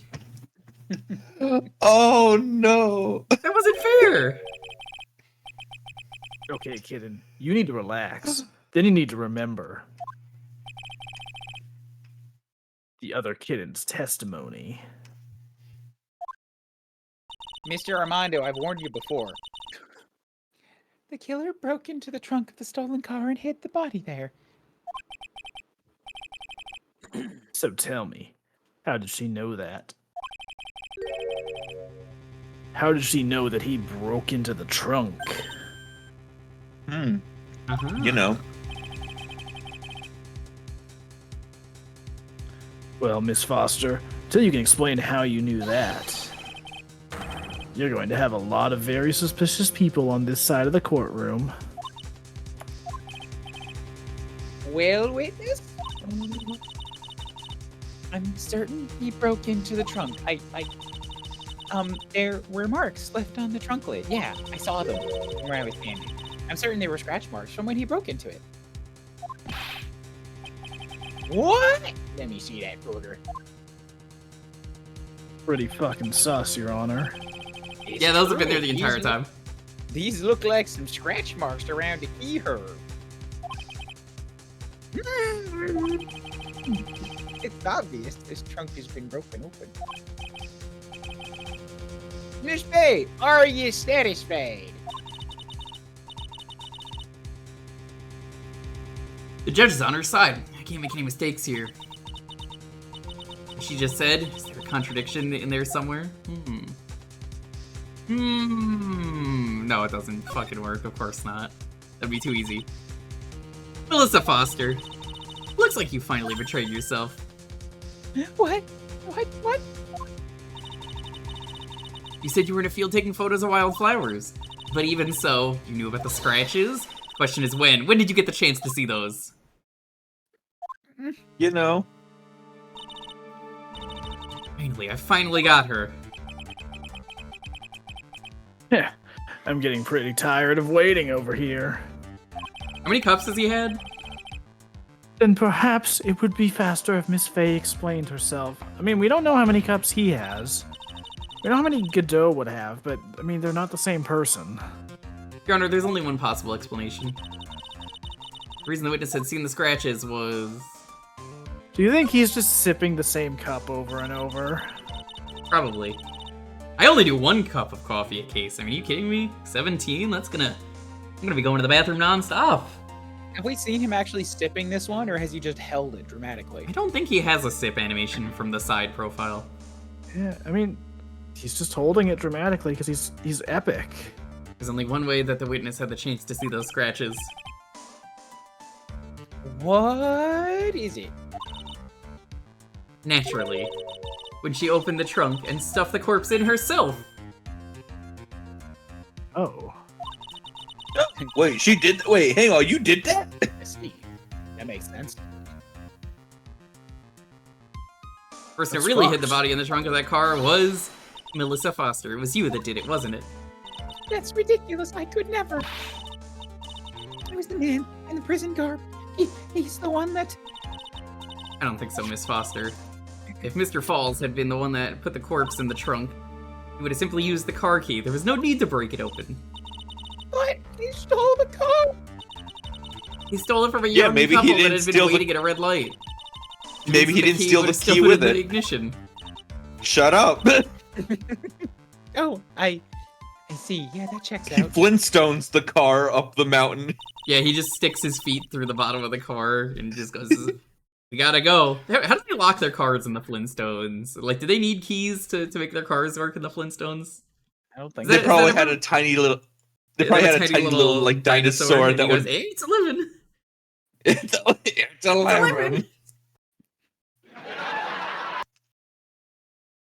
Oh no. That wasn't fair. Okay, kidden, you need to relax. Then you need to remember the other kidden's testimony. Mr. Armando, I've warned you before. The killer broke into the trunk of the stolen car and hid the body there. So tell me, how did she know that? How did she know that he broke into the trunk? You know. Well, Miss Foster, Until you can explain how you knew that, you're going to have a lot of very suspicious people on this side of the courtroom. Well, witness? I'm certain he broke into the trunk. There were marks left on the trunk lid. Yeah, I saw them where I was standing. I'm certain they were scratch marks from when he broke into it. What? Let me see that photo. Pretty fucking sus, Your Honor. Yeah, those have been there the entire time. These look like some scratch marks around the key herb. It's obvious this trunk has been broken open. Miss Bay, are you satisfied? The judge is on her side. I can't make any mistakes here. She just said, is there a contradiction in there somewhere? No, it doesn't fucking work. Of course not. That'd be too easy. Melissa Foster. Looks like you finally betrayed yourself. What? You said you were in a field taking photos of wildflowers. But even so, you knew about the scratches? Question is when? When did you get the chance to see those? You know. I finally got her. Yeah, I'm getting pretty tired of waiting over here. How many cups has he had? Then perhaps it would be faster if Miss Fey explained herself. I mean, we don't know how many cups he has. We know how many Godot would have, but, I mean, they're not the same person. Your Honor, there's only one possible explanation. The reason the witness had seen the scratches was... Do you think he's just sipping the same cup over and over? Probably. I only do 1 cup of coffee a case. I mean, are you kidding me? 17? I'm gonna be going to the bathroom nonstop. Have we seen him actually sipping this one, or has he just held it dramatically? I don't think he has a sip animation from the side profile. Yeah, I mean, he's just holding it dramatically because he's epic. There's only one way that the witness had the chance to see those scratches. What is it? Naturally. When she opened the trunk and stuffed the corpse in herself. Oh. Wait, she did. Wait, hang on, you did that? I see. That makes sense. Person who That's really fucked. hid the body in the trunk of that car was Melissa Foster. It was you that did it, wasn't it? That's ridiculous. I could never. I was the man in the prison garb. He's the one that... I don't think so, Miss Foster. If Mr. Falls had been the one that put the corpse in the trunk, he would have simply used the car key. There was no need to break it open. What? He stole the car? He stole it from a Yeah, young maybe he couple that didn't had been steal the- waiting at a red light. Maybe he didn't steal the would've still key put with in it. the ignition. Shut up. Oh, I see. Yeah, that checks He out. Flintstones the car up the mountain. Yeah, he just sticks his feet through the bottom of the car and just goes, we gotta go. How do they lock their cars in the Flintstones? Like, do they need keys to make their cars work in the Flintstones? I don't think They Is probably that had a tiny little. They probably had a tiny little like dinosaur and that he goes, would. hey, it's 11. It's 11.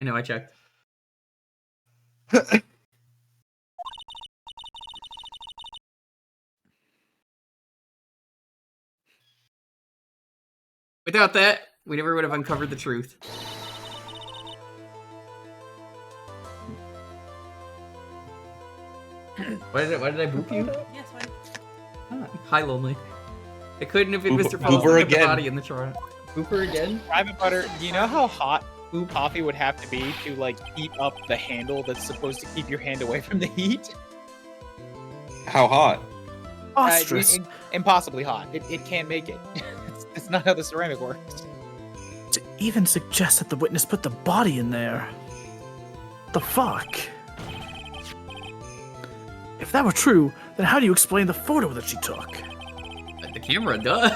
I know, I checked. Without that, we never would have uncovered the truth. Why did I boop you? Yes, fine. Ah, hi, Lonely. It couldn't have been Boop- Mr. Falls booper with the again. body in the trunk. Booper again? Private Butter, do you know how hot coffee would have to be to, like, heat up the handle that's supposed to keep your hand away from the heat? How hot? Ostrich. Impossibly hot. It can't make it. It's not how the ceramic works. To even suggest that the witness put the body in there. The fuck? If that were true, then how do you explain the photo that she took? The camera, duh.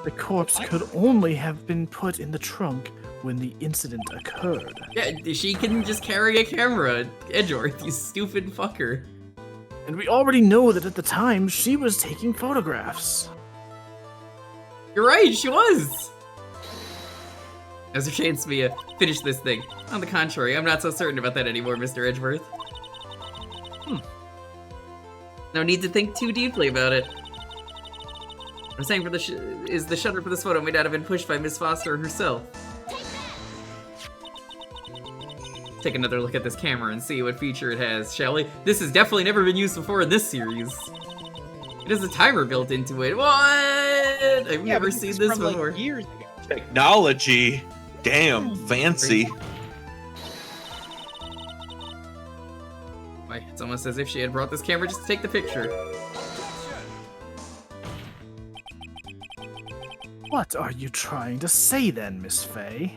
The corpse could only have been put in the trunk when the incident occurred. Yeah, she can just carry a camera. Edgeworth, you stupid fucker. And we already know that at the time, she was taking photographs. You're right, she was. Now's your chance to finish this thing. On the contrary, I'm not so certain about that anymore, Mr. Edgeworth. No need to think too deeply about it. I'm saying is the shutter for this photo may not have been pushed by Miss Foster herself. Take another look at this camera and see what feature it has, shall we? This has definitely never been used before in this series. It has a timer built into it. What? I've never seen this before. Like years ago. Technology. Damn, fancy. Why, it's almost as if she had brought this camera just to take the picture. What are you trying to say then, Miss Fay?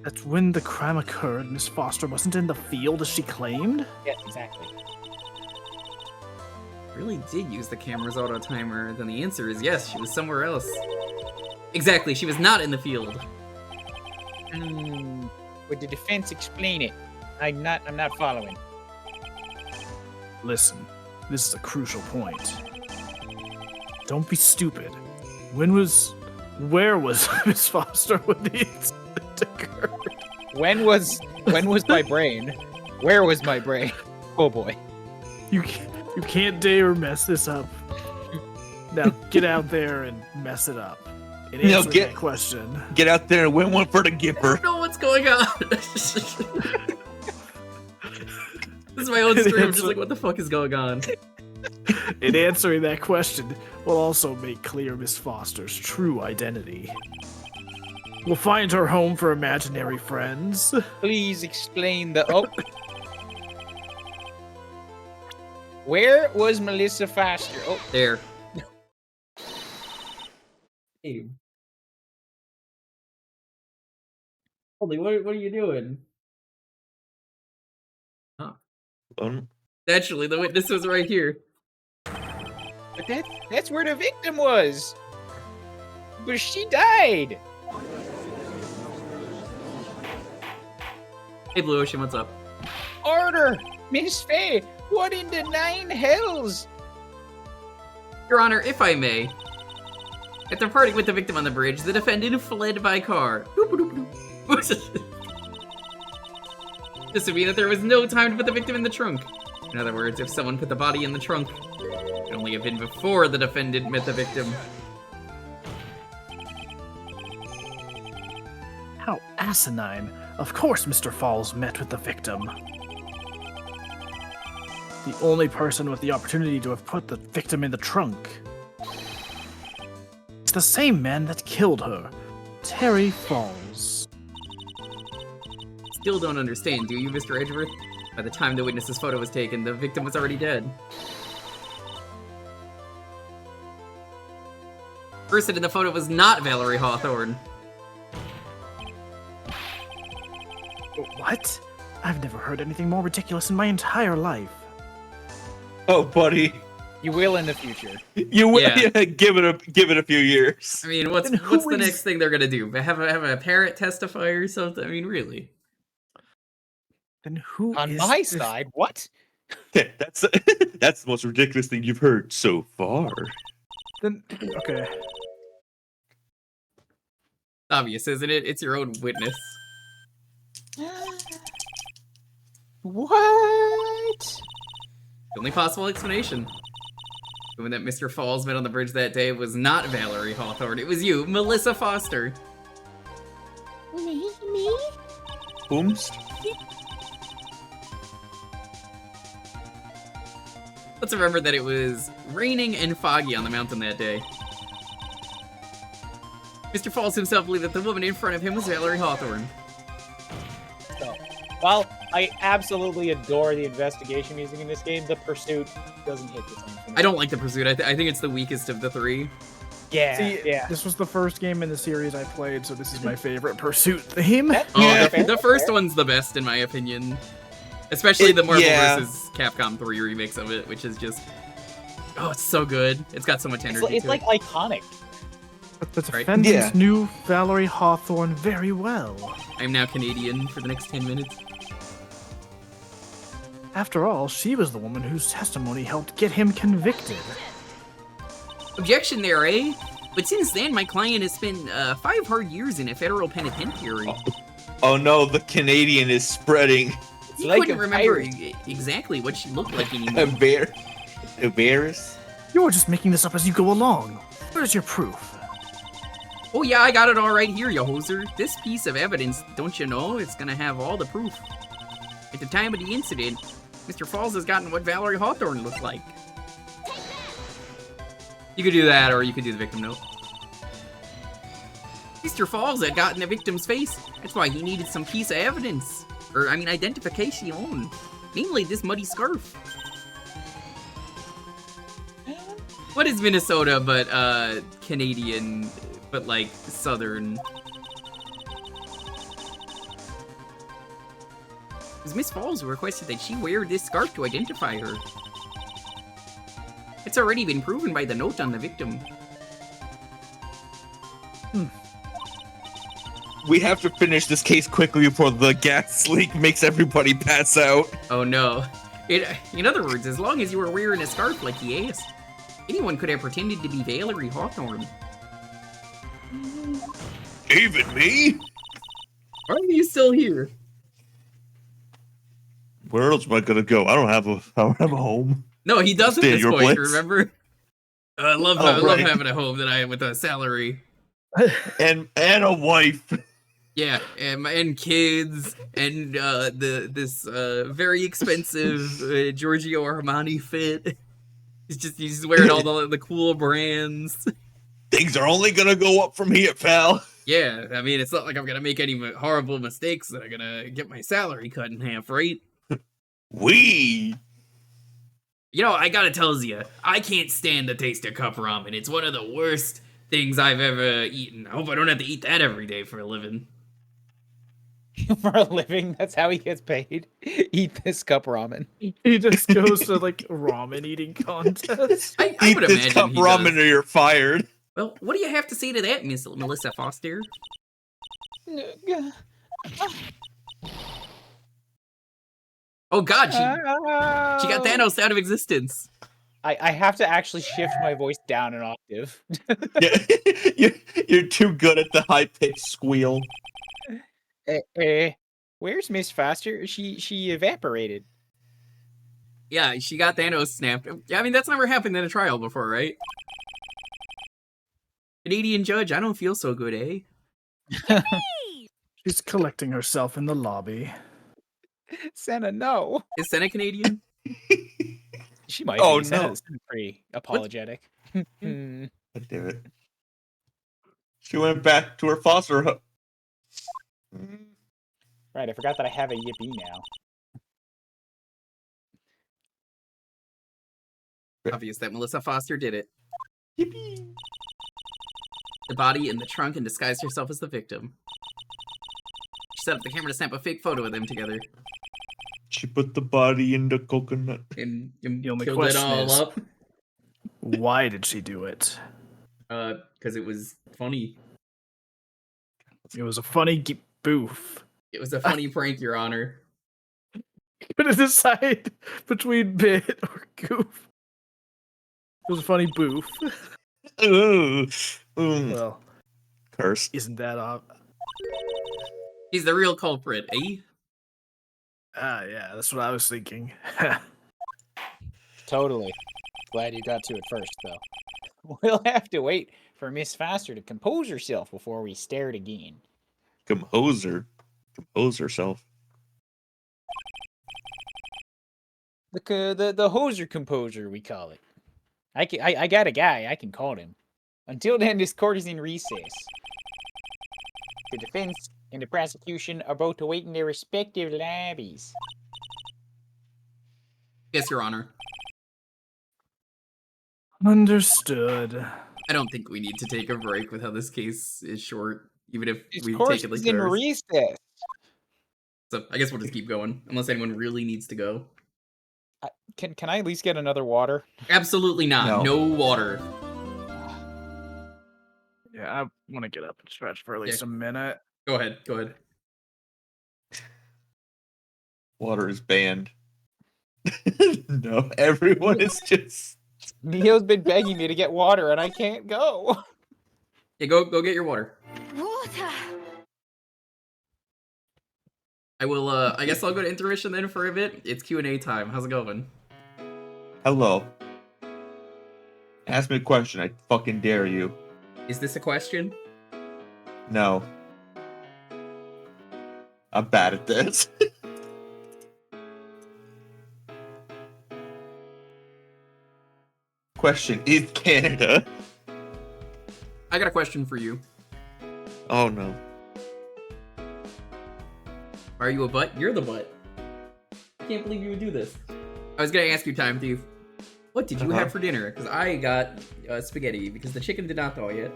That when the crime occurred, Miss Foster wasn't in the field as she claimed? Yes, exactly. Really did use the camera's auto timer, then the answer is yes, she was somewhere else. Exactly, she was not in the field. Would the defense explain it? I'm not following. Listen, this is a crucial point. Don't be stupid. Where was Miss Foster when the incident occurred? When was my brain? Where was my brain? Oh boy. You can't dare mess this up. Now get out there and mess it up. And answer that question. Get out there and win one for the I Gipper. don't know what's going on. This is my own stream, I'm just like, what the fuck is going on? In answering that question, we'll also make clear Miss Foster's true identity. We'll find her home for imaginary friends. Please explain the. Oh. Where was Melissa Foster? Oh, There. Hey. Holy, what are you doing? Huh. Naturally, the witness was right here. but that's where the victim was. But she died. Hey, Blue Ocean, what's up? Order, Miss Fay. What in the nine hells? Your Honor, if I may. After parting with the victim on the bridge, the defendant fled by car. This would mean that there was no time to put the victim in the trunk. In other words, if someone put the body in the trunk, it could only have been before the defendant met the victim. How asinine. Of course Mr. Falls met with the victim. The only person with the opportunity to have put the victim in the trunk. It's the same man that killed her, Terry Falls. Still don't understand, do you, Mr. Edgeworth? By the time the witness's photo was taken, the victim was already dead. Person in the photo was not Valerie Hawthorne. What? I've never heard anything more ridiculous in my entire life. Oh, buddy. You will in the future. You will. Yeah. Yeah, give it a few years. I mean, what's the next thing they're gonna do? Have a parrot testify or something? I mean, really? Then who On is my this- side, what? That's the most ridiculous thing you've heard so far. Then okay. Obvious, isn't it? It's your own witness. What? The only possible explanation. Given that Mr. Falls met on the bridge that day was not Valerie Hawthorne, it was you, Melissa Foster. Me? Whomst? Let's remember that it was raining and foggy on the mountain that day. Mr. Falls himself believed that the woman in front of him was Valerie Hawthorne. So, while I absolutely adore the investigation music in this game, the pursuit doesn't hit the same for me. I don't like the pursuit. I think it's the weakest of the three. Yeah, See, yeah. this was the first game in the series I played, so this is my favorite pursuit theme. Oh, Yeah, the, fair, the first fair. one's the best in my opinion. Especially the Marvel yeah. vs. Capcom 3 remix of it, which is just... Oh, it's so good. It's got so much energy It's to like it. iconic. But the Right. defendants Yeah. knew Valerie Hawthorne very well. I'm now Canadian for the next 10 minutes. After all, she was the woman whose testimony helped get him convicted. Objection there, eh? But since then, my client has spent 5 hard years in a federal penitentiary. Oh no, the Canadian is spreading. It's He like couldn't a remember pirate. exactly what she looked like A anymore. bear. A virus. You're just making this up as you go along. Where's your proof? Oh yeah, I got it all right here, you hoser. This piece of evidence, don't you know, it's gonna have all the proof. At the time of the incident, Mr. Falls has gotten what Valerie Hawthorne looked like. You could do that, or you could do the victim note. Mr. Falls had gotten the victim's face. That's why he needed some piece of evidence. Or, I mean, identification. Namely, this muddy scarf. What is Minnesota but, Canadian, but, like, southern? It was Miss Falls who requested that she wear this scarf to identify her. It's already been proven by the note on the victim. We have to finish this case quickly before the gas leak makes everybody pass out. Oh no. In other words, as long as you were wearing a scarf like he asked, anyone could have pretended to be Valerie Hawthorne. Even me? Why are you still here? Where else am I gonna go? I don't have a home. No, he does at Stay at this your point, place. remember? I love right. having a home that I with a salary. And a wife. Yeah, and kids, and this very expensive Giorgio Armani fit. He's wearing all the cool brands. Things are only gonna go up from here, pal. Yeah, I mean, it's not like I'm gonna make any horrible mistakes that are gonna get my salary cut in half, right? We. You know, I gotta tell you, I can't stand the taste of cup ramen. It's one of the worst things I've ever eaten. I hope I don't have to eat that every day for a living. For a living, that's how he gets paid. Eat this cup ramen. He just goes to like ramen eating contest. I Eat would this imagine cup he ramen does. or you're fired. Well, what do you have to say to that, Miss Melissa Foster? Oh God, she got Thanos out of existence. I have to actually shift my voice down an octave. You're too good at the high pitched squeal. Where's Miss Foster? She evaporated. Yeah, she got Thanos snapped. I mean, that's never happened in a trial before, right? Canadian judge, I don't feel so good, eh? She's collecting herself in the lobby. Senna, no. Is Senna Canadian? She might Oh, be. Senna's no. pretty apologetic. God damn it. She went back to her foster home. Right, I forgot that I have a yippee now. Obvious that Melissa Foster did it. Yippee. The body in the trunk and disguised herself as the victim. She set up the camera to snap a fake photo of them together. She put the body in the coconut. And The only killed it question all is- up. Why did she do it? Because it was funny. It was a funny boof. It was a funny prank, Your Honor. Couldn't decide between bit or goof. It was a funny boof. Ooh. Well, Curse. isn't that odd? He's the real culprit, eh? Ah, yeah, that's what I was thinking. Totally. Glad you got to it first, though. We'll have to wait for Miss Foster to compose herself before we stare it again. Compose herself. The hoser composer, we call it. I got a guy, I can call him. Until then, this court is in recess. The defense and the prosecution are both awaiting their respective lobbies. Yes, Your Honor. Understood. I don't think we need to take a break with how this case is short, even if This we've court taken like is in ours. recess. So I guess we'll just keep going, unless anyone really needs to go. Can I at least get another water? Absolutely not. No water. Yeah, I want to get up and stretch for at least a minute. Go ahead. Go ahead. Water is banned. No, everyone is just. Neo's been begging me to get water, and I can't go. Yeah, go get your water. Water. I will. I guess I'll go to intermission then for a bit. It's Q&A time. How's it going? Hello. Ask me a question. I fucking dare you. Is this a question? No. I'm bad at this. Question, is Canada? I got a question for you. Oh no. Are you a butt? You're the butt. I can't believe you would do this. I was gonna ask you, Time Thief. What did you have for dinner? Because I got spaghetti because the chicken did not thaw yet.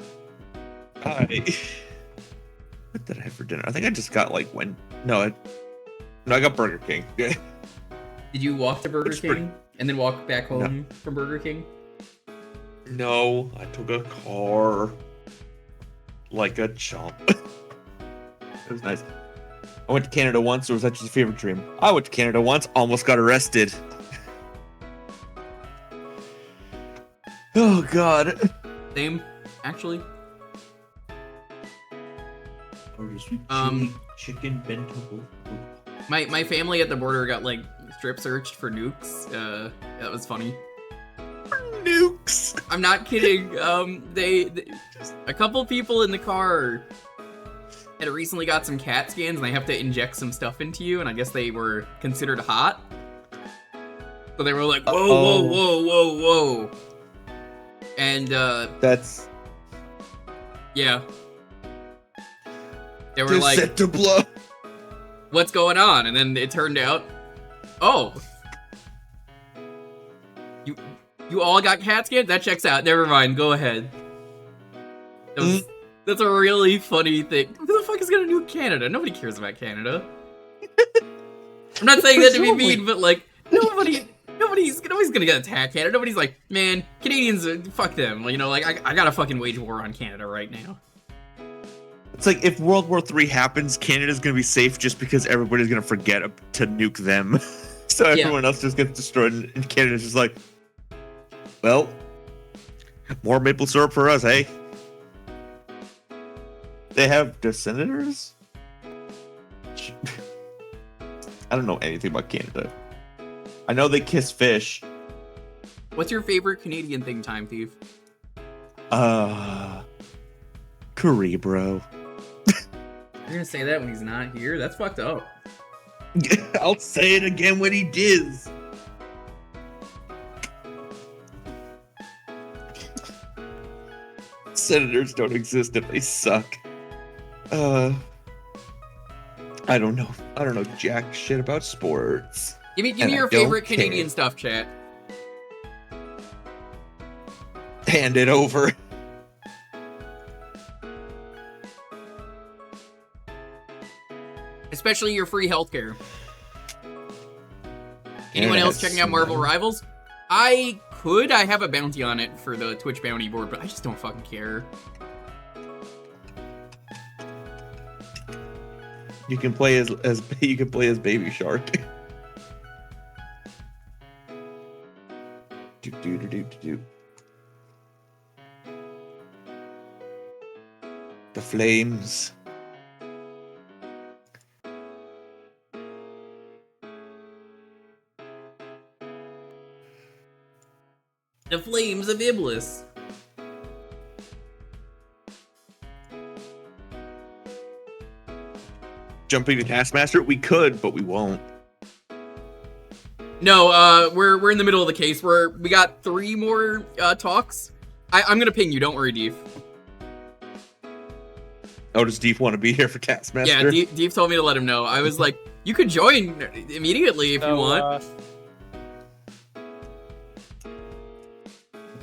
What did I have for dinner? I think I just got like I got Burger King. Did you walk to Burger It's King pretty- and then walk back home from Burger King? No, I took a car. Like a chump. It was nice. I went to Canada once, or was that just a fever dream? I went to Canada once, almost got arrested. Oh god. Same, actually. Chicken bento. My family at the border got like strip searched for nukes. That was funny. Nukes. I'm not kidding. They a couple people in the car had recently got some CAT scans, and they have to inject some stuff into you, and I guess they were considered hot. So they were like, whoa, whoa. And that's yeah. They were like, set to blow. What's going on? And then it turned out, oh, you all got CAT scans? That checks out. Never mind. Go ahead. That's a really funny thing. Who the fuck is gonna nuke Canada? Nobody cares about Canada. I'm not saying that to be mean, but like nobody's gonna get attacked Canada. Nobody's like, man, Canadians, fuck them. You know, like I gotta fucking wage war on Canada right now. It's like if World War III happens, Canada's gonna be safe just because everybody's gonna forget to nuke them. So everyone else just gets destroyed, and Canada's just like, well, more maple syrup for us, hey? They have the senators? I don't know anything about Canada. I know they kiss fish. What's your favorite Canadian thing, Time Thief? Curry, bro. You're gonna say that when he's not here? That's fucked up. I'll say it again when he diz. Senators don't exist if they suck. I don't know. I don't know jack shit about sports. Give me your favorite Canadian stuff, chat. Hand it over. Especially your free healthcare. Anyone else checking out Marvel Rivals? I have a bounty on it for the Twitch bounty board, but I just don't fucking care. You can play as Baby Shark. Do. The flames. The flames of Iblis. Jumping to Taskmaster? We could, but we won't. No, we're in the middle of the case. We got 3 more talks. I'm gonna ping you. Don't worry, Deef. Oh, does Deef want to be here for Taskmaster? Yeah, Deef told me to let him know. I was like, you could join immediately if you want.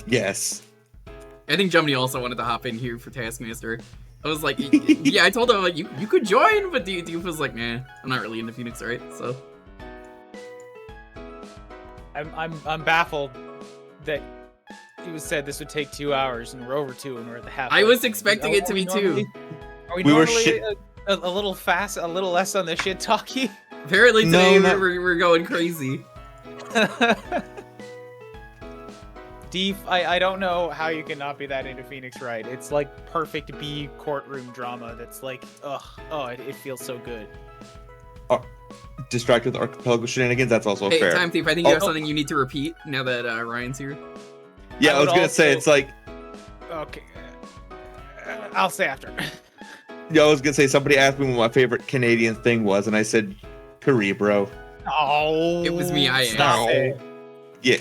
Yes. I think Jumny also wanted to hop in here for Taskmaster. I was like, yeah, I told him like you could join, but Deef was like, nah, I'm not really into Phoenix, right? So I'm baffled that it was said this would take 2 hours and we're over 2 and we're at the half. I was expecting it to be 2. Are we normally a little fast, a little less on the shit talky? Apparently today we're going crazy. Deef, I don't know how you can not be that into Phoenix Wright. It's like perfect B courtroom drama that's like, it feels so good. Distracted with archipelago shenanigans, that's also Hey, fair. Time Thief, I think you have something you need to repeat now that Ryan's here. Yeah, I was gonna say, it's like... Okay. I'll say after. Yeah, I was gonna say, somebody asked me what my favorite Canadian thing was, and I said, curry, bro. Oh. It was me, I stop it. Yeah.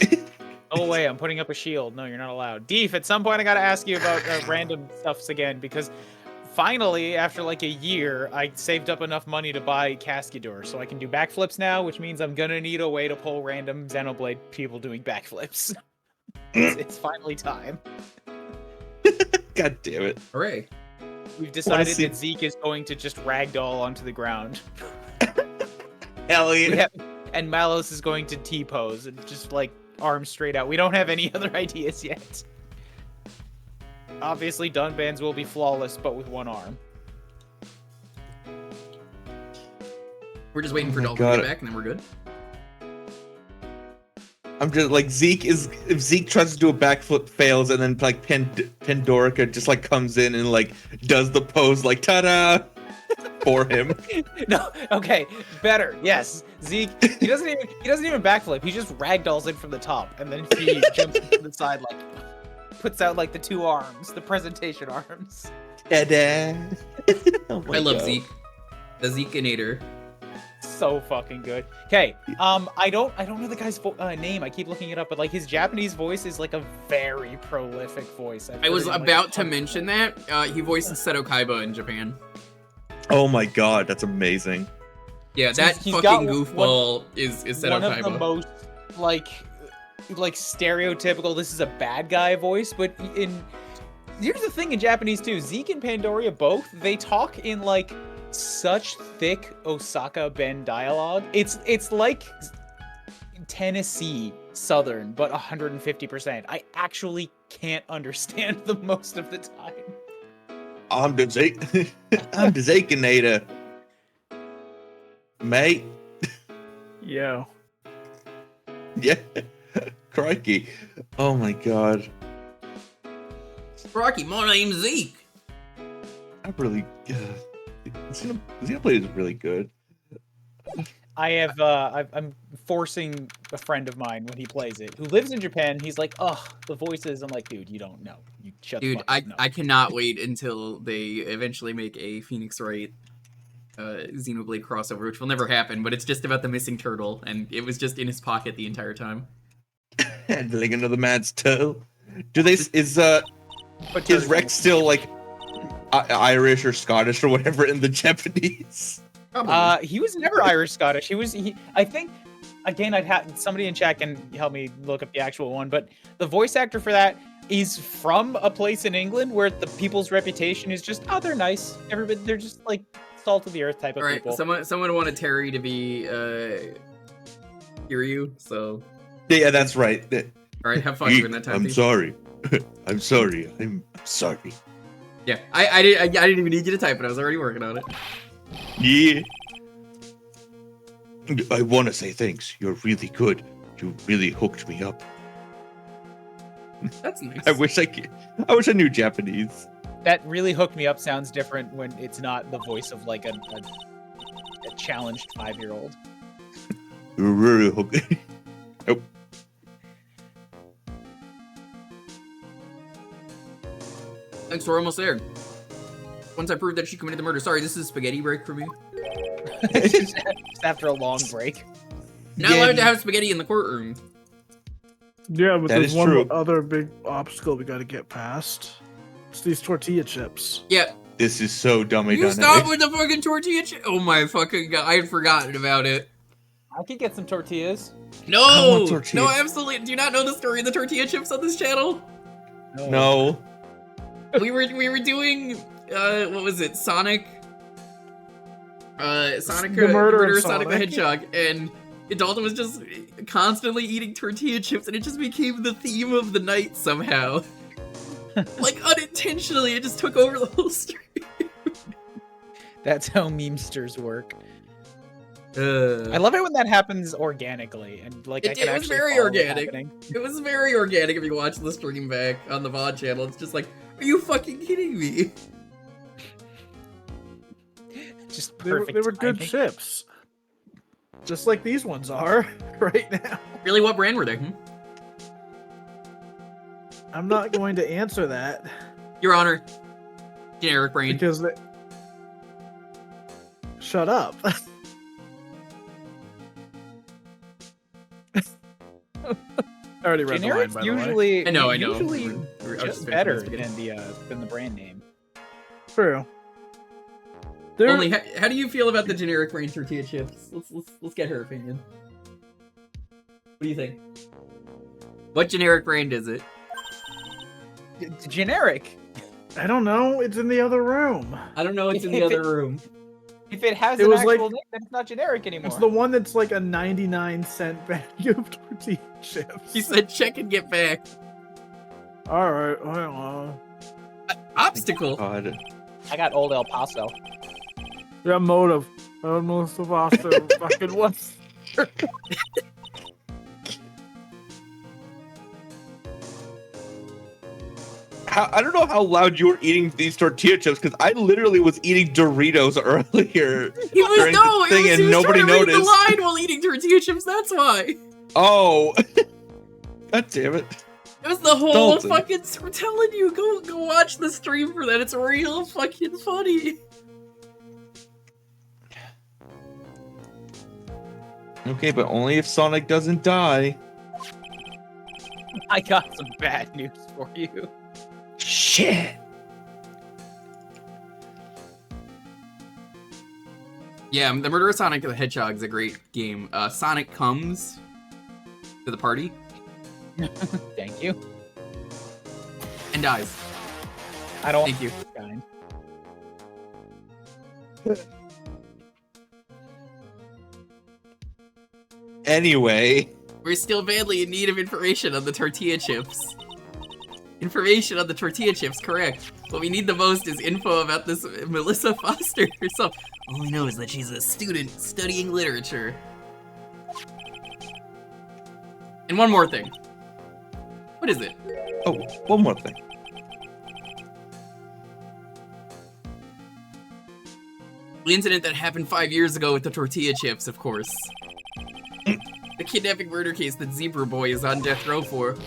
Oh, wait, I'm putting up a shield. No, you're not allowed. Deef, at some point I gotta ask you about random stuffs again, because finally, after like a year, I saved up enough money to buy Cascador, so I can do backflips now, which means I'm gonna need a way to pull random Xenoblade people doing backflips. It's finally time. God damn it. Hooray. We've decided that Zeke is going to just ragdoll onto the ground. Hell yeah. And Malos is going to T-pose and just like arms straight out. We don't have any other ideas yet. Obviously, Dunban's will be flawless, but with one arm. We're just waiting for Dalton to get back, and then we're good. I'm just like, if Zeke tries to do a backflip, fails, and then like Pandorica just like comes in and like does the pose like ta-da for him. No, okay, better. Yes, Zeke. He doesn't even backflip. He just ragdolls in from the top, and then he jumps to the side, like puts out like the two arms, the presentation arms. Ta-da! Oh I love Zeke, the Zekeinator. So fucking good. Okay, I don't know the guy's name. I keep looking it up, but like his Japanese voice is like a very prolific voice. I was about to mention that. He voiced Seto Kaiba in Japan. Oh my god, that's amazing. Yeah, that fucking goofball is Seto Kaiba. One of the most like stereotypical. This is a bad guy voice, but here's the thing in Japanese too. Zeke and Pandoria both they talk in like such thick Osaka Ben dialogue. It's like Tennessee Southern, but 150%. I actually can't understand them most of the time. I'm the Zekeinator, mate. Yo. Yeah. Crikey. Oh my god. Crikey, my name's Zeke. I'm really Xenoblade is really good. I'm forcing a friend of mine when he plays it, who lives in Japan. He's like, "Oh, the voices." I'm like, "Dude, you don't know. You shut the fuck up." Dude, I cannot wait until they eventually make a Phoenix Wright Xenoblade crossover, which will never happen. But it's just about the missing turtle, and it was just in his pocket the entire time. Handling another man's toe. Is Rex still like Irish or Scottish or whatever in the Japanese? He was never Irish Scottish. I think again I'd have somebody in chat can help me look up the actual one, but the voice actor for that is from a place in England where the people's reputation is just they're nice. Everybody they're just like salt of the earth type of people. Someone wanted Terry to be Kiryu, so yeah, that's right. Alright, have fun during that time. I'm sorry. I'm sorry. I'm sorry. Yeah, I didn't even need you to type it. I was already working on it. Yeah. I want to say thanks. You're really good. You really hooked me up. That's nice. I wish I knew Japanese. That really hooked me up sounds different when it's not the voice of like a challenged 5-year-old. You're really hooked. Nope. Thanks, we're almost there. Once I prove that she committed the murder. Sorry, this is a spaghetti break for me. Just after a long break. Not allowed to have spaghetti in the courtroom. Yeah, but That there's is one true. other big obstacle we gotta get past. It's these tortilla chips. Yeah. This is so dummy You done. stop with the fucking tortilla chip. Oh my fucking god, I had forgotten about it. I could get some tortillas. No! I want tortillas. No, absolutely. Do you not know the story of the tortilla chips on this channel? No. we were doing what was it? Sonic The murder of Sonic the Sonic. Hedgehog, and Dalton was just constantly eating tortilla chips, and it just became the theme of the night somehow. Like unintentionally, it just took over the whole stream. That's how memesters work. I love it when that happens organically and like I It can was actually very follow what's organic. happening. It was very organic if you watch the stream back on the VOD channel. It's just like, are you fucking kidding me? Just They were perfect. good timing. chips. Just like these ones are right now. Really, what brand were they? I'm not going to answer that Your Honor. Generic brain. because they... Shut up. I already read the line, Generics by the way. usually I know. usually I was just finishing better this than the brand name. True. They're... Only, how do you feel about the generic brain tortilla chips? Let's get her opinion. What do you think? What generic brand is it? Generic. I don't know. It's in the other room. I don't know. It's in the If other it- room. If it has It an was actual like- name, then it's not generic anymore. It's the one that's like a 99-cent bag of tortilla chips. He said, "Check and get back." All right. Hang on. Obstacle. God. I got Old El Paso. Yeah, motive. I don't know if the pasta fucking what's. I don't know how loud you were eating these tortilla chips because I literally was eating Doritos earlier. He was during no. the thing He and was nobody trying to read noticed. the line while eating tortilla chips. That's why. Oh. God damn it. It was the whole Dalton. fucking. I'm telling you, go watch the stream for that. It's real fucking funny. Okay, but only if Sonic doesn't die. I got some bad news for you. Shit. Yeah, the Murder of Sonic the Hedgehog is a great game. Sonic comes to the party Thank you. and dies. I don't. Thank you. Kind. Anyway. We're still badly in need of information on the tortilla chips. Information on the tortilla chips, correct. What we need the most is info about this Melissa Foster herself. All we know is that she's a student studying literature. And one more thing. What is it? Oh, one more thing. The incident that happened 5 years ago with the tortilla chips, of course. The kidnapping murder case that Zebra Boy is on death row for.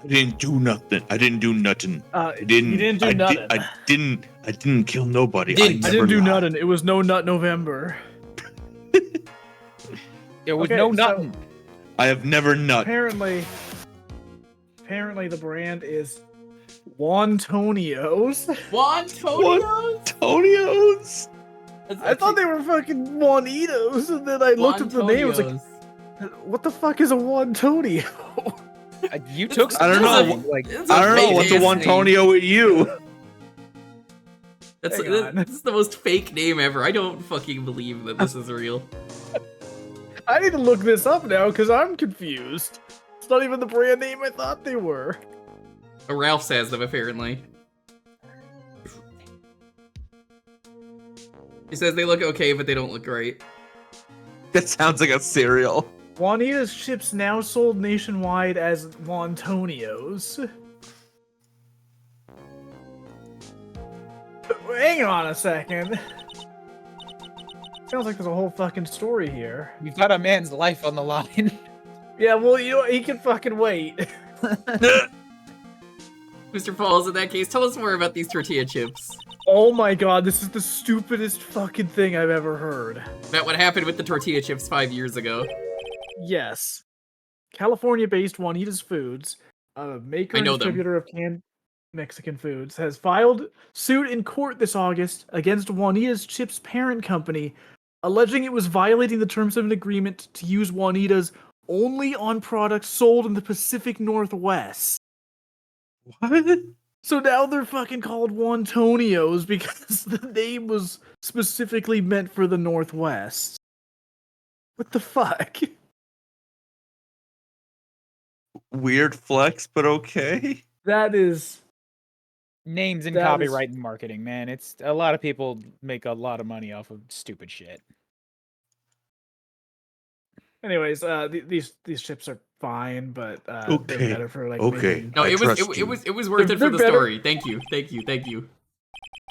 I didn't do nothing. I didn't do nothing. You didn't do nothing. I didn't kill nobody. Didn't. I I never didn't do lied. nothing. It was no nut November. There was Okay, no so- nothing. I have never nut. Apparently the brand is Wantonios. Wantonios? Tonios? I thought they were fucking Juanitos, and then I looked at the name. I was like, what the fuck is a Wontonio? You took. I don't some know. time, Like It's I don't know. What's a fake-ass name. Wontonio with you? That's Hang on. this is the most fake name ever. I don't fucking believe that this is real. I need to look this up now because I'm confused. It's not even the brand name I thought they were. Ralph has them apparently. He says they look okay, but they don't look great. That sounds like a cereal. Juanita's chips now sold nationwide as Wantonios. Hang on a second. Sounds like there's a whole fucking story here. you've got a man's life on the line. Yeah, well, you know what? He can fucking wait. Mr. Falls, in that case, tell us more about these tortilla chips. Oh my god, this is the stupidest fucking thing I've ever heard. About what happened with the tortilla chips 5 years ago. Yes. California-based Juanita's Foods, a maker I and know them. distributor of canned Mexican foods, has filed suit in court this August against Juanita's Chips parent company, alleging it was violating the terms of an agreement to use Juanita's only on products sold in the Pacific Northwest. What? So now they're fucking called Wantonios because the name was specifically meant for the Northwest. What the fuck? Weird flex, but okay. That is Names and That is- copyright and marketing, man. It's a lot of people make a lot of money off of stupid shit. Anyways, these chips are fine, but they're Okay, better for like okay. making. No, I it was trust it, you. was it was worth it for They're the better- story. Thank you, thank you, thank you.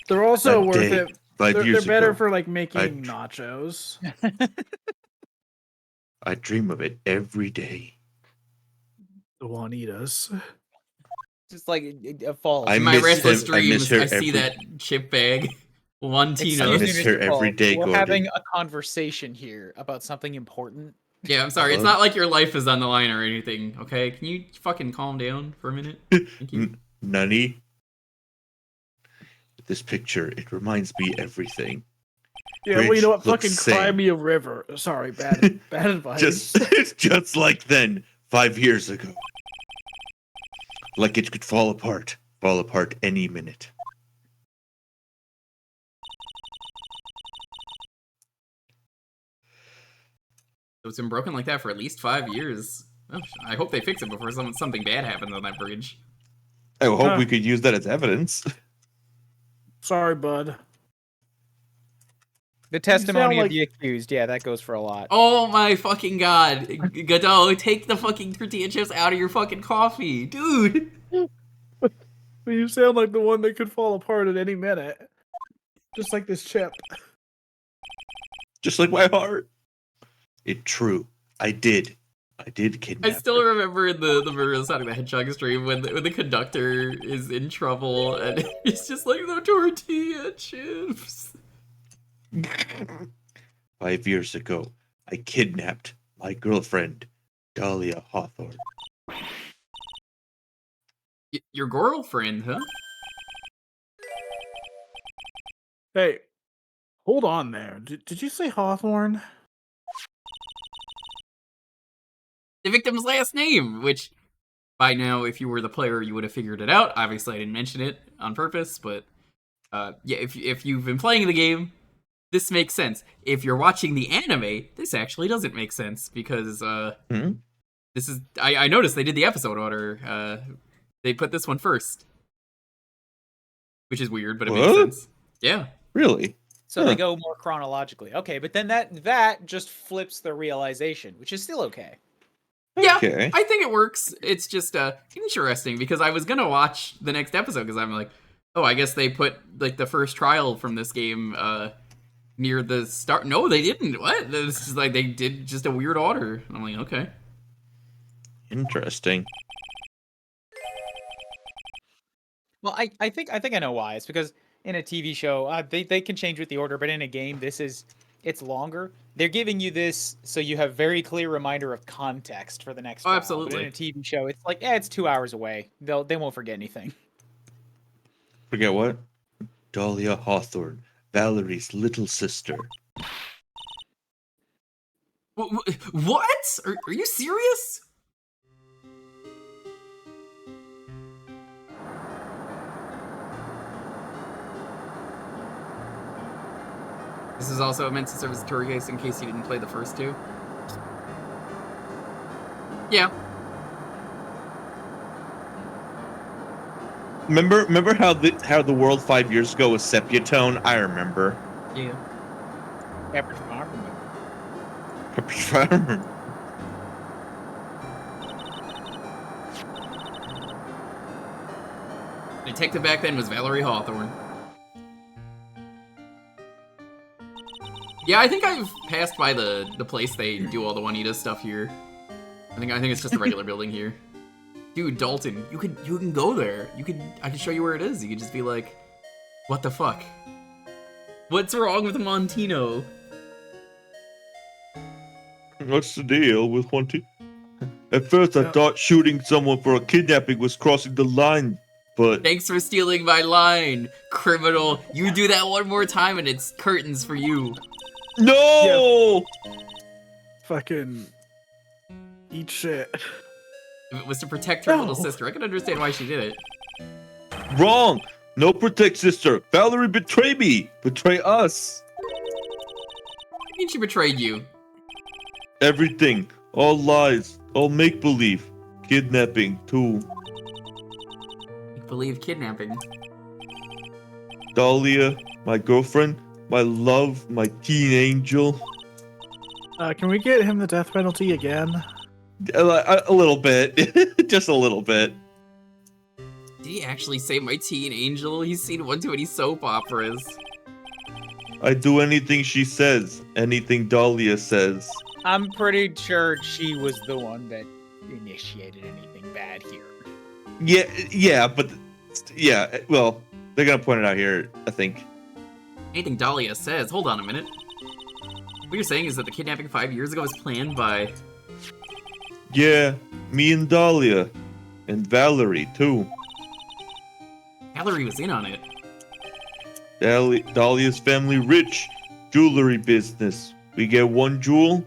They're also That worth day, it. 5 They're years better ago, for like making I- nachos. I dream of it every day. The Juanitas. Just like a fall. I In my miss restless him- I miss dreams, her I see every- that chip bag. One I Tino. miss her every day, We're Gordy. having a conversation here about something important. Yeah, I'm sorry. It's not like your life is on the line or anything. Okay, can you fucking calm down for a minute? Thank you. Nani? This picture, it reminds me everything. Yeah, well, you know what? Bridge looks Fucking cry same. me a river. Sorry, bad advice. Just like then, 5 years ago. Like it could fall apart any minute. So it's been broken like that for at least 5 years. Oh, I hope they fix it before something bad happens on that bridge. I hope Huh. we could use that as evidence. Sorry, bud. The testimony like- of the accused, yeah, that goes for a lot. Oh my fucking god. Godot, take the fucking tortilla chips out of your fucking coffee. Dude. You sound like the one that could fall apart at any minute. Just like this chip. Just like my heart. It's true. I did kidnap I still her. remember in the Mario Sonic the Hedgehog stream when the conductor is in trouble and he's just like, the tortilla chips. 5 years ago, I kidnapped my girlfriend, Dahlia Hawthorne. Your girlfriend, huh? Hey, hold on there. Did you say Hawthorne? The victim's last name, which by now, if you were the player, you would have figured it out. Obviously, I didn't mention it on purpose, but yeah, if you've been playing the game, this makes sense. If you're watching the anime, this actually doesn't make sense because this is I noticed they did the episode order. They put this one first, which is weird, but it makes What? sense. Yeah. Really? So they go more chronologically. Okay, but then that just flips the realization, which is still okay. Yeah, Okay. I think it works. It's just interesting because I was gonna watch the next episode because I'm like, oh, I guess they put like the first trial from this game near the start. No, they didn't. What? This is like they did just a weird order. I'm like, okay. Interesting. Well, I think I know why. It's because in a TV show, they can change with the order, but in a game, it's longer. They're giving you this so you have very clear reminder of context for the next. Oh, trial. absolutely. But in a TV show, it's like, it's 2 hours away. They won't forget anything. Forget what? Dahlia Hawthorne, Valerie's little sister. What? Are you serious? This is also meant to serve as a tour case in case you didn't play the first two. Yeah. Remember how the world 5 years ago was sepia tone? I remember. Yeah. Pepperidge Farm. I remember. Detective back then was Valerie Hawthorne. Yeah, I think I've passed by the place they do all the Juanita stuff here. I think it's just a regular building here. Dude, Dalton, you can go there. I can show you where it is. You could just be like, what the fuck? What's wrong with Montino? What's the deal with wanting? At first, I thought shooting someone for a kidnapping was crossing the line, but Thanks for stealing my line, criminal. You do that one more time and it's curtains for you. no. Fucking eat shit. If it was to protect her little No. sister, I can understand why she did it. Wrong. No protect sister. Valerie betrayed me. Betray us. I mean, she betrayed you. Everything. All lies. All make believe. Kidnapping too. Believe kidnapping. Dahlia, my girlfriend, my love, my teen angel. Can we get him the death penalty again? A little bit. Just a little bit. Did he actually say my teen angel? He's seen one too many soap operas. I do anything she says, anything Dahlia says. I'm pretty sure she was the one that initiated anything bad here. Yeah, but yeah, well, they're gonna point it out here, I think. Anything Dahlia says. Hold on a minute. What you're saying is that the kidnapping 5 years ago was planned by... Yeah, me and Dahlia. And Valerie, too. Valerie was in on it. Dahlia's family rich. Jewelry business. We get one jewel?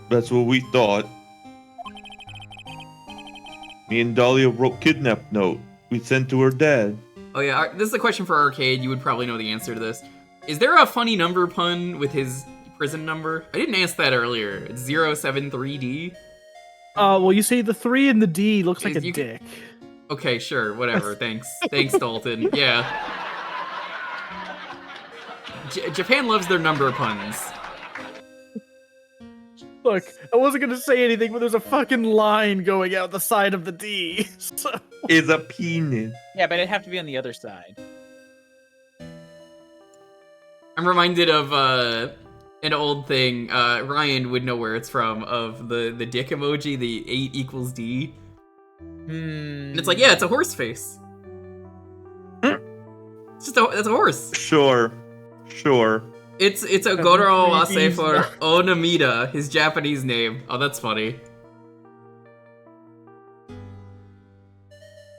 That's what we thought. Me and Dahlia wrote kidnap note. We sent to her dad. Oh yeah, this is a question for Arcade. You would probably know the answer to this. Is there a funny number pun with his prison number? I didn't ask that earlier. It's 073D. Well, you see, the 3 and the D looks like a dick. Okay, sure, whatever. Thanks. Thanks, Dalton. Yeah. Japan loves their number puns. Look, I wasn't gonna say anything, but there's a fucking line going out the side of the D. So. Is a penis. Yeah, but it'd have to be on the other side. I'm reminded of an old thing. Ryan would know where it's from, of the dick emoji, the 8 equals D. And it's like, yeah, it's a horse face. It's just that's a horse. Sure. It's a Goro Wase for Onamida, his Japanese name. Oh, that's funny.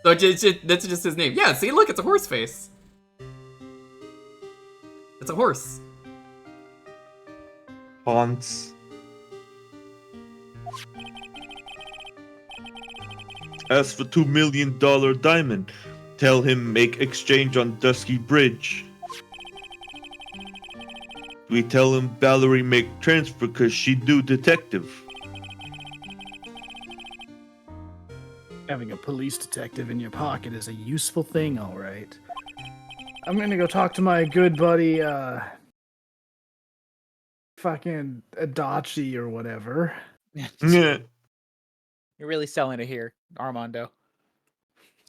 So that's just his name. Yeah, see, look, it's a horse face. It's a horse. Haunts. Ask for $2 million diamond. Tell him make exchange on Dusky Bridge. We tell him Valerie make transfer cause she do detective. Having a police detective in your pocket is a useful thing, all right. I'm gonna go talk to my good buddy, fucking Adachi or whatever. Yeah. You're really selling it here, Armando.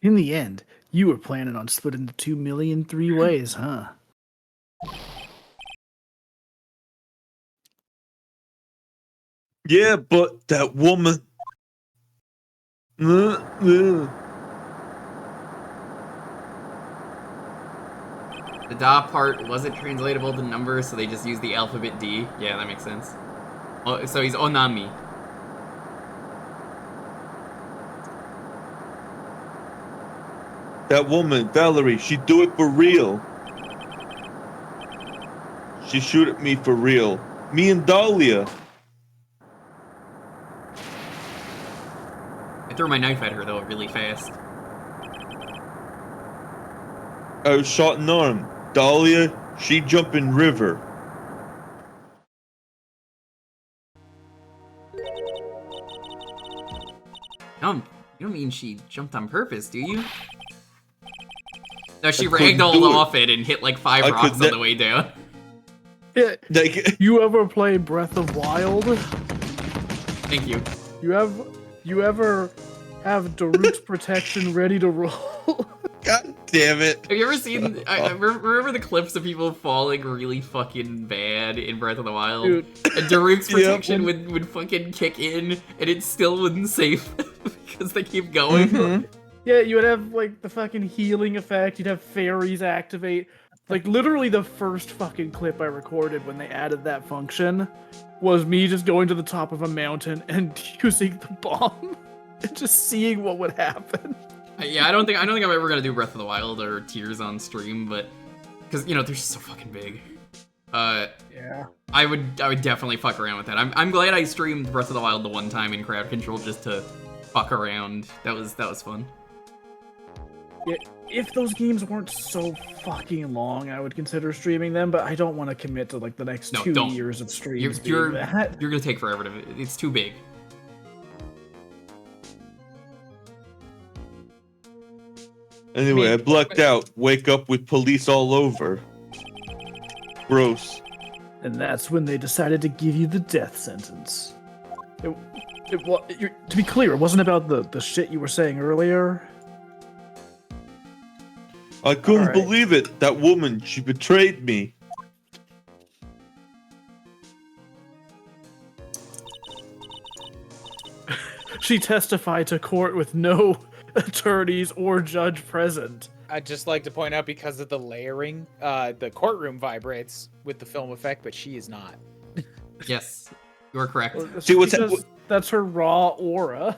In the end, you were planning on splitting the 2 million 3 ways, huh? Yeah, but that woman. The Da part wasn't translatable to numbers, so they just used the alphabet D. Yeah, that makes sense. Oh, so he's Onami. That woman, Valerie, she do it for real. She shoot at me for real. Me and Dahlia. I threw my knife at her, though, really fast. I was shot in arm. Dahlia, she jump in river. You don't mean she jumped on purpose, do you? No, she couldn't ragdolled do it. off it and hit like 5 rocks on the way down. Yeah. Like, You ever play Breath of Wild? Thank you. You ever have Darut's protection ready to roll? God damn it. Have you ever seen? I remember the clips of people falling really fucking bad in Breath of the Wild. Dude. And Daruk's protection would fucking kick in, and it still wouldn't save because they keep going. Mhm. Yeah, you would have like the fucking healing effect. You'd have fairies activate. Like literally the first fucking clip I recorded when they added that function was me just going to the top of a mountain and using the bomb and just seeing what would happen. Yeah, I don't think I'm ever gonna do Breath of the Wild or Tears on stream, but because they're just so fucking big. Yeah. I would definitely fuck around with that. I'm glad I streamed Breath of the Wild the one time in crowd control just to fuck around. That was fun. Yeah, if those games weren't so fucking long, I would consider streaming them, but I don't want to commit to like the next 2 don't. years of streams. You're that. gonna take forever to. It's too big. Anyway, I blacked out. Wake up with police all over. Gross. And that's when they decided to give you the death sentence. To be clear, it wasn't about the shit you were saying earlier. I couldn't Alright. believe it. That woman, she betrayed me. She testified to court with no attorneys or judge present. I'd just like to point out, because of the layering, the courtroom vibrates with the film effect, but she is not. Yes, you are correct. See, what's Because that's her raw aura.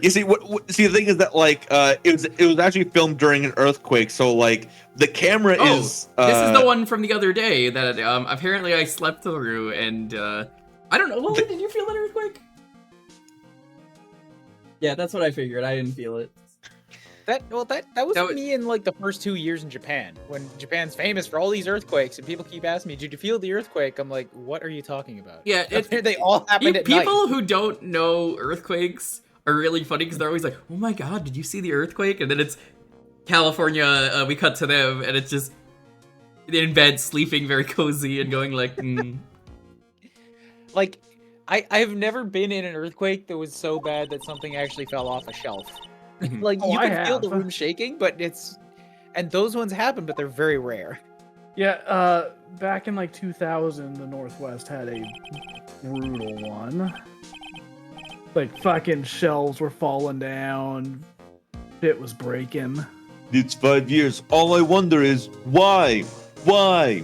You see, see, the thing is that like it was actually filmed during an earthquake, so like the camera is. This is the one from the other day that apparently I slept through, and I don't know. Lily, did you feel an earthquake? Yeah, that's what I figured. I didn't feel it. That was me in like the first 2 years in Japan, when Japan's famous for all these earthquakes, and people keep asking me, "Did you feel the earthquake?" I'm like, "What are you talking about?" Yeah, they all happened at night. People who don't know earthquakes are really funny because they're always like, "Oh my god, did you see the earthquake?" And then it's California. We cut to them, and it's just in bed, sleeping very cozy, and going like, Like, I've never been in an earthquake that was so bad that something actually fell off a shelf. Like, you can feel the room shaking, but and those ones happen, but they're very rare. Yeah, back in like 2000, the Northwest had a brutal one. Like, fucking shelves were falling down, shit was breaking. It's 5 years. All I wonder is why? Why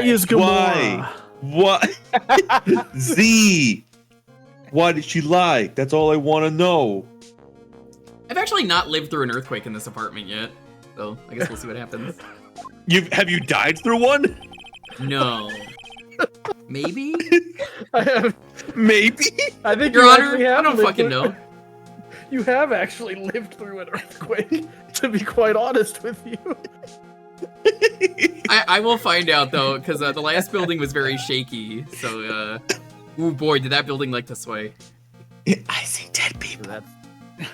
is Gamora? Why? Z. Why did she lie? That's all I want to know. I've actually not lived through an earthquake in this apartment yet, so I guess we'll see what happens. Have you died through one? No. Maybe? Maybe? I think Your you Honor, actually have I don't lived fucking through- know. You have actually lived through an earthquake, to be quite honest with you. I will find out though, because the last building was very shaky. So, ooh boy, did that building like to sway. I see dead people.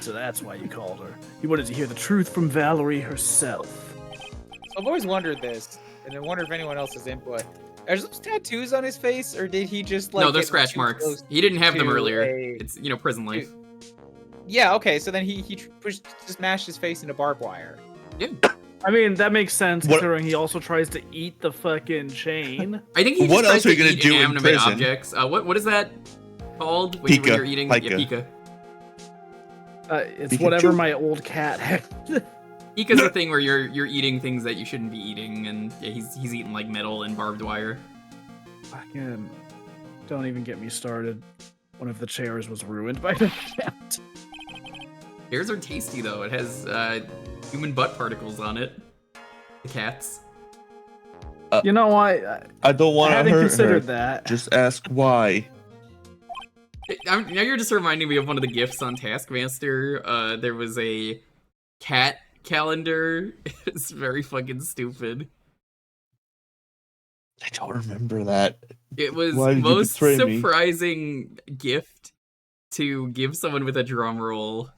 So that's why you called her. You wanted to hear the truth from Valerie herself. I've always wondered this, and I wonder if anyone else has input. Are those tattoos on his face, or did he just like? No, they're get scratch too marks. close He didn't have them to earlier. a- It's prison life. Yeah, okay. So then he just mashed his face into barbed wire. Yeah. I mean, that makes sense What- considering he also tries to eat the fucking chain. I think he What just else tries are you to gonna eat do in inanimate prison? objects. What is that called when Pika. you're eating? Pika. Yeah, Pika. It's Pikachu? whatever my old cat had. Pika's the thing where you're eating things that you shouldn't be eating, and yeah, he's eating like metal and barbed wire. Fucking, don't even get me started. One of the chairs was ruined by the cat. Theirs are tasty though. It has human butt particles on it. The cats. You know what? I don't I want to hadn't hurt considered her. that. Just ask why. Now you're just reminding me of one of the gifts on Taskmaster. There was a cat calendar. It's very fucking stupid. I don't remember that. It was Why did you most betray me? surprising gift to give someone with a drum roll.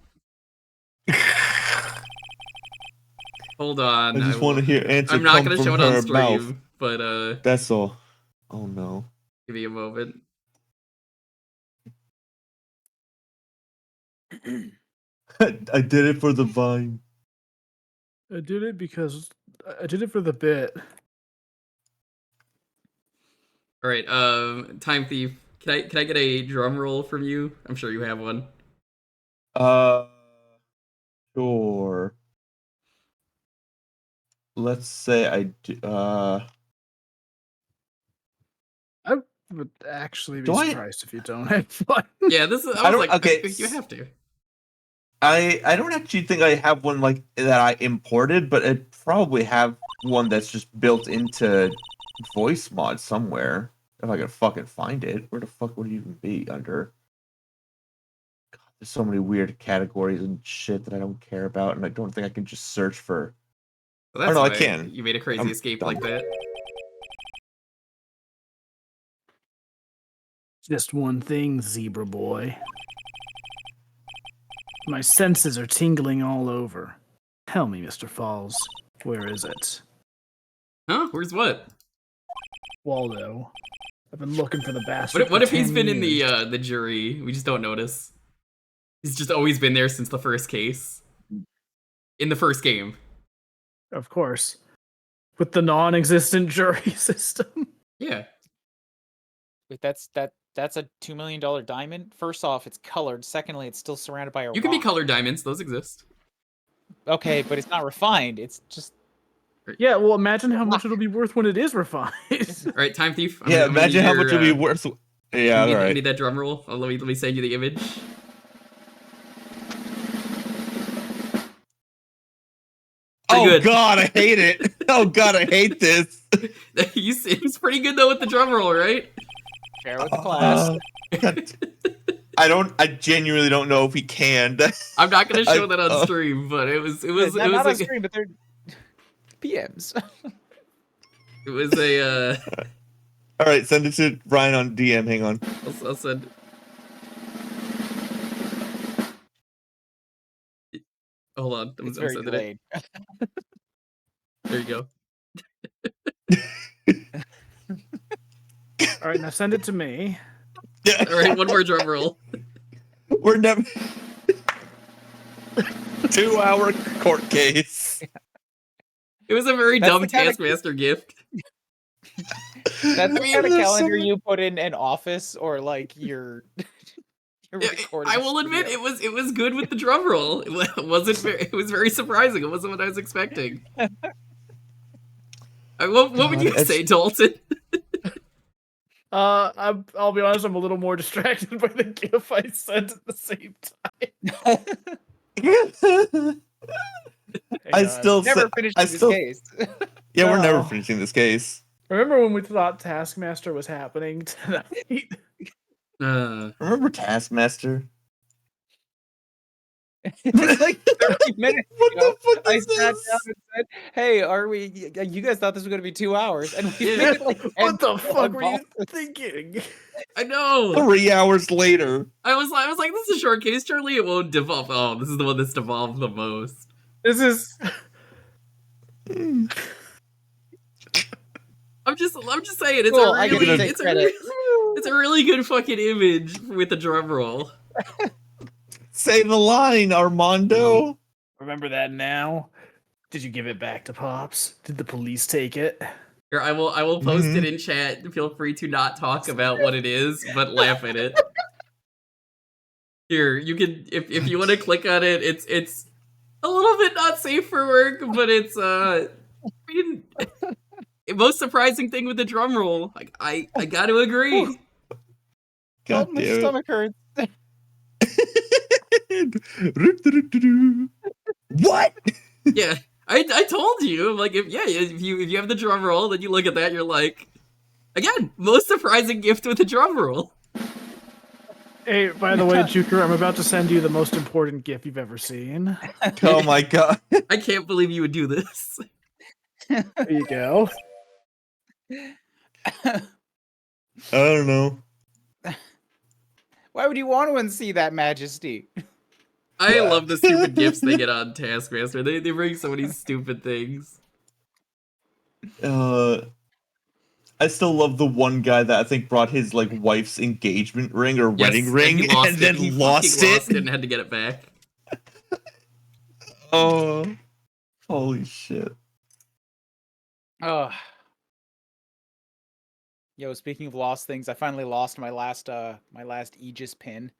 Hold on. I just want to hear answer I'm not come gonna from show it her on stream, mouth. but That's all. Oh no. give me a moment. I did it for the vine. I did it because I did it for the bit. All right, Time Thief. Can I get a drum roll from you? I'm sure you have one. Sure. Let's say I do. I would actually be Do I- surprised if you don't have one. Yeah, this is. I I was don't- like, okay, you have to. I don't actually think I have one like that I imported, but I probably have one that's just built into voice mod somewhere. If I could fucking find it, where the fuck would it even be under? God, there's so many weird categories and shit that I don't care about, and I don't think I can just search for. Well, that's no, I why can. You made a crazy I'm escape dumb. like that. Just one thing, zebra boy. My senses are tingling all over. Tell me, Mr. Falls, where is it? Huh? Where's what? Waldo. I've been looking for the bastard. What for if he's 10 been in years. the jury? We just don't notice. He's just always been there since the first case. In the first game. Of course. With the non-existent jury system. Yeah. Wait, that's a $2 million diamond. First off, it's colored. Secondly, it's still surrounded by a You can be rock. colored diamonds, those exist. Okay, but it's not refined. It's just Yeah, well, imagine how much it'll be worth when it is refined. Alright, Time Thief. Yeah, I'm gonna imagine need how your, much it'll be worth. Yeah, I need, I alright. need that drum roll. Let me send you the image. Oh good. god, I hate it. Oh god, I hate this. He's pretty good though with the drum roll, right? share with the class. I genuinely don't know if he can. I'm not gonna show that on stream, but it was not on like, screen, but they're PMs. it was a All right, send it to Ryan on DM. Hang on. I'll send. Hold on, It's I'm very sending delayed. it. There you go. All right, now send it to me. Yeah. All right, one more drum roll. We're never 2-hour court case. It was a very That's dumb the kind of- Taskmaster gift. That's the mean, kind of there's calendar so you put in an office or like your recording. I will admit studio. it was good with the drum roll. It was very surprising. It wasn't what I was expecting. What would you say, Dalton? I'll be honest, I'm a little more distracted by the GIF I sent at the same time. I still Never say- finished I this still- case. Yeah, we're never No. finishing this case. Remember when we thought Taskmaster was happening tonight? Remember Taskmaster? It's like 30 minutes What ago. the fuck I is sat down this? and said, "Hey, are we? You guys thought this was going to be 2 hours, and we Yeah. made it like 10 What the fuck were you minutes. thinking? I know. 3 hours later. I was like, this is a short case, Charlie. It won't devolve. Oh, this is the one that's devolved the most. This is I'm just saying, it's Cool, a I get to really, take it's a credit. really, it's a really good fucking image with the drum roll. Say the line, Armando. remember that now? Did you give it back to Pops? Did the police take it? Here, I will post it in chat. Feel free to not talk about what it is, but laugh at it. Here, you can if you want to click on it, it's a little bit not safe for work, but it's most surprising thing with the drum roll. Like I got to agree. God Oh, my damn stomach hurts. it. What? Yeah, I told you. Like if you have the drum roll, then you look at that, you're like, again, most surprising gift with the drum roll. Hey, by the way, Jewker, I'm about to send you the most important GIF you've ever seen. Oh my god. I can't believe you would do this. There you go. I don't know. Why would you want to unsee that majesty? I love the stupid gifts they get on Taskmaster. They bring so many stupid things. I still love the one guy that I think brought his like wife's engagement ring or wedding Yes, ring and, he lost and it. then He lost fucking it. lost it and had to get it back. Oh, holy shit. Oh. Yo, speaking of lost things, I finally lost my last Aegis pin.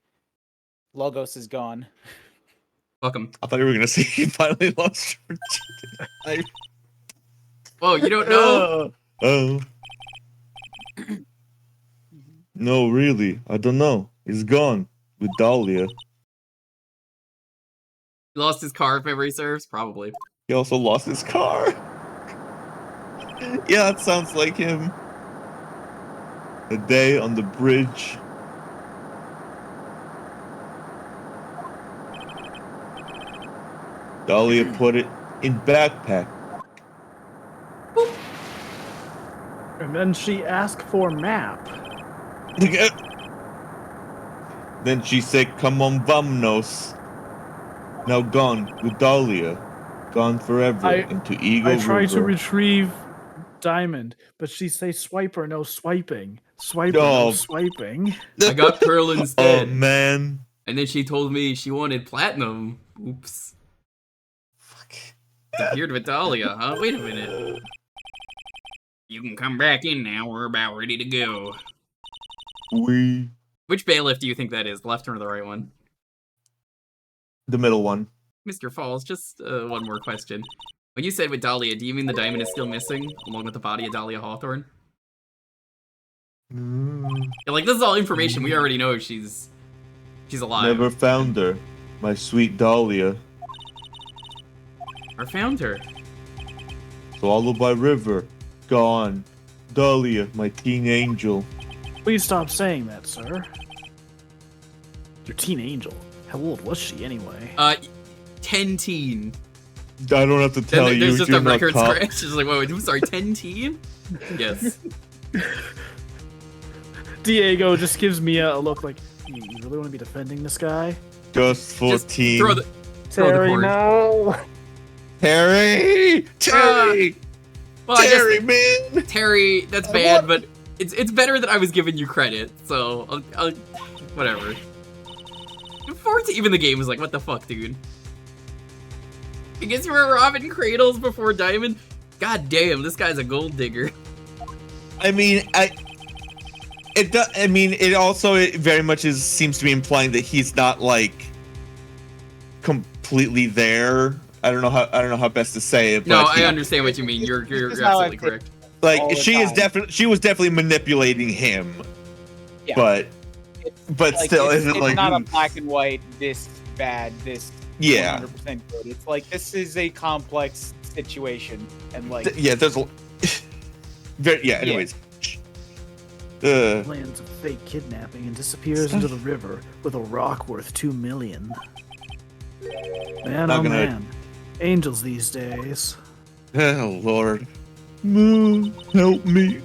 Logos is gone. Fuck him. I thought you were gonna say he finally lost your virginity. Whoa, you don't know? Oh. No, really, I don't know. He's gone with Dahlia. He lost his car if memory serves? Probably. He also lost his car. Yeah, that sounds like him. A day on the bridge. Dahlia put it in backpack. And then she asked for map. Then she said, "Come on, vámonos." Now gone with Dahlia, gone forever into Eagle I try to River. retrieve Diamond, but she say swiper, no swiping. Swiper, no Oh. swiping. I got Pearl Oh instead. man. And then she told me she wanted platinum. Oops. Fuck. Disappeared with Dahlia, huh? Wait a minute. You can come back in now. We're about ready to go. Which bailiff do you think that is? The left one or the right one? The middle one. Mr. Falls, just one more question. When you said with Dahlia, do you mean the diamond is still missing, along with the body of Dahlia Hawthorne? Yeah, like, this is all information we already know she's alive. Never found her, my sweet Dahlia. Or found her. Swallowed by river, gone. Dahlia, my teen angel. Please stop saying that, sir. Your teen angel. How old was she anyway? 10-teen. I don't have to tell you. There's just a you're not record top. scratch. It's like, wait, I'm sorry, 10-teen? Yes. Diego just gives me a look like, you really want to be defending this guy? Just 14. Throw the Terry, cord. no! Terry! Terry! Well, I Terry, guess, man! Terry, that's bad, but it's better that I was giving you credit, so I'll whatever. 14, even the game was like, what the fuck, dude? I guess you were robbing cradles before Diamond? God damn, this guy's a gold digger. I mean, it also very much seems to be implying that he's not like completely there. I don't know how best to say it. But No, I understand what you mean. You're absolutely correct. Like she was definitely manipulating him. Yeah. But like, still, isn't it's like not a black and white. This bad. This 100% good. It's like this is a complex situation, and like there's anyways. Plans a fake kidnapping and disappears into the river with a rock worth 2 million. Man, Not oh gonna- man. Angels these days. Oh Lord, Moon, help me.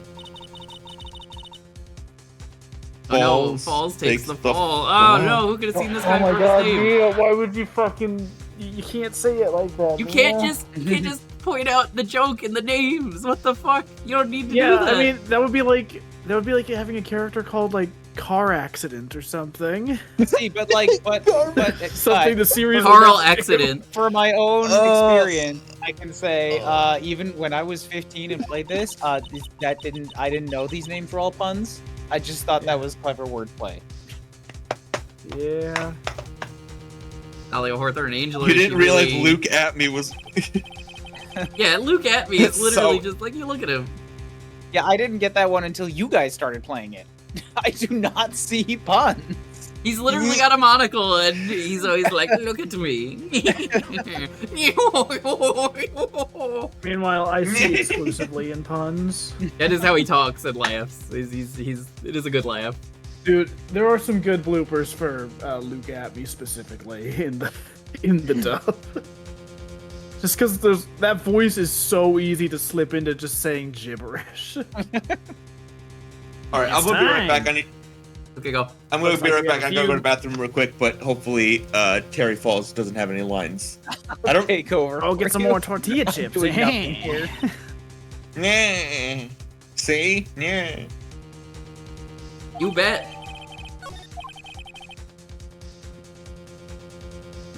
Oh no, Falls takes the fall. Oh no, who could have seen this guy first name? Mia, why would you fucking... You can't say it like that, You can't just point out the joke in the names. What the fuck? You don't need to do Yeah, that. I mean, that would be like having a character called, like, Car Accident or something. see, but Something the series... Carl Accident. For my own experience, I can say even when I was 15 and played this, I didn't know these names were all puns. I just thought that was clever wordplay. Yeah. Dahlia Hawthorne, Angel. You didn't realize Luke at me was. Yeah, Luke at me is literally So- just like, you look at him. Yeah, I didn't get that one until you guys started playing it. I do not see puns. He's literally got a monocle and he's always like, look at me. Meanwhile, I see exclusively in puns. That is how he talks and laughs. It is a good laugh. Dude, there are some good bloopers for Luke at me specifically in the dub. Just because that voice is so easy to slip into just saying gibberish. All right, I'm gonna be right back. Okay, go. I'm gonna be right back. a I'm gonna go few- to the bathroom real quick, but hopefully Terry Falls doesn't have any lines. I don't. Take over. I'll get some more tortilla chips. Doing nothing here. Nah. See? Yeah. You bet.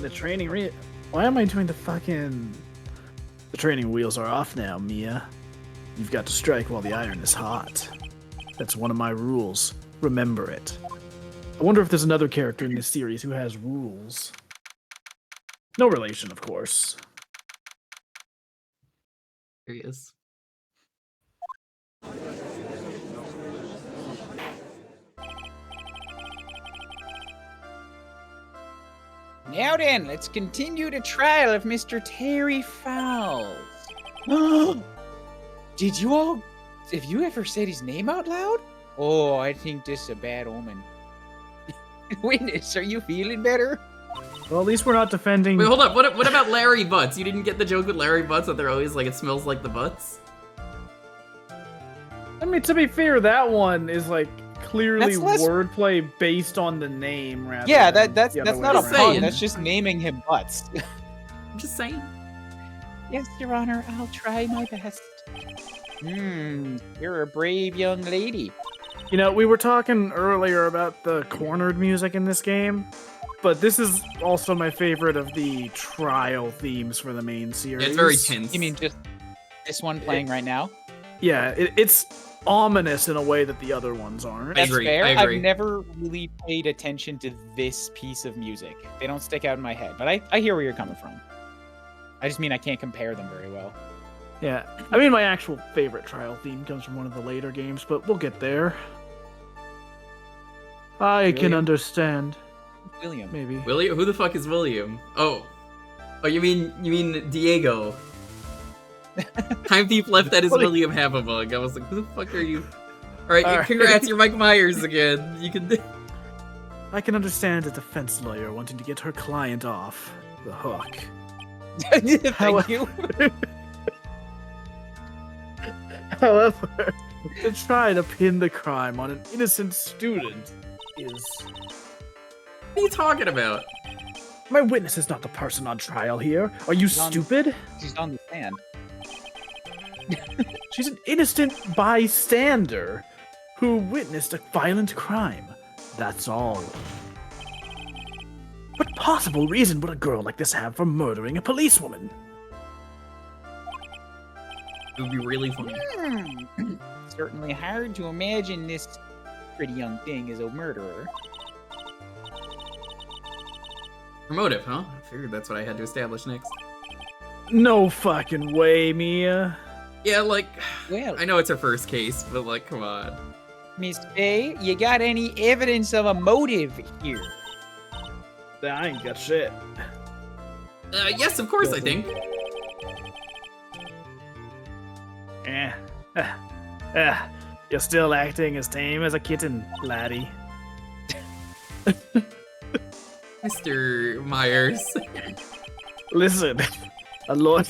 The training Why am I doing the training wheels are off now, Mia. You've got to strike while the iron is hot. That's one of my rules. Remember it. I wonder if there's another character in this series who has rules. No relation, of course. There he is. Now then, let's continue the trial of Mr. Terry Fowles. Have you ever said his name out loud? Oh, I think this is a bad omen. Witness, are you feeling better? Well, at least we're not defending... Wait, hold up. What about Larry Butts? You didn't get the joke with Larry Butts that they're always like, it smells like the butts? I mean, to be fair, that one is, like, clearly That's less- wordplay based on the name rather Yeah, than that's the other way not a Just pun. saying. That's just naming him Butts. I'm just saying. Yes, Your Honor, I'll try my best. You're a brave young lady. You know, we were talking earlier about the cornered music in this game, but this is also my favorite of the trial themes for the main series. Yeah, it's very tense. You mean just this one playing right now? Yeah, it's ominous in a way that the other ones aren't. That's agree, fair. I agree. I've never really paid attention to this piece of music. They don't stick out in my head, but I hear where you're coming from. I just mean I can't compare them very well. Yeah, I mean, my actual favorite trial theme comes from one of the later games, but we'll get there. I can William? understand. William. Maybe. William? Who the fuck is William? Oh, you mean Diego? Time Thief left that is William Havabug. I was like, who the fuck are you? All right, congrats, you're Mike Myers again. You can. I can understand a defense lawyer wanting to get her client off the hook. Thank you. However, to try to pin the crime on an innocent student is... What are you talking about? My witness is not the person on trial here. Are you stupid? She's on the stand. She's an innocent bystander who witnessed a violent crime. That's all. What possible reason would a girl like this have for murdering a policewoman? It would be really funny. Certainly hard to imagine this pretty young thing is a murderer. Her motive, huh? I figured that's what I had to establish next. No fucking way, Mia. Yeah, like, Well, I know it's her first case, but like, come on. Miss Faye, you got any evidence of a motive here? I ain't got shit. Yes, of course, I think. You're still acting as tame as a kitten, laddie. Mr. Myers. Listen, a lot.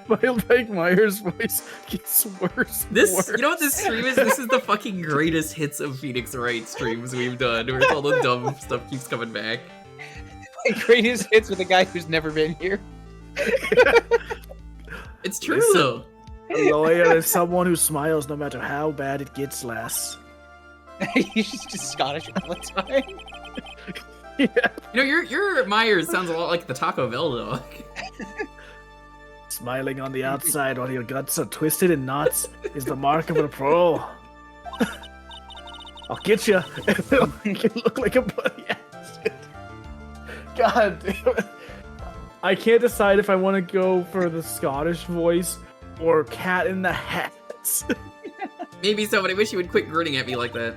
Mike Myers' voice gets worse. and This, worse. you know what this stream is? This is the fucking greatest hits of Phoenix Wright streams we've done, where all the dumb stuff keeps coming back. My greatest hits with a guy who's never been here. It's true, Listen. though. A lawyer is someone who smiles no matter how bad it gets, lass. He's just Scottish all the time. Yeah. You know, your Myers sounds a lot like the Taco Bell dog. Smiling on the outside while your guts are twisted in knots is the mark of a pro. I'll get you. Make it look like a bloody accident. God damn it. I can't decide if I want to go for the Scottish voice or Cat in the Hat. Maybe so, but I wish you would quit grinning at me like that.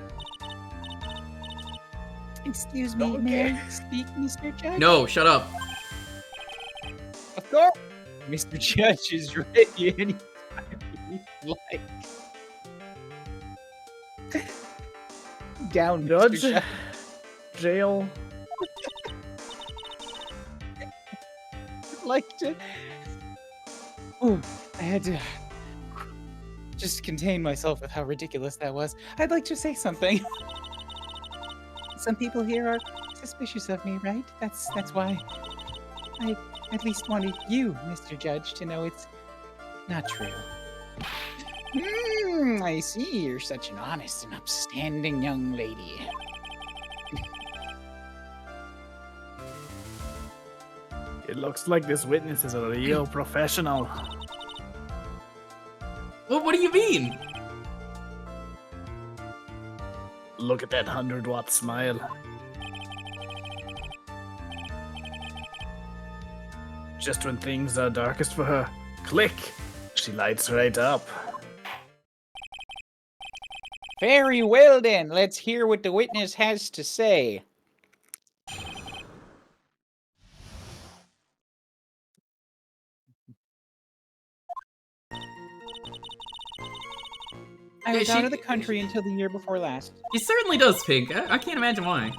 Excuse me, may I speak, Mr. Judge? No, shut up. Of course. Mr. Judge is ready anytime he'd like. Down, Mr. Judge? Judge. Jail? I'd like to... Oh, I had to just contain myself with how ridiculous that was. I'd like to say something. Some people here are suspicious of me, right? That's why I at least wanted you, Mr. Judge, to know it's not true. I see. You're such an honest and upstanding young lady. It looks like this witness is a real professional. Well, what do you mean? Look at that 100-watt smile. Just when things are darkest for her, click, she lights right up. Very well then. Let's hear what the witness has to say. I was out of the country until the year before last. He certainly does, Pink. I can't imagine why.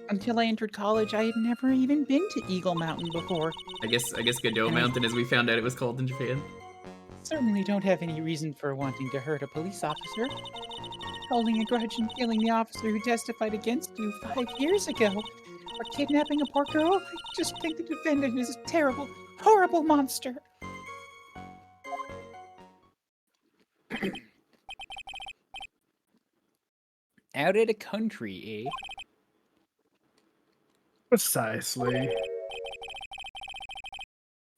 Until I entered college, I had never even been to Eagle Mountain before. I guess Godot Mountain, as we found out it was called in Japan. Certainly don't have any reason for wanting to hurt a police officer. holding a grudge and killing the officer who testified against you 5 years ago, or kidnapping a poor girl. I just think the defendant is a terrible, horrible monster. Out of the country, eh? Precisely.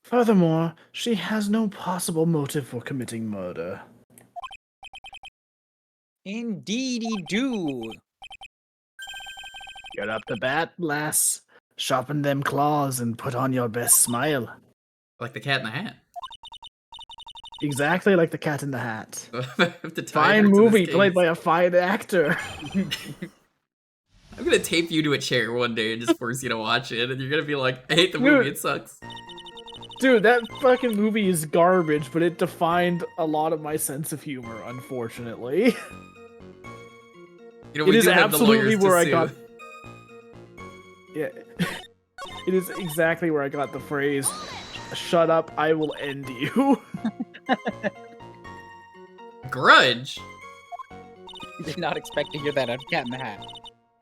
Furthermore, she has no possible motive for committing murder. Indeedy do. Get up the bat, lass. Sharpen them claws and put on your best smile. Like the Cat in the Hat. Exactly like the Cat in the Hat. To tie Fine her to movie this played case. by a fine actor. I'm gonna tape you to a chair one day and just force you to watch it, and you're gonna be like, I hate the movie, it sucks. Dude, that fucking movie is garbage, but it defined a lot of my sense of humor, unfortunately. You know, It we is do have the absolutely lawyers to where I sue. got. Yeah. It is exactly where I got the phrase, "Shut up, I will end you." Grudge? Did not expect to hear that out of Cat in the Hat.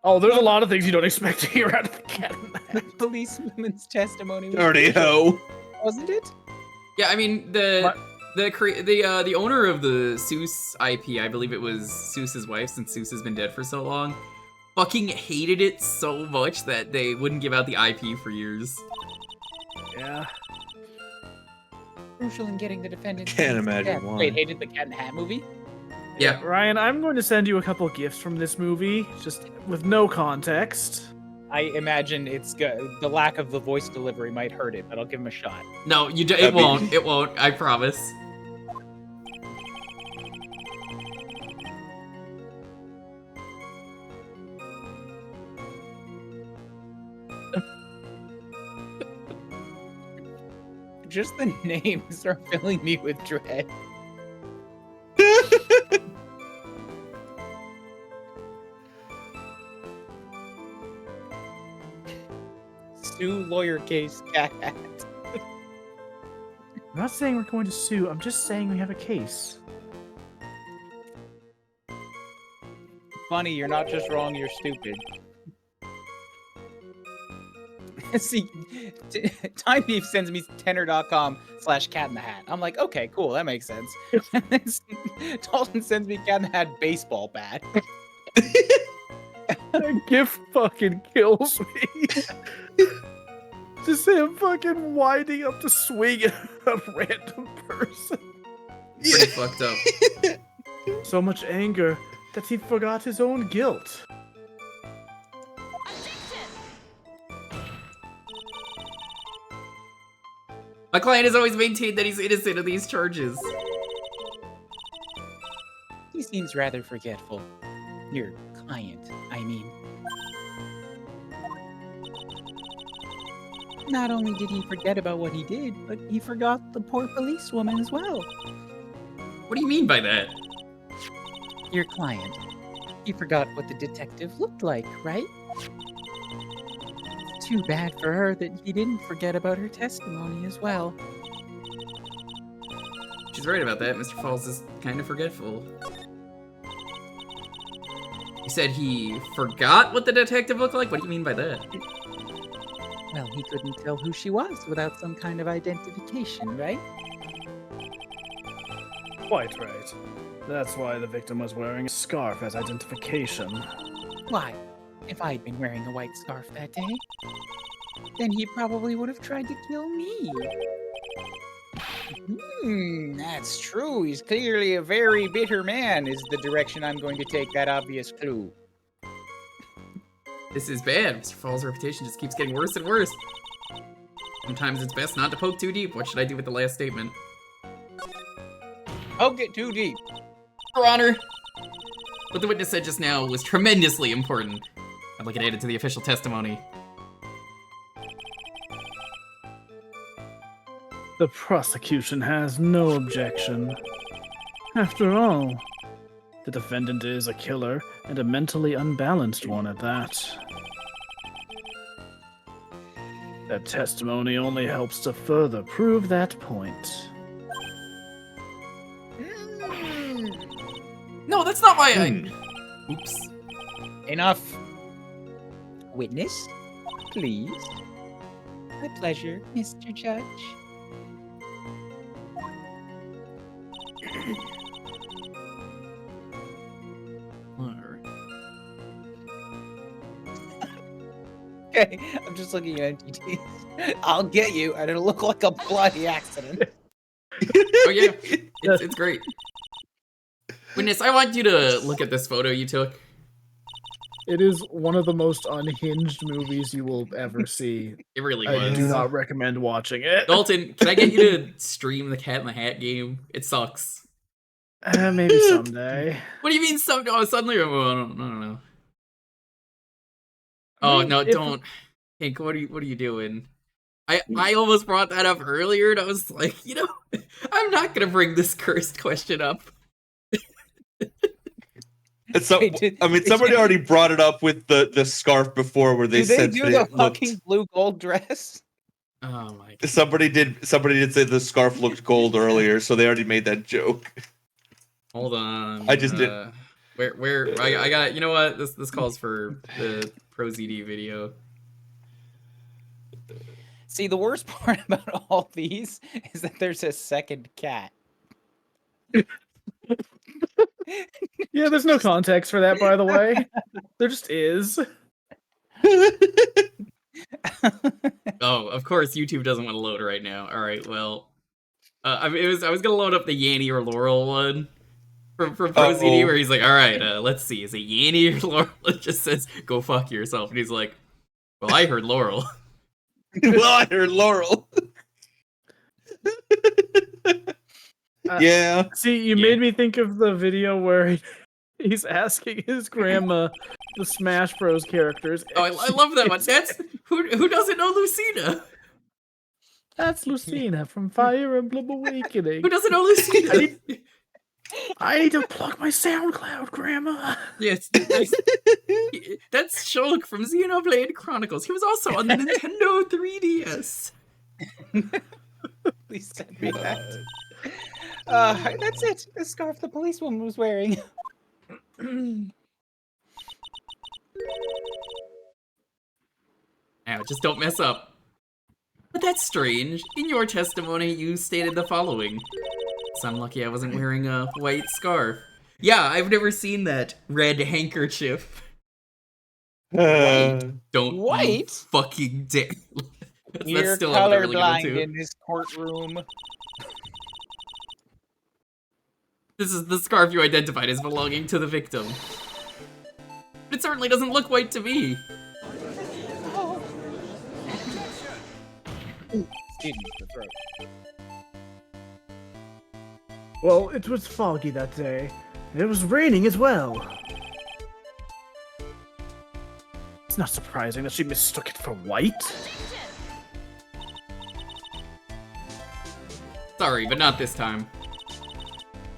Oh, there's a lot of things you don't expect to hear out of the Cat in the Hat. The policewoman's testimony was Dirty ho. wasn't it? Yeah, I mean, the owner of the Seuss IP, I believe it was Seuss's wife, since Seuss has been dead for so long, fucking hated it so much that they wouldn't give out the IP for years. Yeah. Crucial in getting the defendant. Can't imagine why. Wait, hated the Cat in the Hat movie? Yeah. Ryan, I'm going to send you a couple gifts from this movie, just with no context. I imagine the lack of the voice delivery might hurt it, but I'll give him a shot. No, it That'd be- won't. It won't. I promise. Just the names are filling me with dread. Sue lawyer case cat. I'm not saying we're going to sue, I'm just saying we have a case. Funny, you're not just wrong, you're stupid. See, Time Beef sends me tenor.com/cat in the hat. I'm like, okay, cool, that makes sense. And then Dalton sends me cat in the hat baseball bat. That gift fucking kills me. Just him fucking winding up to swing at a random person. Pretty fucked up. So much anger that he forgot his own guilt. My client has always maintained that he's innocent of these charges. He seems rather forgetful. Your client, I mean. Not only did he forget about what he did, but he forgot the poor policewoman as well. What do you mean by that? Your client. He forgot what the detective looked like, right? Too bad for her that he didn't forget about her testimony as well. She's right about that. Mr. Falls is kind of forgetful. You said he forgot what the detective looked like? What do you mean by that? Well, he couldn't tell who she was without some kind of identification, right? Quite right. That's why the victim was wearing a scarf as identification. Why? If I'd been wearing a white scarf that day, then he probably would have tried to kill me. That's true. He's clearly a very bitter man, is the direction I'm going to take that obvious clue. This is bad. Mr. Falls' reputation just keeps getting worse and worse. Sometimes it's best not to poke too deep. What should I do with the last statement? Poke it too deep. Your Honor! What the witness said just now was tremendously important. I'd like it added to the official testimony. The prosecution has no objection. After all, the defendant is a killer, and a mentally unbalanced one at that. That testimony only helps to further prove that point. No, that's not why I... Oops. Enough. Witness, please. My pleasure, Mr. Judge. Alright. Okay, I'm just looking at MTTs. I'll get you, and it'll look like a bloody accident. Oh yeah, it's great. Witness, I want you to look at this photo you took. It is one of the most unhinged movies you will ever see. It really I was. do not recommend watching it. Dalton, can I get you to stream the Cat in the Hat game? It sucks. Maybe someday. What do you mean suddenly? Oh, I don't know. Oh no, don't. Hank, what are you doing? I almost brought that up earlier, and I was like, I'm not gonna bring this cursed question up. Somebody already brought it up with the scarf before, where they said do the fucking blue gold dress? Oh my God. Somebody did say the scarf looked gold earlier, so they already made that joke. Hold on. I just did. Where I got. You know what? This calls for the Pro ZD video. See, the worst part about all these is that there's a second cat. Yeah, there's no context for that, by the way. There just is. Oh, of course, YouTube doesn't want to load right now. All right, well, I was gonna load up the Yanny or Laurel one from Pro ZD, where he's like, all right, let's see, is it Yanny or Laurel? It just says, go fuck yourself, and he's like, well, I heard Laurel. Well, I heard Laurel. Yeah. See, you made me think of the video where he's asking his grandma the Smash Bros. Characters. Oh, I love that one. That's who doesn't know Lucina? That's Lucina from Fire Emblem Awakening. Who doesn't know Lucina? I need to plug my SoundCloud, Grandma. Yes, that's Shulk from Xenoblade Chronicles. He was also on the Nintendo 3DS. Please send me that. That's it. The scarf the policewoman was wearing. Now, just don't mess up. But that's strange. In your testimony, you stated the following. So I'm lucky I wasn't wearing a white scarf. Yeah, I've never seen that red handkerchief. Don't White? fucking dare. You're still colorblind in this courtroom. This is the scarf you identified as belonging to the victim. But it certainly doesn't look white to me. Oh. Excuse me, the throat. Well, it was foggy that day. It was raining as well. It's not surprising that she mistook it for white. Sorry, but not this time.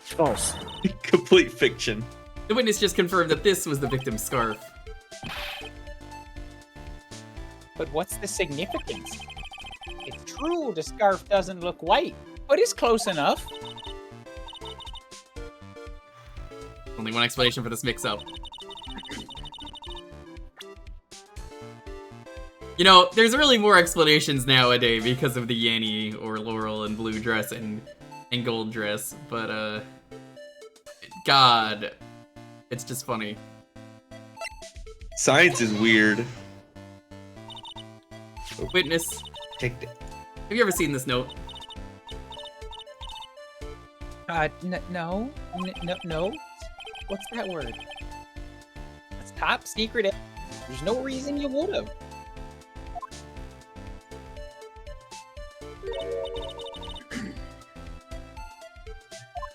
False. Complete fiction. The witness just confirmed that this was the victim's scarf. But what's the significance? It's true the scarf doesn't look white, but it's close enough. Only one explanation for this mix-up. You know, there's really more explanations nowadays because of the Yanny or Laurel and blue dress and gold dress, but God, it's just funny. Science is weird. Witness, Take that. have you ever seen this note? No. No. What's that word? It's top secret. There's no reason you would have.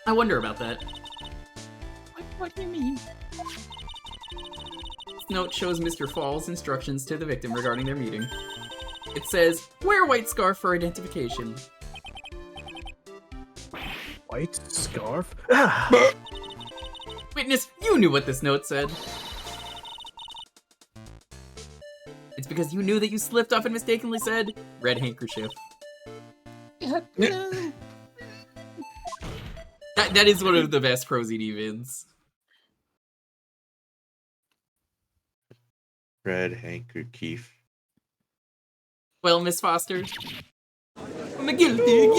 I wonder about that. What do you mean? This note shows Mr. Fall's instructions to the victim regarding their meeting. It says, wear a white scarf for identification. White scarf? Ah! Witness, you knew what this note said. It's because you knew that you slipped up and mistakenly said, red handkerchief. That is one of the best Pro ZD vids. Red handkerchief. Well, Miss Foster, I'm a guilty.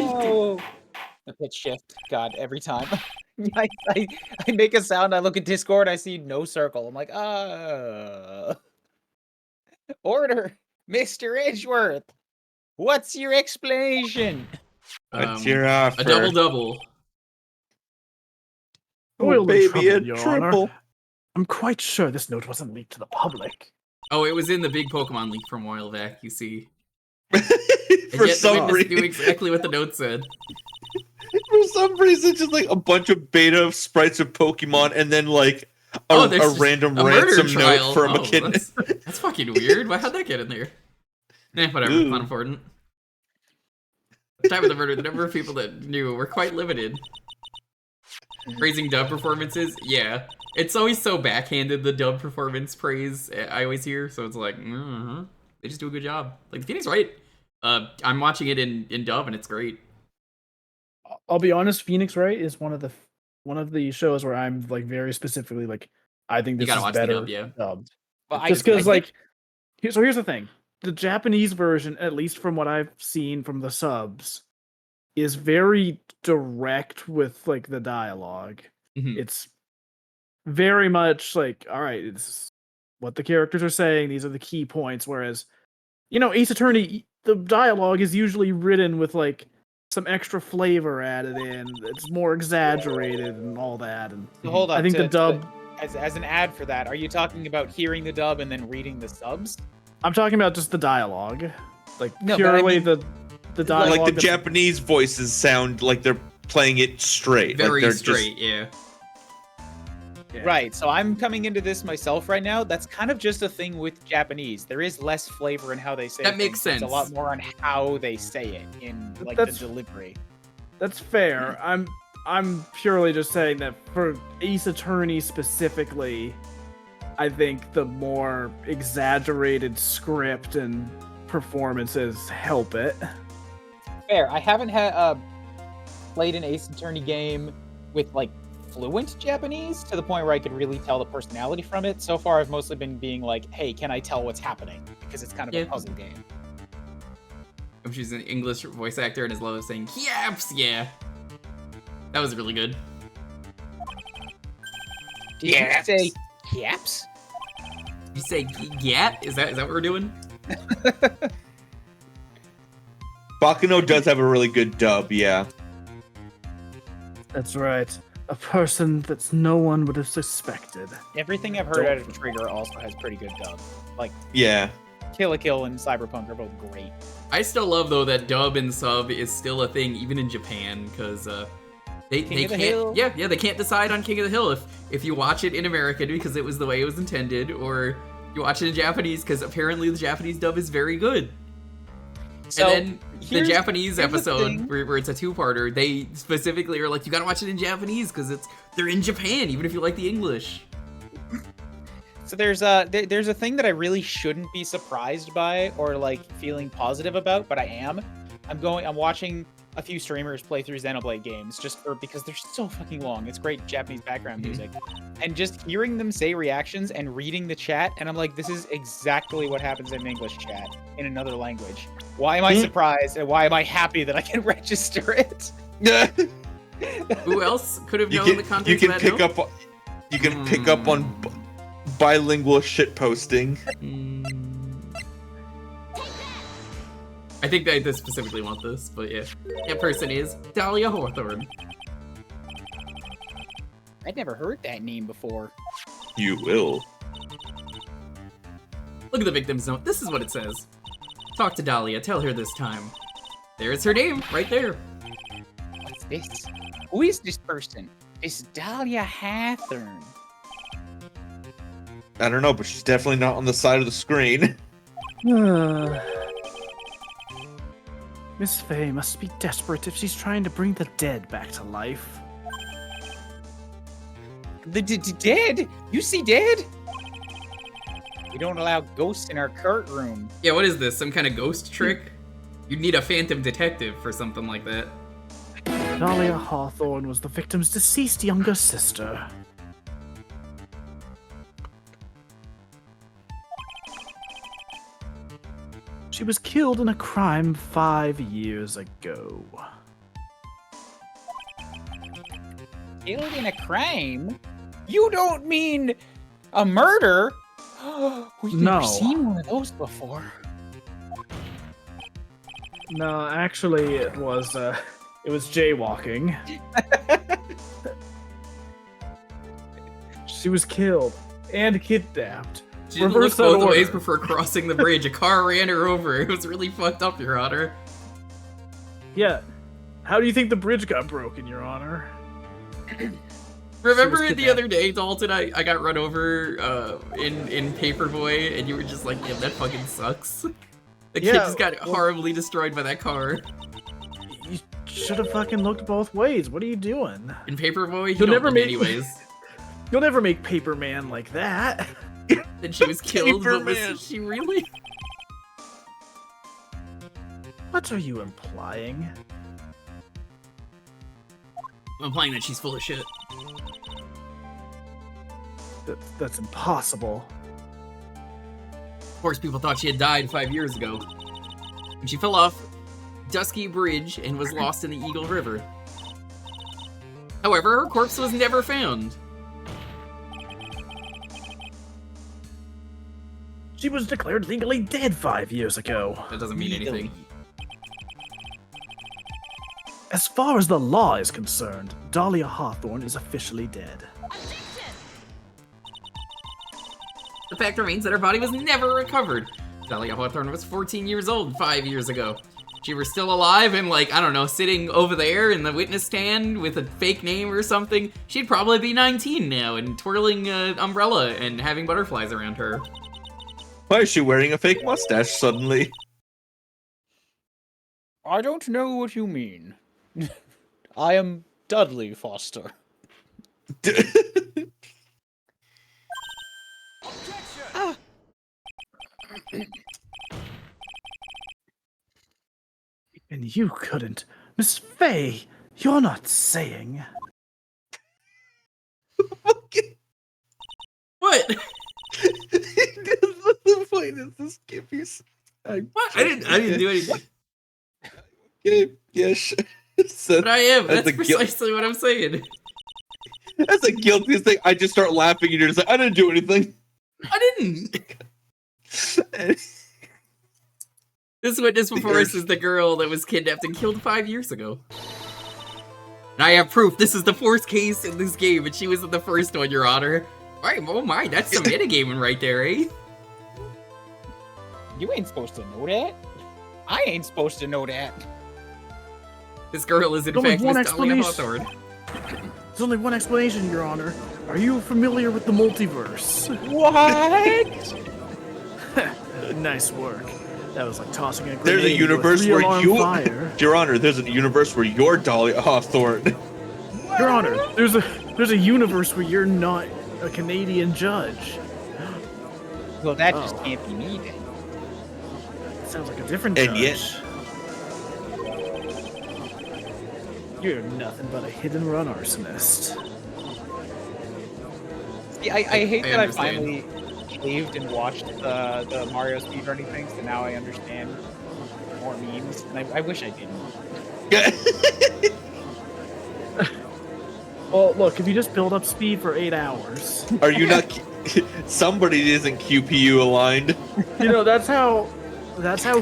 Oh, the pitch shift. God, every time. I make a sound, I look at Discord, I see no circle. I'm like, order, Mr. Edgeworth. What's your explanation? What's your offer? A double. Royal baby, trouble, a Your triple. Honor. I'm quite sure this note wasn't leaked to the public. Oh, it was in the big Pokemon leak from WildVac, you see. For And yet some the witness reason, knew exactly what the note said. for some reason, just like a bunch of beta sprites of Pokemon, and then like a There's just random a murder ransom trial. note from a Oh, kid. That's fucking weird. How'd that get in there? Whatever. Ooh. Not important. At the time of the murder, the number of people that knew were quite limited. Praising dub performances? Yeah. It's always so backhanded, the dub performance praise I always hear, so it's like, they just do a good job. Like, Phoenix Wright, I'm watching it in dub, and it's great. I'll be honest, Phoenix Wright is one of the shows where I'm like very specifically like, I think You this gotta is watch the better dub, yeah. dubbed. Well, Just because like, here's the thing: the Japanese version, at least from what I've seen from the subs, is very direct with like the dialogue. Mhm. It's very much like, all right, it's what the characters are saying. These are the key points. Whereas, Ace Attorney, the dialogue is usually written with like some extra flavor added in. It's more exaggerated and all that. And So hold up. I think the dub. As an ad for that, are you talking about hearing the dub and then reading the subs? I'm talking about just the dialogue, like No, but I purely mean, the dialogue. Like the that's- Japanese voices sound like they're playing it straight. Very like they're straight, yeah. Yeah. Right, so I'm coming into this myself right now. That's kind of just a thing with Japanese. There is less flavor in how they say That makes things. It's sense. a lot more on how they say it in like That's- the delivery. That's fair. I'm purely just saying that for Ace Attorney specifically, I think the more exaggerated script and performances help it. Fair. I haven't played an Ace Attorney game with like fluent Japanese to the point where I could really tell the personality from it. So far, I've mostly been being like, "Hey, can I tell what's happening?" Because it's kind of a puzzle game. She's an English voice actor and his love of saying "Yaps," yeah. That was really good. Did you say yaps? You say "Yat"? Is that what we're doing? Bakuno does have a really good dub, yeah. That's right. A person that no one would have suspected. Everything I've heard out of Trigger also has pretty good dub. Like Yeah. Kill la Kill and Cyberpunk are both great. I still love though that dub and sub is still a thing even in Japan because they King of the can't Hill. yeah they can't decide on King of the Hill if you watch it in American because it was the way it was intended or you watch it in Japanese because apparently the Japanese dub is very good. So, and then the here's- Japanese here's the episode thing. where it's a two-parter, they specifically are like, you gotta watch it in Japanese because they're in Japan even if you like the English. So there's a thing that I really shouldn't be surprised by or like feeling positive about, but I am. I'm watching a few streamers play through Xenoblade games because they're so fucking long. It's great Japanese background music. And just hearing them say reactions and reading the chat, and I'm like, this is exactly what happens in English chat in another language. Why am I surprised and why am I happy that I can register it? Who else could have You known the can context of that pick note? up you can pick up on bilingual shit posting. I think they specifically want this, but yeah. That person is Dahlia Hawthorne. I'd never heard that name before. You will. Look at the victim's note. This is what it says. Talk to Dahlia. Tell her this time. There's her name, right there. What's this? Who is this person? It's Dahlia Hathorn. I don't know, but she's definitely not on the side of the screen. Miss Faye must be desperate if she's trying to bring the dead back to life. The dead? You see dead? We don't allow ghosts in our courtroom. Yeah, what is this? Some kind of ghost trick? You'd need a phantom detective for something like that. Dahlia Hawthorne was the victim's deceased younger sister. She was killed in a crime 5 years ago. Killed in a crime? You don't mean a murder? We've never No. seen one of those before. No, actually, it was jaywalking. She was killed and kidnapped. She didn't look both ways before crossing the bridge. A car ran her over. It was really fucked up, Your Honor. Yeah. How do you think the bridge got broken, Your Honor? Remember the other day, Dalton, I got run over in Paperboy, and you were just like, yeah, that fucking sucks. The kid just got horribly destroyed by that car. You should have fucking looked both ways. What are you doing? In Paperboy, he don't look anyways. You'll never make Paperman like that. Then she was killed, but was she really? What are you implying? I'm implying that she's full of shit. That's impossible. Of course, people thought she had died 5 years ago. And she fell off Dusky Bridge and was lost in the Eagle River. However, her corpse was never found. She was declared legally dead 5 years ago. That doesn't mean anything. As far as the law is concerned, Dahlia Hawthorne is officially dead. The fact remains that her body was never recovered. Dahlia Hawthorne was 14 years old 5 years ago. If she were still alive and, like, I don't know, sitting over there in the witness stand with a fake name or something, she'd probably be 19 now and twirling an umbrella and having butterflies around her. Why is she wearing a fake mustache suddenly? I don't know what you mean. I am Dudley Foster. And you couldn't. Miss Faye, you're not saying... What? The point is this give you What? I didn't do anything. Okay, yeah, sure. So, but I am. That's precisely what I'm saying. That's the guiltiest thing. I just start laughing and you're just like, I didn't do anything. I didn't. This witness before us is the girl that was kidnapped and killed 5 years ago. And I have proof. This is the fourth case in this game, and she was in the first one, Your Honor. Right, oh my, that's some metagaming right there, eh? You ain't supposed to know that. I ain't supposed to know that. This girl is in fact Miss Dahlia Hawthorne. There's only one explanation, Your Honor. Are you familiar with the multiverse? What? Nice work. That was like tossing a grenade. There's a universe where you, fire. Your Honor, there's a universe where you're Dahlia Hawthorne. Your Honor, there's a universe where you're not a Canadian judge. Well, that just can't be me then. Sounds like a different judge. And yet, you're nothing but a hit-and-run arsonist. See, I hate that I finally caved and watched the Mario speedrunning things, and now I understand more memes, and I wish I didn't. Well, look, if you just build up speed for 8 hours... Are you not... Somebody isn't QPU aligned. You know, that's how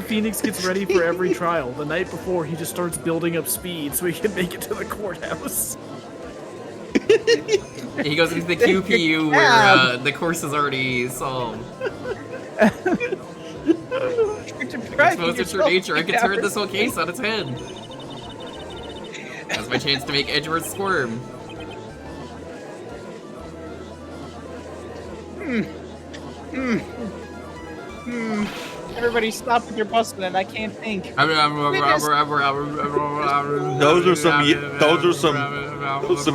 Phoenix gets ready for every trial. The night before, he just starts building up speed so he can make it to the courthouse. He goes into the QPU where the course is already solved. Exposed to true nature, I can turn this whole case on its head. That's my chance to make Edgeworth squirm. Everybody stop with your bustling, I can't think. Those are some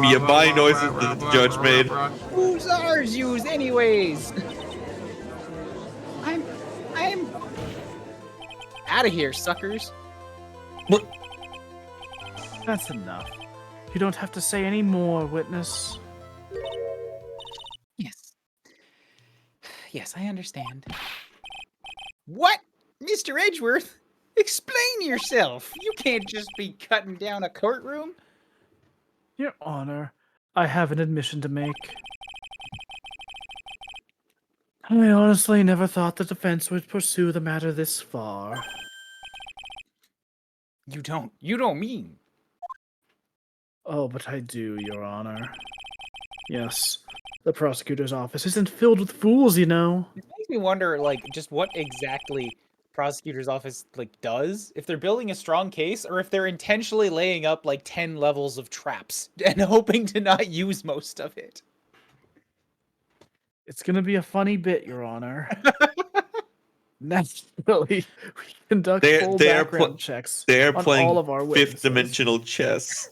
yabai noises that the judge made. Who's ours used anyways? I'm out of here, suckers. What? That's enough. You don't have to say any more, witness. Yes. Yes, I understand. What? Mr. Edgeworth, explain yourself. You can't just be cutting down a courtroom. Your Honor, I have an admission to make. I honestly never thought the defense would pursue the matter this far. You don't mean. Oh, but I do, Your Honor. Yes, the prosecutor's office isn't filled with fools, you know. It makes me wonder, like, just what exactly prosecutor's office, like, does. If they're building a strong case, or if they're intentionally laying up, like, 10 levels of traps and hoping to not use most of it. It's gonna be a funny bit, Your Honor. Naturally, we conduct full background checks They're on playing all of our witnesses. fifth-dimensional chess.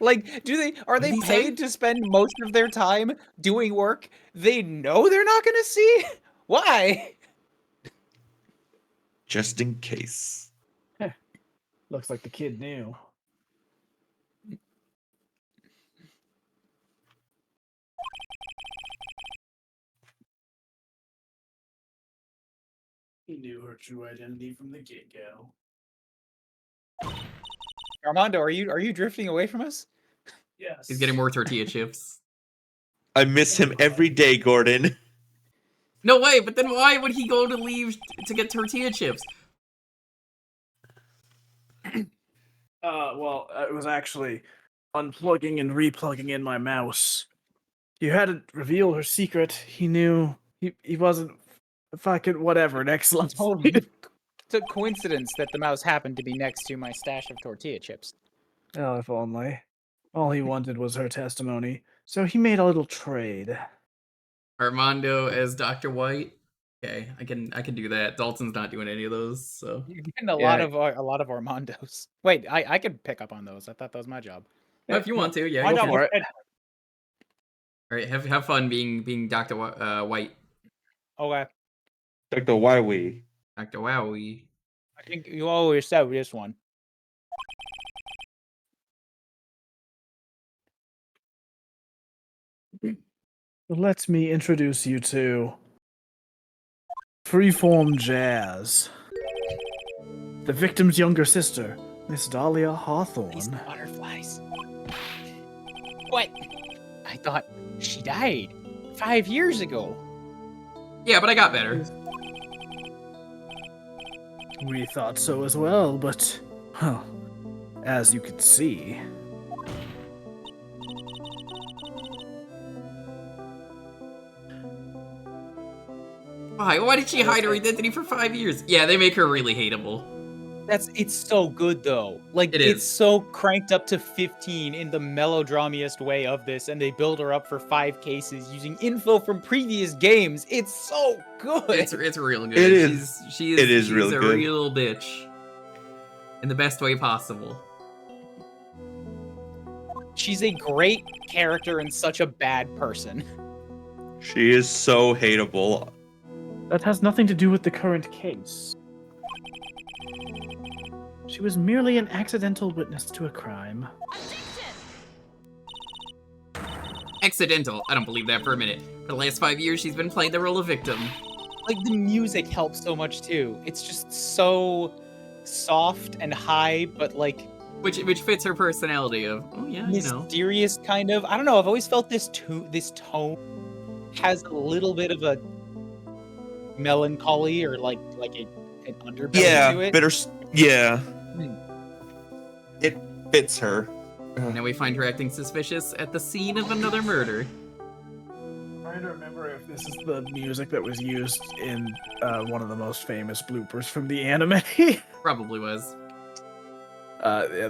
Like, are they paid to spend most of their time doing work they know they're not gonna see? Why? Just in case. Looks like the kid knew. He knew her true identity from the get-go. Armando, are you drifting away from us? Yes. He's getting more tortilla chips. I miss him every day, Gordon. No way, but then why would he go to leave to get tortilla chips? Well, it was actually unplugging and replugging in my mouse. You had to reveal her secret. He knew he wasn't fucking whatever. Next line. It's a coincidence that the mouse happened to be next to my stash of tortilla chips. Oh, if only. All he wanted was her testimony, so he made a little trade. Armando as Dr. White. Okay, I can do that. Dalton's not doing any of those, so You're getting a lot of Armandos. Wait, I could pick up on those. I thought that was my job. well, if you want to, yeah, Why go not? for it. All right, have fun being Dr. White. Okay. Dr. Wywie. Dr. Wowie. I think you always said this one. Let me introduce you to Freeform Jazz. The victim's younger sister, Miss Dahlia These Hawthorne. butterflies. What? I thought she died 5 years ago. Yeah, but I got better. We thought so as well, but, as you can see, Why did she hide her identity for 5 years? Yeah, they make her really hateable. It's so good though. Like It's so cranked up to 15 in the melodramiest way of this, and they build her up for 5 cases using info from previous games. It's so good. It's real good. It is. She's real a good. real bitch. In the best way possible. She's a great character and such a bad person. She is so hateable. that has nothing to do with the current case. She was merely an accidental witness to a crime. Accidental. I don't believe that for a minute. For the last 5 years, she's been playing the role of victim. Like the music helps so much too. It's just so soft and high, but like Which fits her personality of, oh yeah, you know. mysterious kind of. I don't know. I've always felt this tone has a little bit of a melancholy or like an underbelly to Yeah, it. bitter. Yeah. Hmm. It fits her. Now we find her acting suspicious at the scene of another murder. I'm trying to remember if this is the music that was used in one of the most famous bloopers from the anime. Probably was. Yeah,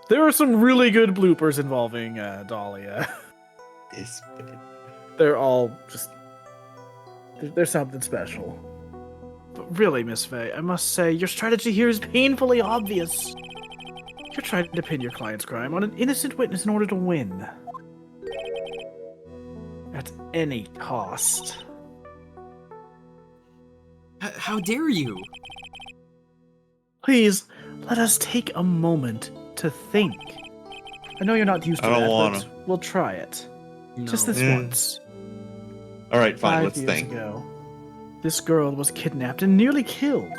there are some really good bloopers involving Dahlia. It's They're all just... There's something special. But really, Miss Faye, I must say, your strategy here is painfully obvious. You're trying to pin your client's crime on an innocent witness in order to win. At any cost. How dare you? Please, let us take a moment to think. I know you're not used to I don't that, wanna. but we'll try it. No. Just this Mm. once. all right. Fine. 5 Let's years think. ago, this girl was kidnapped and nearly killed.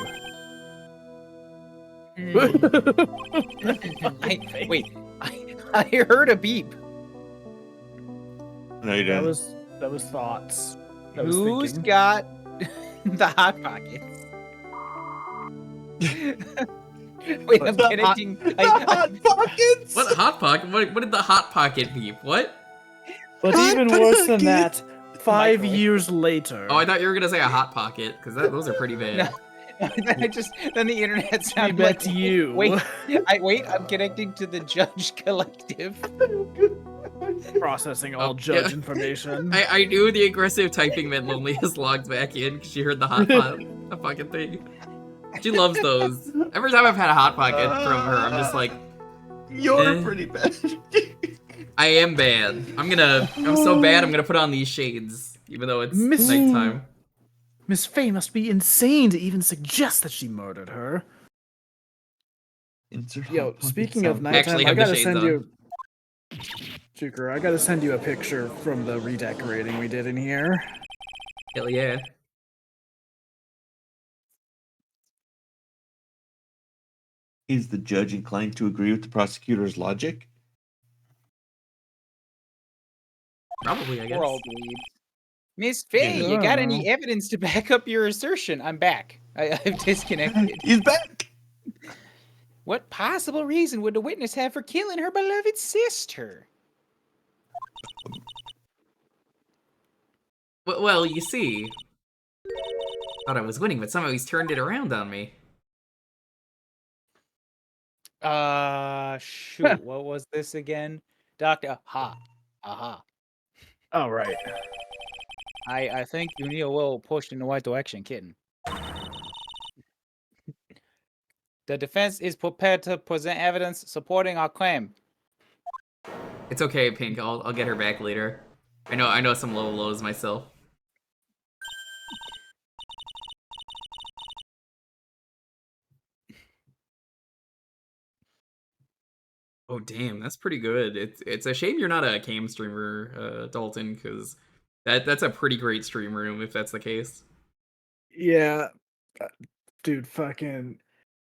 I heard a beep. No, you didn't. That was thoughts. That was Who's thinking. got the hot pockets? Wait, I'm connecting. Hot pockets. What hot pocket? What did the hot pocket beep? What? But Hot even worse than pocket. that, 5 Microwave. years later. Oh, I thought you were gonna say a hot pocket because those are pretty bad. No. Then the internet I sounded bet like you. Wait, I'm connecting to the Judge Collective. Processing all Oh, judge yeah. information. I knew the aggressive typing meant Lonely has logged back in because she heard the hot pocket thing. She loves those. Every time I've had a hot pocket from her, I'm just like, You're Eh. pretty bad. I am bad. I'm so bad. I'm gonna put on these shades, even though it's Miss- nighttime. Miss Faye must be insane to even suggest that she murdered her. Insert hot Yo, pocket speaking of sound. nighttime, Actually I have the gotta shades send on. you. Jewker, I gotta send you a picture from the redecorating we did in here. Hell yeah. Is the judge inclined to agree with the prosecutor's logic? Probably, I guess. We're all dweebs. Miss Faye, Yeah. you got any evidence to back up your assertion? I'm back. I've disconnected. He's back. What possible reason would the witness have for killing her beloved sister? Well, you see, thought I was winning, but somehow he's turned it around on me. Shoot, what was this again? Doctor, aha. Oh, right. I think you need a little push in the right direction, kitten. The defense is prepared to present evidence supporting our claim. It's okay, Pink. I'll get her back later. I know some low lows myself. Oh damn, that's pretty good. It's a shame you're not a cam streamer, Dalton, because that's a pretty great stream room if that's the case. Yeah. Dude, fucking.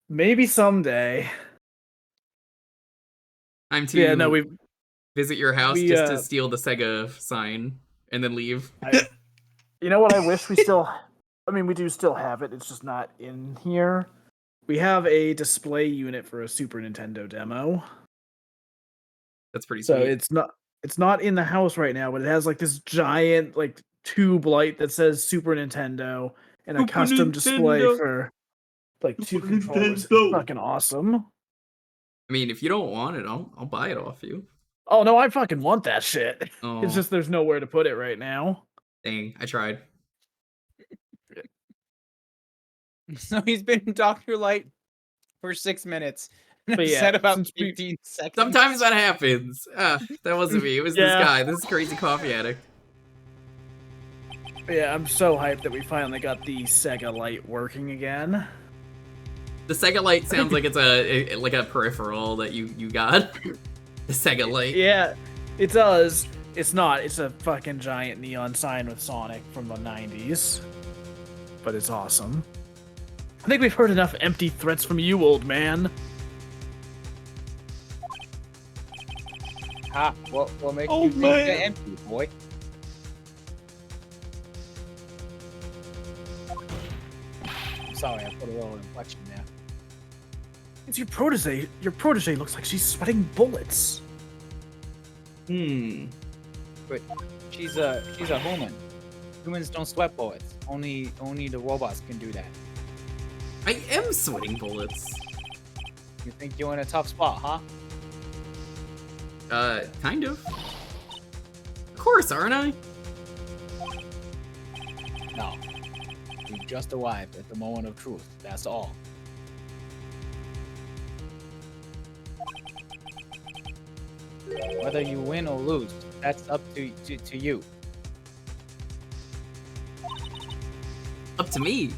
Maybe someday. I'm to Yeah, no, we. visit your house we, just to steal the Sega sign and then leave. You know what I wish we still. I mean, we do still have it. It's just not in here. We have a display unit for a Super Nintendo demo. That's pretty So sweet. it's not in the house right now, but it has like this giant like tube light that says Super Nintendo and a Super custom display Nintendo. for like 2 Super controllers. It's Nintendo. fucking awesome. I mean, if you don't want it, I'll buy it off you. Oh no, I fucking want that shit. Oh, It's just there's nowhere to put it right now. dang, I tried. So he's been Dr. Light for 6 minutes. And But I've yeah, said about since we- 15 seconds. Sometimes that happens. That wasn't me. It was Yeah. this guy. This crazy coffee addict. Yeah, I'm so hyped that we finally got the Sega Lite working again. The Sega Lite sounds like it's a peripheral that you got. The Sega Lite. Yeah, it does. It's not. It's a fucking giant neon sign with Sonic from the 90s. But it's awesome. I think we've heard enough empty threats from you, old man. What makes Oh, you think man. they're empty, boy? I'm sorry, I put a little inflection there. It's your protege. Your protege looks like she's sweating bullets. Hmm. She's a human. Humans don't sweat bullets. Only the robots can do that. I am sweating bullets. You think you're in a tough spot, huh? Kind of. Of course, aren't I? No. You just arrived at the moment of truth. That's all. Whether you win or lose, that's up to you. Up to me.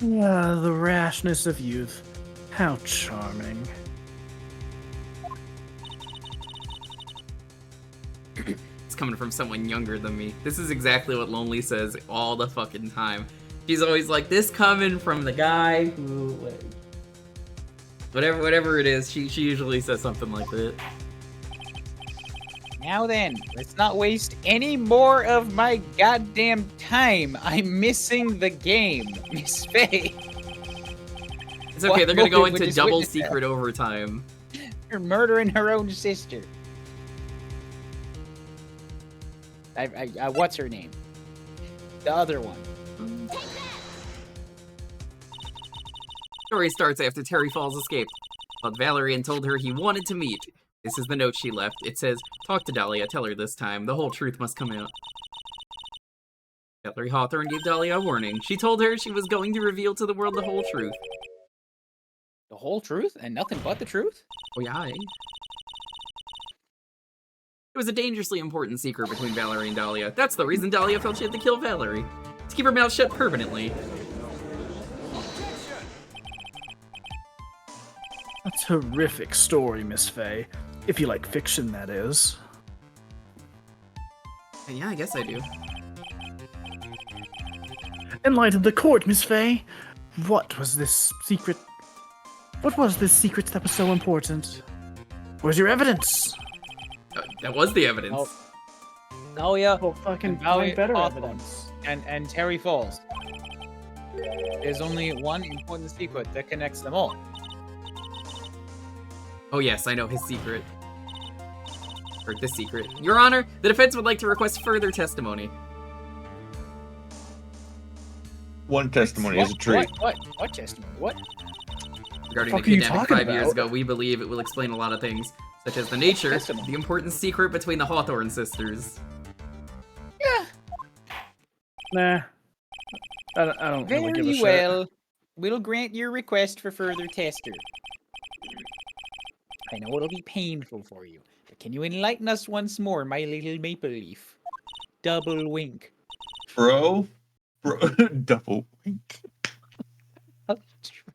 Ah, the rashness of youth. How charming. coming from someone younger than me. This is exactly what Lonely says all the fucking time. She's always like, this coming from the guy who, like, whatever it is, she usually says something like that. Now then, let's not waste any more of my goddamn time. I'm missing the game, Miss Faye. It's okay, they're gonna go into double secret overtime. You're murdering her own sister. What's her name? The other one. Story starts after Terry Falls escaped. Called Valerie and told her he wanted to meet. This is the note she left. It says, talk to Dahlia, tell her this time. The whole truth must come out. Valerie Hawthorne gave Dahlia a warning. She told her she was going to reveal to the world the whole truth. The whole truth? And nothing but the truth? Oh yeah, eh? It was a dangerously important secret between Valerie and Dahlia. That's the reason Dahlia felt she had to kill Valerie. To keep her mouth shut permanently. A terrific story, Miss Faye. If you like fiction, that is. Yeah, I guess I do. Enlighten the court, Miss Faye. What was this secret? What was this secret that was so important? Where's your evidence? That was the evidence. Dahlia. Well, fucking Dahlia find better Hawthorne. evidence. And Terry Falls. There's only one important secret that connects them all. Oh yes, I know his secret. Or this secret. Your Honor, the defense would like to request further testimony. One testimony is a treat. What testimony? What? Regarding What the are you kidnapping talking 5 years about? ago, we believe it will explain a lot of things, such as the nature, Testimony. the important secret between the Hawthorne sisters. Nah. I don't really give a Very shit. well. We'll grant your request for further tester. I know it'll be painful for you, but can you enlighten us once more, my little maple leaf? Double wink. Bro, double wink. I'll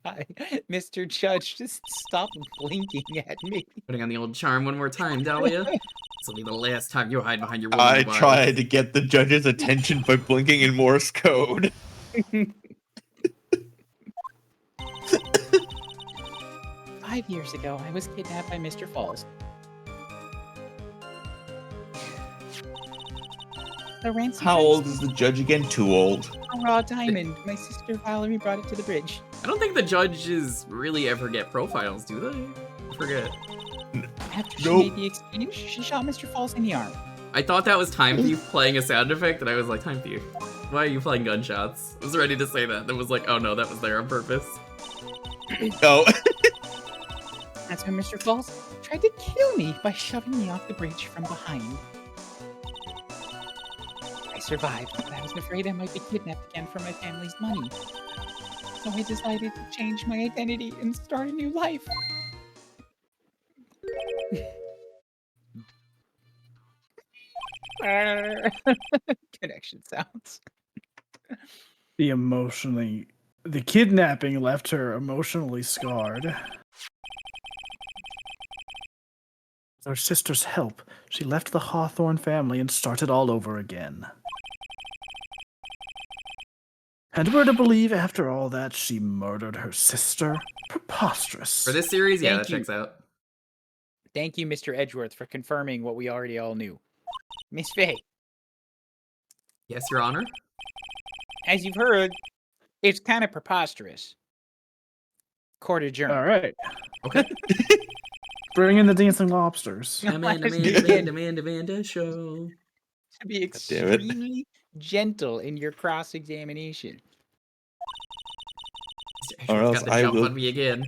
try. Mr. Judge, just stop blinking at me. Putting on the old charm one more time, Dahlia. This will be the last time you hide behind your I womanly wiles. tried to get the judge's attention by blinking in Morse code. 5 years ago, I was kidnapped by Mr. Falls. The ransom How price old is the judge again? Too old. a raw diamond. My sister Valerie brought it to the bridge. I don't think the judges really ever get profiles, do they? I forget. After Nope. she made the exchange, she shot Mr. Falls in the arm. I thought that was Time Thief playing a sound effect, and I was like, Time Thief, why are you playing gunshots? I was ready to say that, then was like, oh no, that was there on purpose. Oh. That's when Mr. Falls tried to kill me by shoving me off the bridge from behind. I survived, but I was afraid I might be kidnapped again for my family's money. So I decided to change my identity and start a new life. Connection sounds. The kidnapping left her emotionally scarred. With her sister's help, she left the Hawthorne family and started all over again. And we're to believe after all that she murdered her sister? Preposterous. For this series, yeah, Thank that you. checks out. Thank you, Mr. Edgeworth, for confirming what we already all knew. Miss Faye, Yes, Your Honor? as you've heard, it's kind of preposterous. Court adjourned. All right. Okay. Bring in the dancing lobsters. Amanda show. To be damn it. extremely gentle in your cross-examination. Mr. Or Edgeworth's else got the I jump will- on me again.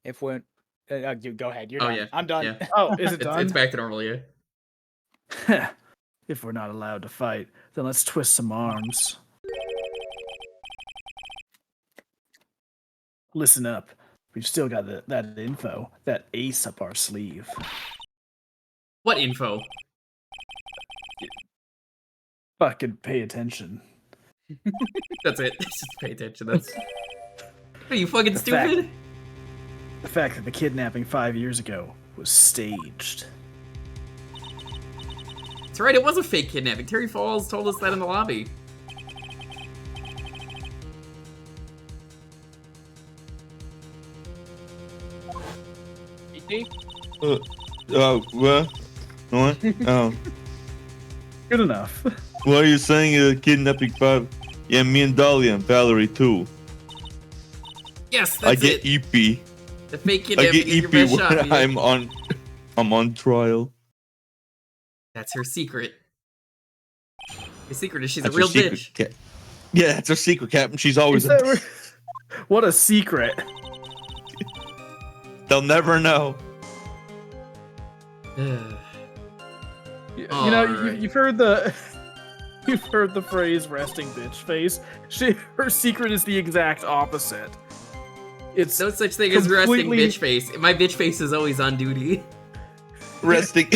If we're... go ahead, you're Oh, done. yeah, I'm done. yeah. Oh, is it done? It's back to normal, yeah. If we're not allowed to fight, then let's twist some arms. Listen up. We've still got that info, that ace up our sleeve. What info? Fucking pay attention. That's it. Just pay attention. That's. Are you fucking The fact- stupid? The fact that the kidnapping 5 years ago was staged. That's right, it was a fake kidnapping. Terry Falls told us that in the lobby. What? What? Oh. Good enough. Why are you saying kidnapping Bob? Yeah, me and Dahlia and Valerie too. Yes, that's I get it. EP. The fake I kidnapping get is your EP best when shot. Mia. I'm on trial. That's her secret. Her secret is she's That's a real her secret, bitch. Yeah, that's her secret, Captain. She's always. What a secret. They'll never know. You know, you've heard the phrase "resting bitch face." Her secret is the exact opposite. It's no such thing as resting bitch face. My bitch face is always on duty. Resting.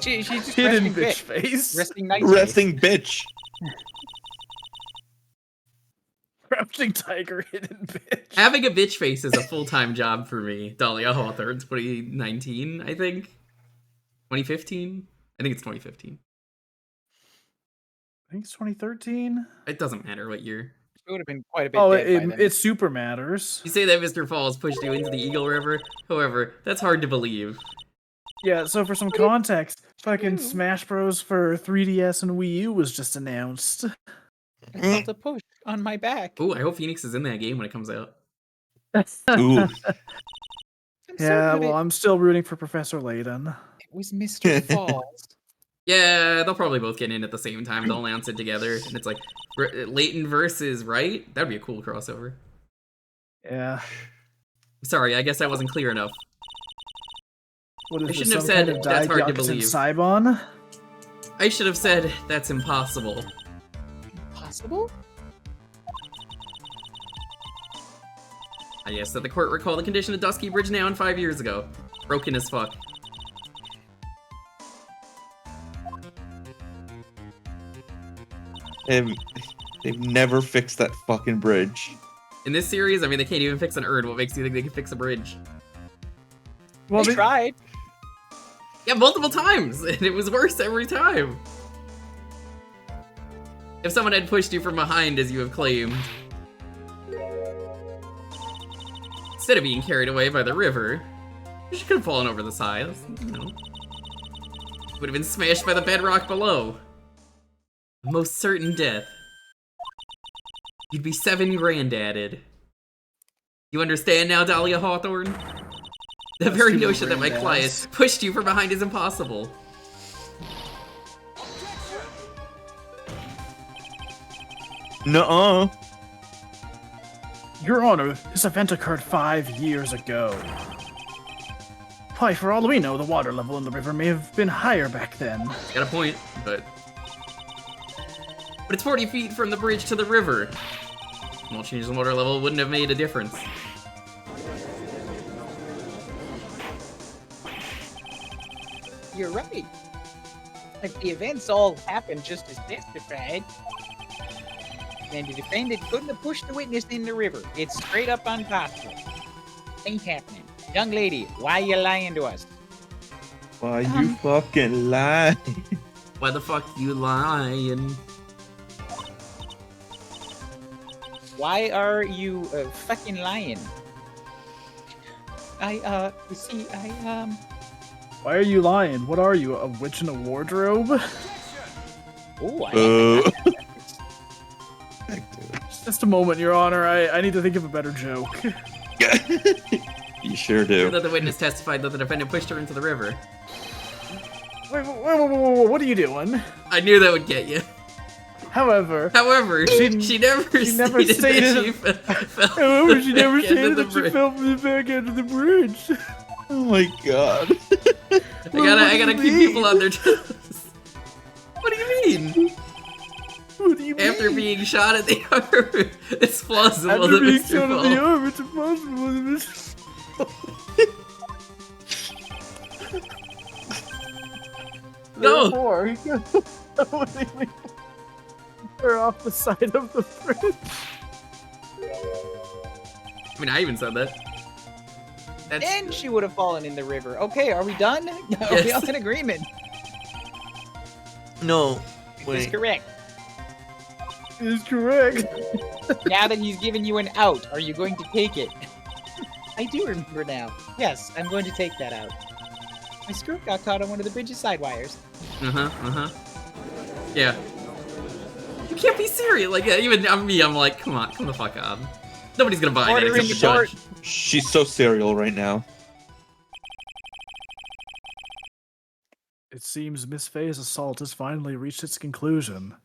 She's just hidden resting bitch face. Resting night Resting bitch. Crouching tiger, hidden bitch. Having a bitch face is a full-time job for me. Dahlia Hawthorne, 2019, I think. 2015? I think it's 2015. I think it's 2013. It doesn't matter what year. It would have been quite a bit. Oh, dead by then. it super matters. You say that Mr. Falls pushed you into the Eagle River. However, that's hard to believe. Yeah, so for some context, fucking Smash Bros. For 3DS and Wii U was just announced. I felt a push on my back. Ooh, I hope Phoenix is in that game when it comes out. Ooh. Yeah, well, I'm still rooting for Professor Layton. It was Mr. Falls. Yeah, they'll probably both get in at the same time. They'll announce it together, and it's like Layton versus Wright. That'd be a cool crossover. Yeah. Sorry, I guess I wasn't clear enough. What is I this, shouldn't have some said kind of that's hard to Daigyakuten believe. Saibon? I should have said that's impossible. Possible? Yes, that the court recalled the condition of Dusky Bridge now 5 years ago. Broken as fuck. They've never fixed that fucking bridge. In this series, I mean, they can't even fix an urn. What makes you think they can fix a bridge? Well, they tried. Yeah, multiple times, and it was worse every time. If someone had pushed you from behind, as you have claimed, instead of being carried away by the river, you could have fallen over the side. You know, would have been smashed by the bedrock below. A most certain death. You'd be 7 grandadded. You understand now, Dahlia Hawthorne? The very notion that my client pushed you from behind is impossible. Nuh-uh. Your Honor, this event occurred 5 years ago. Why, for all we know, the water level in the river may have been higher back then. Got a point, but it's 40 feet from the bridge to the river. Well, changing the water level wouldn't have made a difference. You're right. Like, the events all happened just as testified. And the defendant couldn't have pushed the witness in the river. It's straight up impossible. Ain't happening. Young lady, why you lying to us? Why you fucking lying? Why the fuck you lying? Why are you fucking lying? You see, Why are you lying? What are you, a witch in a wardrobe? Oh, Just a moment, Your Honor. I need to think of a better joke. You sure do. That the witness testified that the defendant pushed her into the river. Wait, what are you doing? I knew that would get you. However, she never stated that she fell. However, she never back end stated of the that she bridge. fell from the back end of the bridge. Oh my god. I gotta keep people on their toes. What do you mean? What do you mean? After being shot at the arm, it's plausible After that being Mr. shot at the Fall. arm, it's impossible that Mr. No! Therefore, they're off the side of the bridge. I mean, I even said that. then she would have fallen in the river. Okay, are we done? Are we Yes. all in agreement? No. Is correct. Is correct. Now that he's given you an out, are you going to take it? I do remember now. Yes, I'm going to take that out. My skirt got caught on one of the bridge's side wires. Yeah. You can't be serious. Like, even me, I'm like, come on, come the fuck on. Nobody's gonna buy that Order except in the short. judge. She's so serial right now. It seems Miss Faye's assault has finally reached its conclusion.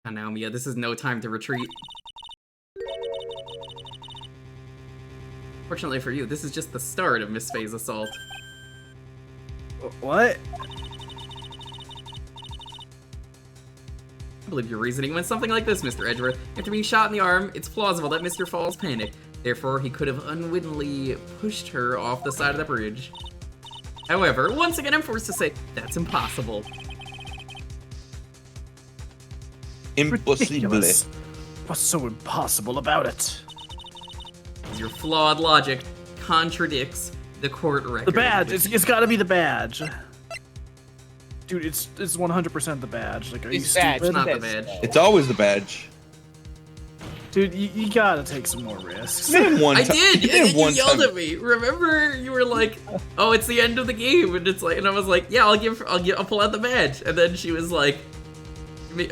And now, Mia, this is no time to retreat. Fortunately for you, this is just the start of Miss Faye's assault. What? I believe your reasoning went something like this, Mr. Edgeworth. After being shot in the arm, it's plausible that Mr. Falls panicked. Therefore, he could have unwittingly pushed her off the side of the bridge. However, once again, I'm forced to say, that's impossible. Impossible. Ridiculous. What's so impossible about it? Your flawed logic contradicts the court record. The badge. It's got to be the badge. Dude, it's 100% the badge. Like, are you It's badge, stupid? Not the badge. It's always the badge. Dude, you gotta take some more risks. Name one I time. did, and Name then you one yelled time. at me. Remember, you were like, "Oh, it's the end of the game," and it's like, and I was like, "Yeah, I'll pull out the badge." And then she was like,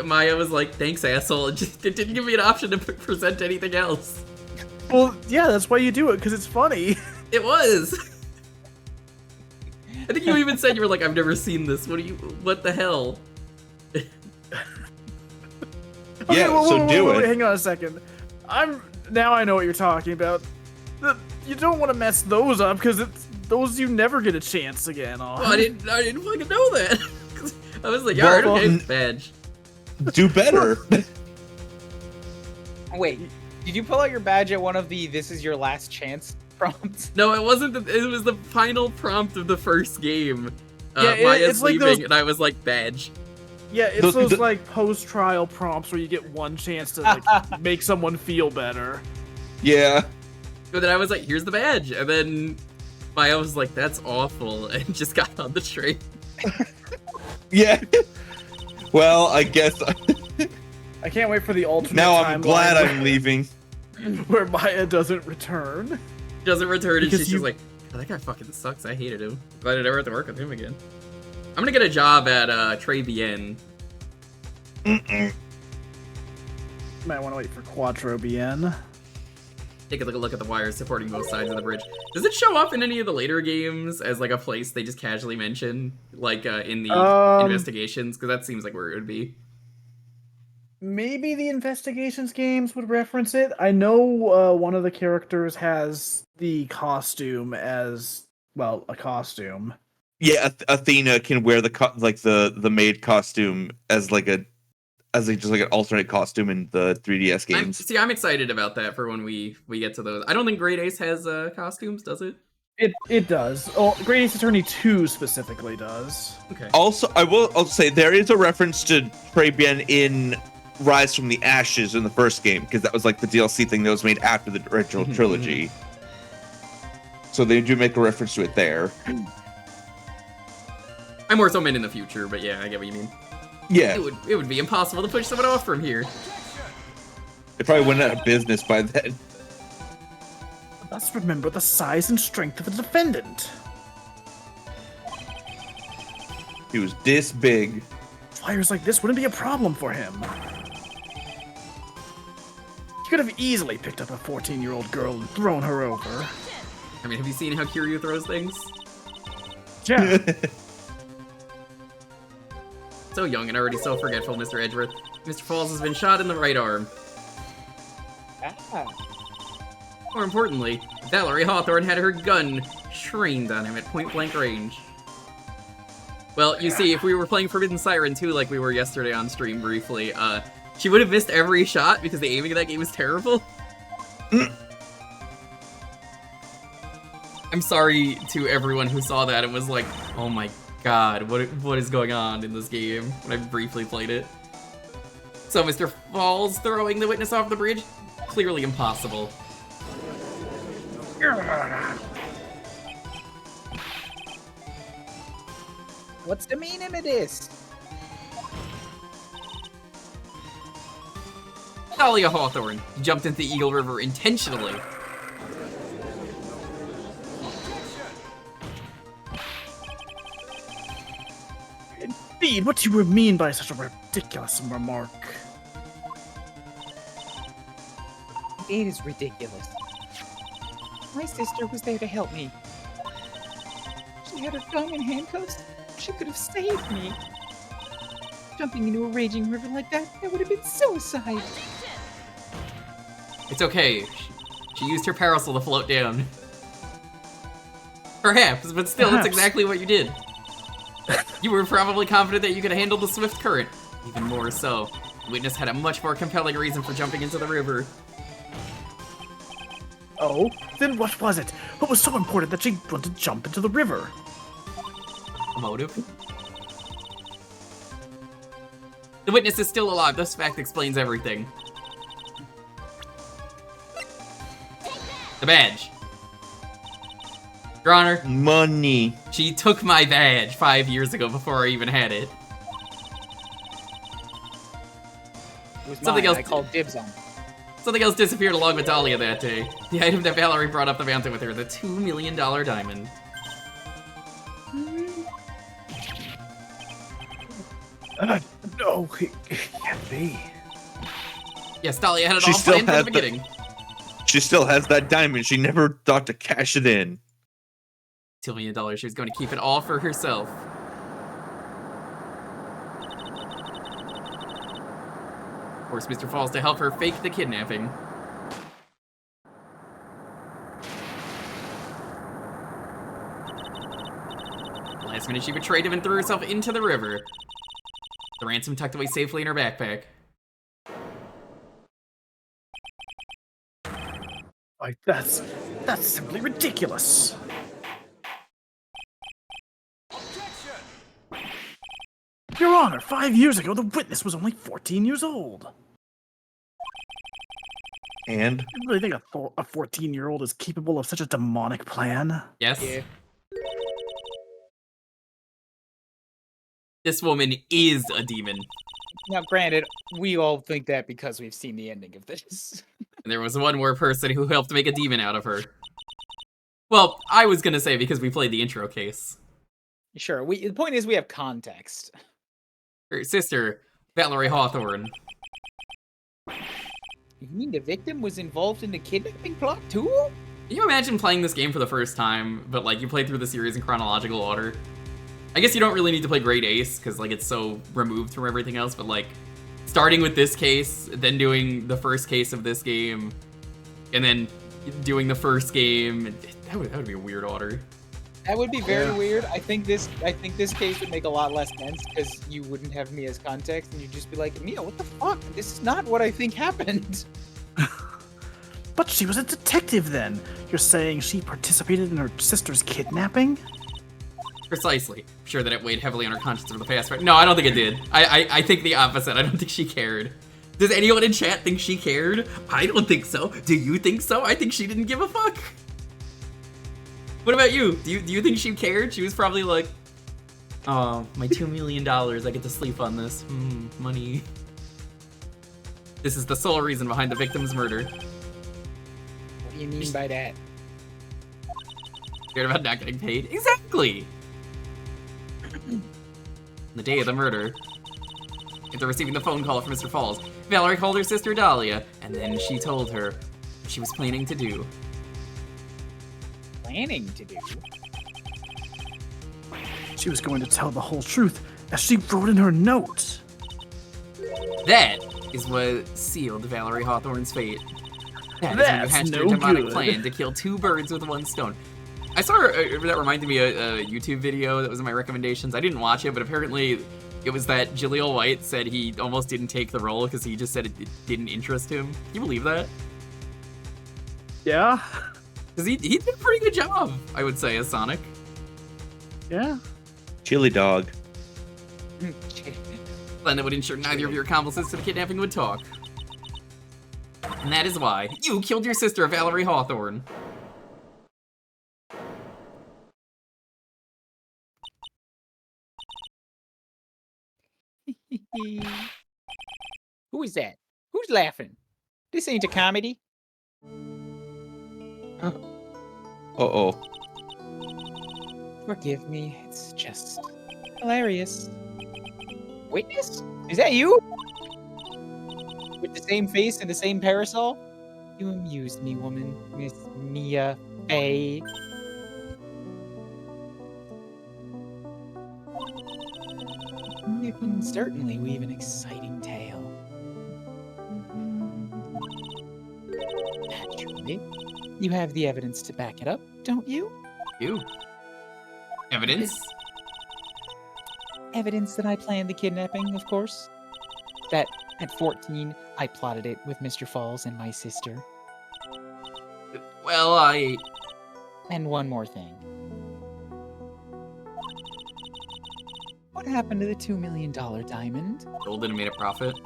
Maya was like, "Thanks, asshole," and just it didn't give me an option to present anything else. Well, yeah, that's why you do it, because it's funny. It was. I think you even said you were like, "I've never seen this. What the hell?" Yeah, so do it. Hang on a second. Now I know what you're talking about. You don't want to mess those up because those you never get a chance again on. Well, I didn't fucking know that. I was like, "Alright, okay, badge." Do better. Wait, did you pull out your badge at one of the "This is your last chance" prompts? No, it wasn't. It was the final prompt of the first game. Yeah, Maya's it's like leaving, those- and I was like, "Badge." Yeah, it's those like post-trial prompts where you get one chance to like make someone feel better. Yeah. But then I was like, "Here's the badge," and then Maya was like, "That's awful," and just got on the train. Yeah. Well, I guess. I can't wait for the alternate Now I'm glad timeline I'm leaving. where Maya doesn't return. Doesn't return, and Because she's just like, "Oh, that guy fucking sucks. I hated him. Glad I never have to work with him again." I'm gonna get a job at Tribulations. Might want to wait for Quattro Bien. Take a look at the wires supporting both sides of the bridge. Does it show up in any of the later games as like a place they just casually mention, like in the investigations? Because that seems like where it would be. Maybe the investigations games would reference it. I know one of the characters has the costume as, well, a costume. Yeah, Athena can wear the maid costume as just like an alternate costume in the 3DS games. I'm excited about that for when we get to those. I don't think Great Ace has costumes, does it? It does. Oh, Great Ace Attorney 2 specifically does. Okay. Also, I'll say there is a reference to Tribien in Rise from the Ashes in the first game, because that was like the DLC thing that was made after the original trilogy. So they do make a reference to it there. I more so meant in the future, but yeah, I get what you mean. Yeah. It would be impossible to push someone off from here. They probably went out of business by then. Let's remember the size and strength of the defendant. He was this big. Flyers like this wouldn't be a problem for him. He could have easily picked up a 14-year-old girl and thrown her over. I mean, have you seen how Kiryu throws things? Yeah. So young and already so forgetful, Mr. Edgeworth. Mr. Falls has been shot in the right arm. Ah. More importantly, Valerie Hawthorne had her gun trained on him at point-blank range. Well, you see, if we were playing Forbidden Siren 2 like we were yesterday on stream briefly, she would have missed every shot because the aiming of that game is terrible. I'm sorry to everyone who saw that and was like, "Oh my god, what is going on in this game?" when I briefly played it. So Mr. Falls throwing the witness off the bridge? Clearly impossible. What's the meaning of this? Dahlia Hawthorne jumped into the Eagle River intentionally. Indeed, what do you mean by such a ridiculous remark? It is ridiculous. My sister was there to help me. She had her gun and handcuffs. She could have saved me. Jumping into a raging river like that would have been suicide. It's okay. She used her parasol to float down. Perhaps, but still, that's exactly what you did. You were probably confident that you could handle the swift current. Even more so, the witness had a much more compelling reason for jumping into the river. Oh, then what was it? What was so important that she wanted to jump into the river? A motive? The witness is still alive. This fact explains everything. The badge. Your Honor, Money. she took my badge 5 years ago before I even had it. It was Something mine. else- I called dibs on. Something else disappeared along with Dahlia that day. The item that Valerie brought up the mountain with her, the $2 million diamond. No, it can't be. Yes, Dahlia had it She all still planned from has the the- beginning. She still has that diamond. She never thought to cash it in. $2 million, she was going to keep it all for herself. Forced Mr. Falls to help her fake the kidnapping. Last minute, she betrayed him and threw herself into the river. The ransom tucked away safely in her backpack. Like, that's simply ridiculous. Your Honor, 5 years ago, the witness was only 14 years old. And You really think a 14-year-old is capable of such a demonic plan? Yes? Yeah. This woman is a demon. Now, granted, we all think that because we've seen the ending of this. And there was one more person who helped make a demon out of her. Well, I was gonna say because we played the intro case. Sure, the point is we have context. Her sister, Valerie Hawthorne. You mean the victim was involved in the kidnapping plot too? Can you imagine playing this game for the first time, but like you played through the series in chronological order? I guess you don't really need to play Great Ace, because like it's so removed from everything else, but like starting with this case, then doing the first case of this game, and then doing the first game, that would be a weird order. That would be very weird. I think this case would make a lot less sense because you wouldn't have Mia's context and you'd just be like, Mia, what the fuck? This is not what I think happened. But she was a detective then. You're saying she participated in her sister's kidnapping? Precisely. I'm sure that it weighed heavily on her conscience over the past. No, I don't think it did. I think the opposite. I don't think she cared. Does anyone in chat think she cared? I don't think so. Do you think so? I think she didn't give a fuck. What about you? Do you think she cared? She was probably like, oh, my $2 million. I get to sleep on this. Money. This is the sole reason behind the victim's murder. What do you mean by that? Scared about not getting paid? Exactly! The day of the murder, after receiving the phone call from Mr. Falls, Valerie called her sister Dahlia, and then she told her what she was planning to do. Planning to do? She was going to tell the whole truth, as she wrote in her note. That is what sealed Valerie Hawthorne's fate. That is when you That's hatched her no demonic good. plan to kill two birds with one stone. I saw that reminded me of a YouTube video that was in my recommendations. I didn't watch it, but apparently it was that Jaleel White said he almost didn't take the role because he just said it didn't interest him. Can you believe that? Yeah? Because he did a pretty good job, I would say, as Sonic. Yeah? Chili dog. Plan that would ensure neither of your accomplices to the kidnapping would talk. And that is why you killed your sister, Valerie Hawthorne. Who is that? Who's laughing? This ain't a comedy. Uh-oh. Forgive me. It's just hilarious. Witness? Is that you? With the same face and the same parasol? You amused me, woman. Miss Mia Fey. You can certainly weave an exciting tale. Naturally. You have the evidence to back it up, don't you? You. Evidence? Evidence that I planned the kidnapping, of course. That at 14, I plotted it with Mr. Falls and my sister. Well, And one more thing. What happened to the $2 million diamond? sold it and made a profit.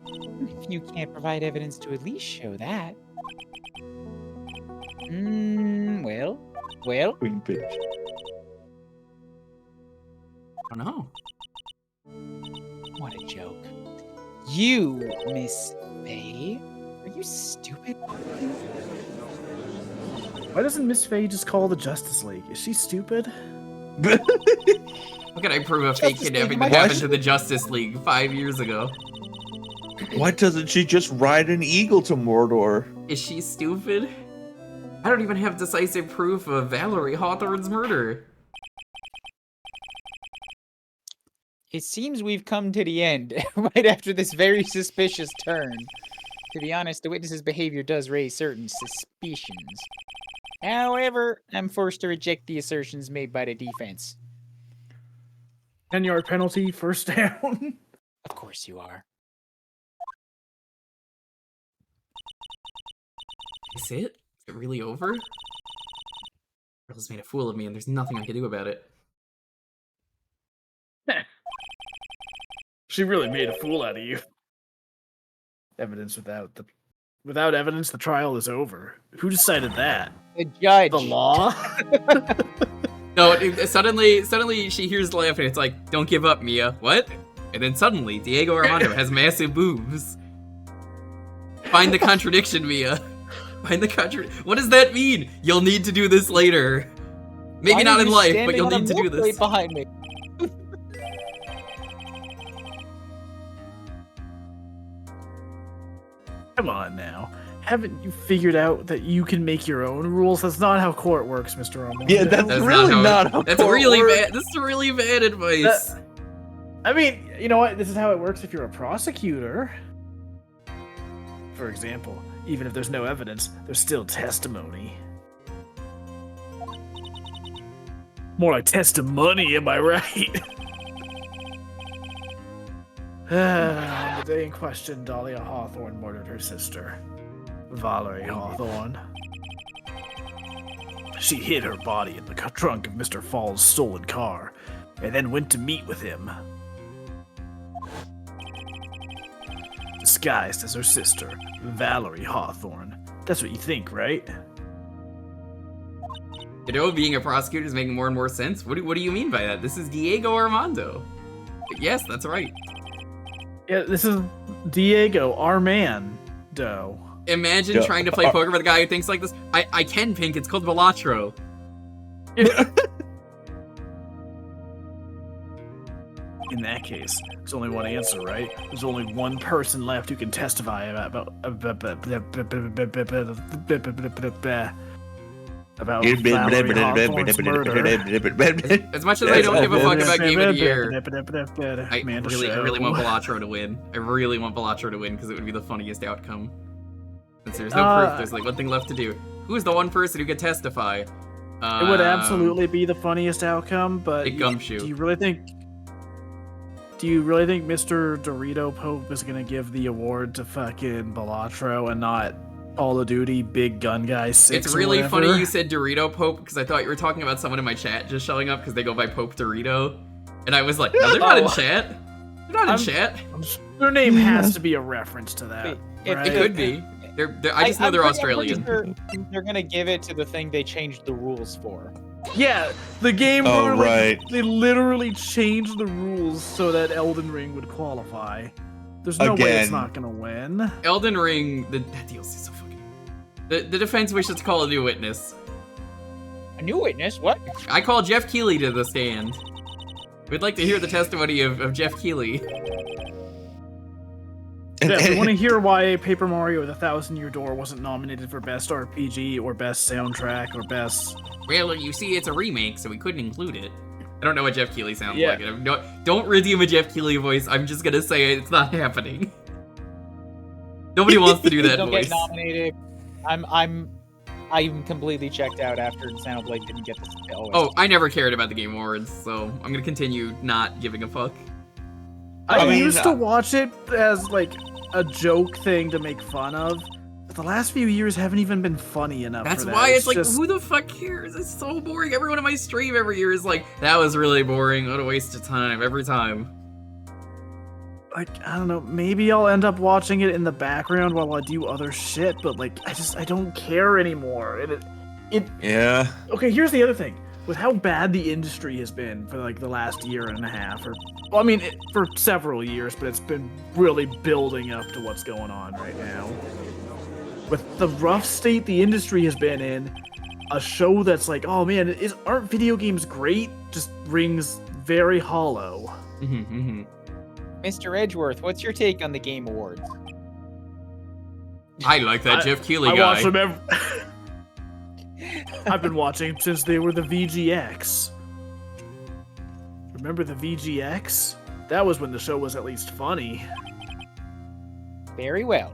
If you can't provide evidence to at least show that. Well, Queen bitch. I don't know. what a joke. You, Miss Fey, are you stupid? Why doesn't Miss Fey just call the Justice League? Is she stupid? How can I prove a fake Justice League, kidnapping my that happened gosh. to the Justice League 5 years ago? Why doesn't she just ride an eagle to Mordor? Is she stupid? I don't even have decisive proof of Valerie Hawthorne's murder. It seems we've come to the end, right after this very suspicious turn. To be honest, the witness's behavior does raise certain suspicions. However, I'm forced to reject the assertions made by the defense. 10-yard penalty, first down. Of course you are. Is it? Is it really over? Girl's made a fool of me and there's nothing I can do about it. She really made a fool out of you. Evidence without evidence, the trial is over. Who decided that? The judge. The law? No, suddenly she hears the laugh and it's like, don't give up, Mia. What? And then suddenly, Diego Armando has massive boobs. Find the contradiction, Mia. Find the contradiction. What does that mean? You'll need to do this later. Maybe Why not are in you life, but standing you'll on a need to do milk this. crate behind me. Come on now. Haven't you figured out that you can make your own rules? That's not how court works, Mr. Armando. Yeah, that's That's really not how That's court really works. bad. This is really bad advice. I mean, you know what? This is how it works if you're a prosecutor. For example, even if there's no evidence, there's still testimony. More like testimony, am I right? On the day in question, Dahlia Hawthorne murdered her sister, Valerie Hawthorne. She hid her body in the trunk of Mr. Fall's stolen car, and then went to meet with him. Disguised as her sister, Valerie Hawthorne. That's what you think, right? You know, being a prosecutor is making more and more sense. What do you mean by that? This is Diego Armando. But yes, that's right. Yeah, this is Diego, our man, Doe. Imagine Yeah. trying to play poker with a guy who thinks like this. I can pink, it's called Velatro. In that case, there's only one answer, right? There's only one person left who can testify about Valerie Hawthorne's murder. As much as I don't give a fuck about Game of the Year, I Amanda really Show. want Velatro to win. I really want Velatro to win because it would be the funniest outcome. Since there's no proof, there's like one thing left to do. Who's the one person who could testify? It would absolutely be the funniest outcome, but Big Gumshoe. do you really think Mr. Dorito Pope is gonna give the award to fucking Velatro and not Call of Duty Big Gun Guy 6? It's or really whatever? funny you said Dorito Pope because I thought you were talking about someone in my chat just showing up because they go by Pope Dorito. And I was like, no, they're not in chat. They're not in chat. Their name has to be a reference to that. Wait, if- right? It could be. I just know they're I'm Australian. pretty sure they're gonna give it to the thing they changed the rules for. Yeah, the game Oh, where right. they literally changed the rules so that Elden Ring would qualify. There's no way it's Again. not gonna win. Elden Ring, that DLC is so fucking. The defense wishes to call a new witness. A new witness? What? I call Jeff Keighley to the stand. We'd like to hear the testimony of Jeff Keighley. Yeah, we want to hear why Paper Mario: The Thousand Year Door wasn't nominated for Best RPG or Best Soundtrack or Best. Well, you see, it's a remake, so we couldn't include it. I don't know what Jeff Keighley sounds Yeah. like. Don't redeem a Jeff Keighley voice. I'm just gonna say it's not happening. Nobody wants to do that Don't voice. get nominated. I'm completely checked out after Xenoblade didn't get this. Oh, I never cared about the Game Awards, so I'm gonna continue not giving a fuck. I mean, used to watch it as like a joke thing to make fun of, but the last few years haven't even been funny enough. That's for that. why it's like, just, who the fuck cares? It's so boring. Everyone in my stream every year is like, that was really boring. What a waste of time every time. like, I don't know. Maybe I'll end up watching it in the background while I do other shit, but like, I don't care anymore. Yeah. Okay, here's the other thing. With how bad the industry has been for like the last year and a half, or well, I mean, for several years, but it's been really building up to what's going on right now. With the rough state the industry has been in, a show that's like, oh man, aren't video games great? Just rings very hollow. Mr. Edgeworth, what's your take on the Game Awards? I like that Jeff Keighley I guy. watch them I've been watching since they were the VGX. Remember the VGX? That was when the show was at least funny. Very well.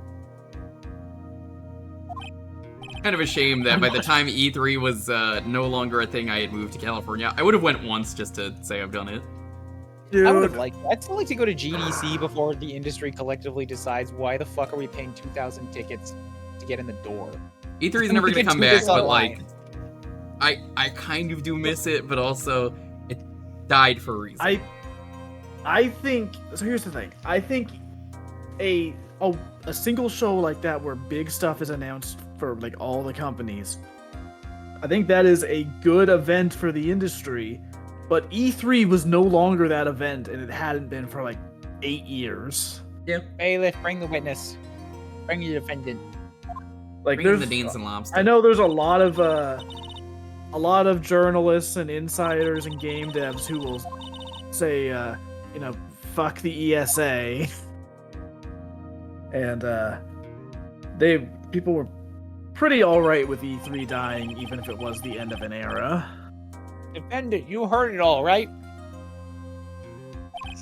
Kind of a shame that by the time E3 was no longer a thing, I had moved to California. I would have went once just to say I've done it. Dude, I would have liked that. I'd still like to go to GDC before the industry collectively decides why the fuck are we paying 2,000 tickets to get in the door. E3 is never We gonna could come do back, this but online. like, I kind of do miss it, but also it died for a reason. I think so. Here's the thing. I think a single show like that where big stuff is announced for like all the companies, I think that is a good event for the industry. But E3 was no longer that event, and it hadn't been for like 8 years. Bailiff, bring the witness. Bring your defendant. Like Bring in there's, the Danes and Lobster. I know there's a lot of journalists and insiders and game devs who will say, fuck the ESA, and people were pretty all right with E3 dying, even if it was the end of an era. Defendant, you heard it all, right?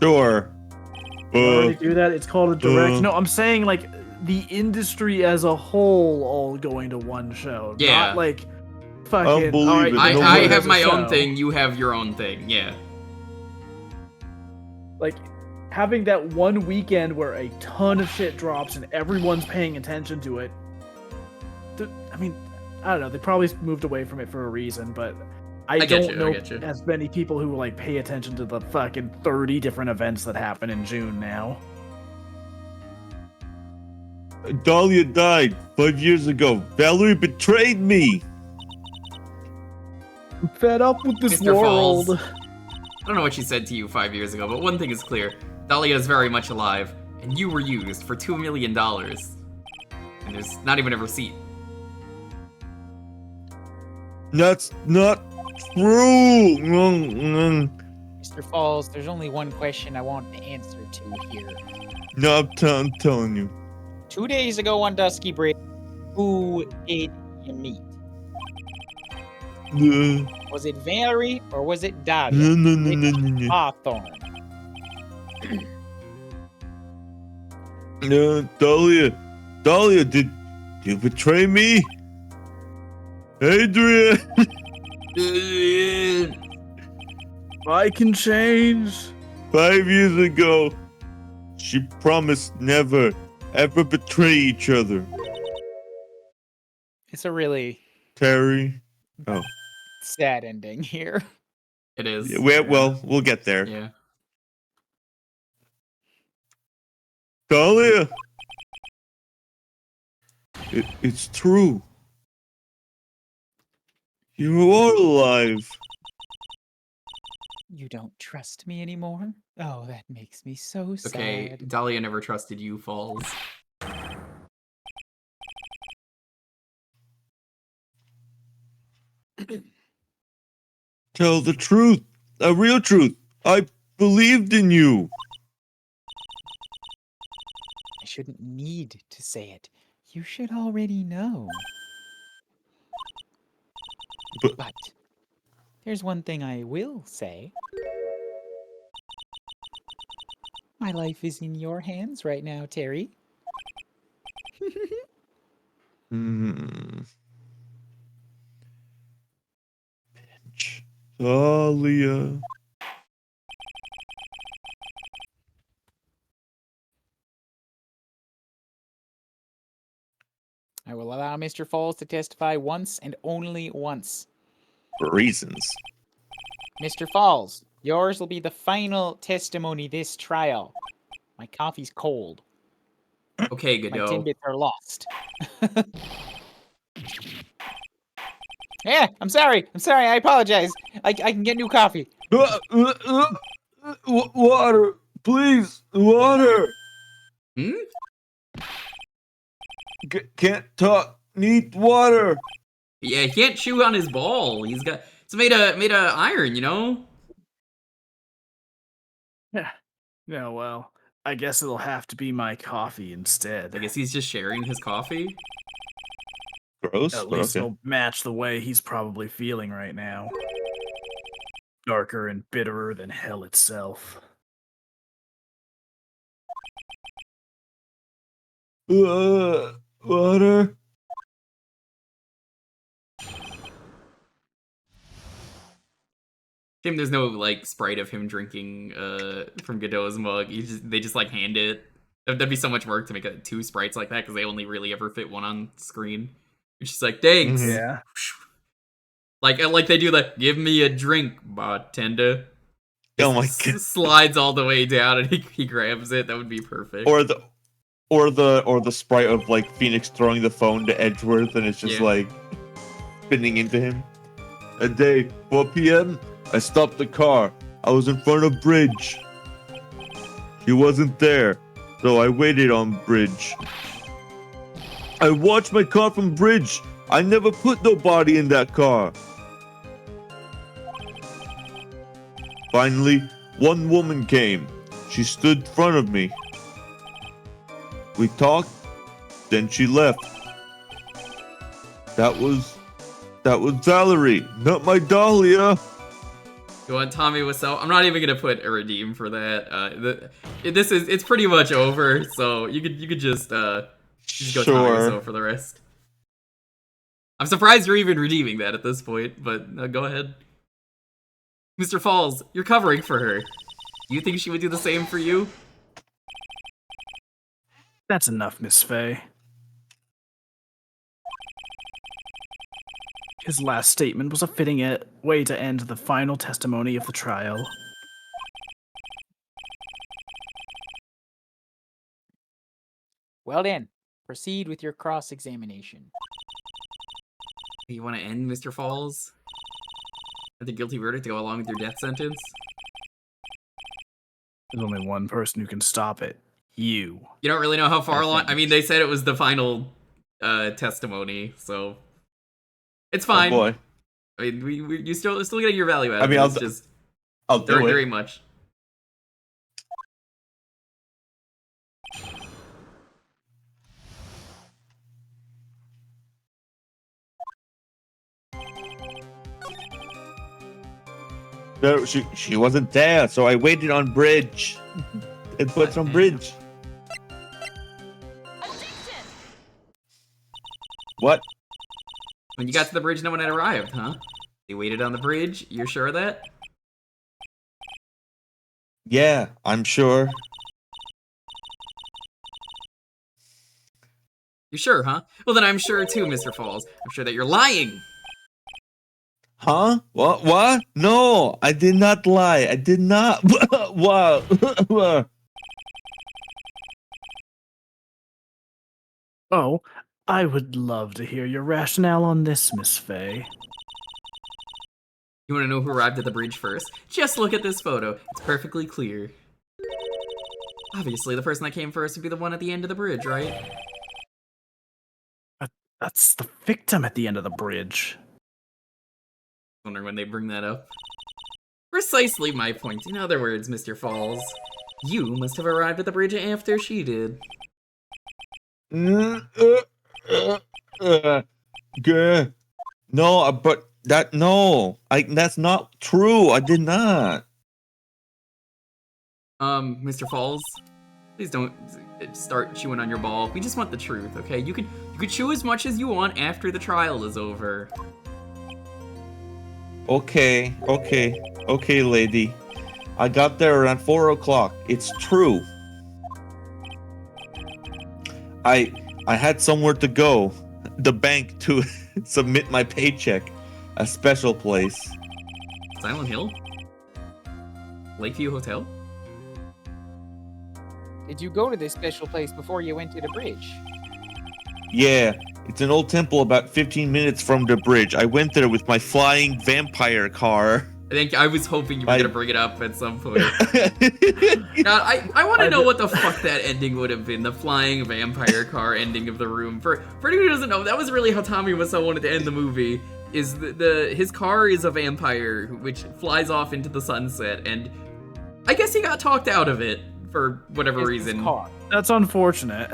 Sure. Already do that. It's called a direct. uh. No, I'm saying like the industry as a whole all going to one show. Yeah. Not like fucking. believe all right, it. I No have as a my own show. thing, you have your own thing, yeah. Like having that one weekend where a ton of shit drops and everyone's paying attention to it. I mean, I don't know. They probably moved away from it for a reason, but I get don't you, I know get you. as many people who like pay attention to the fucking 30 different events that happen in June now. Dahlia died 5 years ago. Valerie betrayed me. I'm fed up with this Mr. world. Falls. I don't know what she said to you 5 years ago, but one thing is clear. Dahlia is very much alive, and you were used for $2 million. And there's not even a receipt. That's not true. Mr. Falls, there's only one question I want the answer to here. No, I'm telling you. 2 days ago on Dusky Bridge, who did you meet? Was it Valerie or was it Dahlia? No. Hawthorne. No, Dahlia, did you betray me? Adrian! I can change. 5 years ago, she promised never, ever betray each other. It's a really Terry? Oh. sad ending here. It is. Yeah, well, we'll get there. Yeah. Dahlia! It's true. You are alive. You don't trust me anymore? Oh, that makes me so Okay, sad. Dahlia never trusted you, Falls. Tell the truth. The real truth. I believed in you. I shouldn't need to say it. You should already know. But there's one thing I will say. My life is in your hands right now, Terry. Hmm. Dahlia. I will allow Mr. Falls to testify once and only once. For reasons. Mr. Falls, yours will be the final testimony this trial. My coffee's cold. Okay, My Godot. Timbits are lost. Yeah, I'm sorry. I apologize. I can get new coffee. Water. Please. Water. Hmm? Can't talk. Need water. Yeah, he can't chew on his ball. It's made of iron, you know? Yeah. Yeah, well, I guess it'll have to be my coffee instead. I guess he's just sharing his coffee. Gross. At But least okay. it'll match the way he's probably feeling right now. Darker and bitterer than hell itself. Water. Shame there's no like sprite of him drinking from Godot's mug. They just like hand it. That'd be so much work to make two sprites like that because they only really ever fit one on screen. It's just like thanks. Mhm. Yeah. Like they do like give me a drink, bartender. Oh my Just god. slides all the way down and he grabs it. That would be perfect. Or the sprite of like Phoenix throwing the phone to Edgeworth and it's just Yeah. like spinning into him. A day, 4 p.m. I stopped the car. I was in front of Bridge. She wasn't there, so I waited on Bridge. I watched my car from Bridge. I never put nobody in that car. Finally, one woman came. She stood in front of me. We talked, then she left. That was Valerie, not my Dahlia. You want Tommy Wiseau? I'm not even gonna put a redeem for that. It's pretty much over, so you could just go Tommy Wiseau for the rest. I'm surprised you're even redeeming that at this point, but go ahead. Mr. Falls, you're covering for her. Do you think she would do the same for you? That's enough, Miss Fay. His last statement was a fitting way to end the final testimony of the trial. Well then, proceed with your cross-examination. You want to end Mr. Falls? With the guilty verdict to go along with your death sentence? There's only one person who can stop it. You. You don't really know how far along. I mean, they said it was the final testimony, so it's fine. Oh boy. I mean, you still getting your value out. I mean, it's just I'll do very it. much. No, she wasn't there, so I waited on Bridge. And put some Bridge. What? When you got to the bridge, no one had arrived, huh? They waited on the bridge. You're sure of that? Yeah, I'm sure. You sure, huh? Well, then I'm sure too, Mr. Falls. I'm sure that you're lying. Huh? What? What? No, I did not lie. I did not. What? Oh, I would love to hear your rationale on this, Miss Fay. You want to know who arrived at the bridge first? Just look at this photo. It's perfectly clear. Obviously, the person that came first would be the one at the end of the bridge, right? That's the victim at the end of the bridge. Wondering when they bring that up. Precisely my point. In other words, Mr. Falls, you must have arrived at the bridge after she did. No, but that's not true. I did not. Mr. Falls, please don't start chewing on your ball. We just want the truth, okay? You could chew as much as you want after the trial is over. Okay, lady. I got there around 4 o'clock. It's true. I had somewhere to go. The bank to submit my paycheck. A special place. Silent Hill? Lakeview Hotel? Did you go to this special place before you went to the bridge? Yeah, it's an old temple about 15 minutes from the bridge. I went there with my flying vampire car. I was hoping you were gonna bring it up at some point. God, I want to know what the fuck that ending would have been. The flying vampire car ending of the room. For anyone who doesn't know, that was really how Tommy Wiseau wanted to end the movie. Is his car is a vampire which flies off into the sunset, and I guess he got talked out of it for whatever reason. That's unfortunate.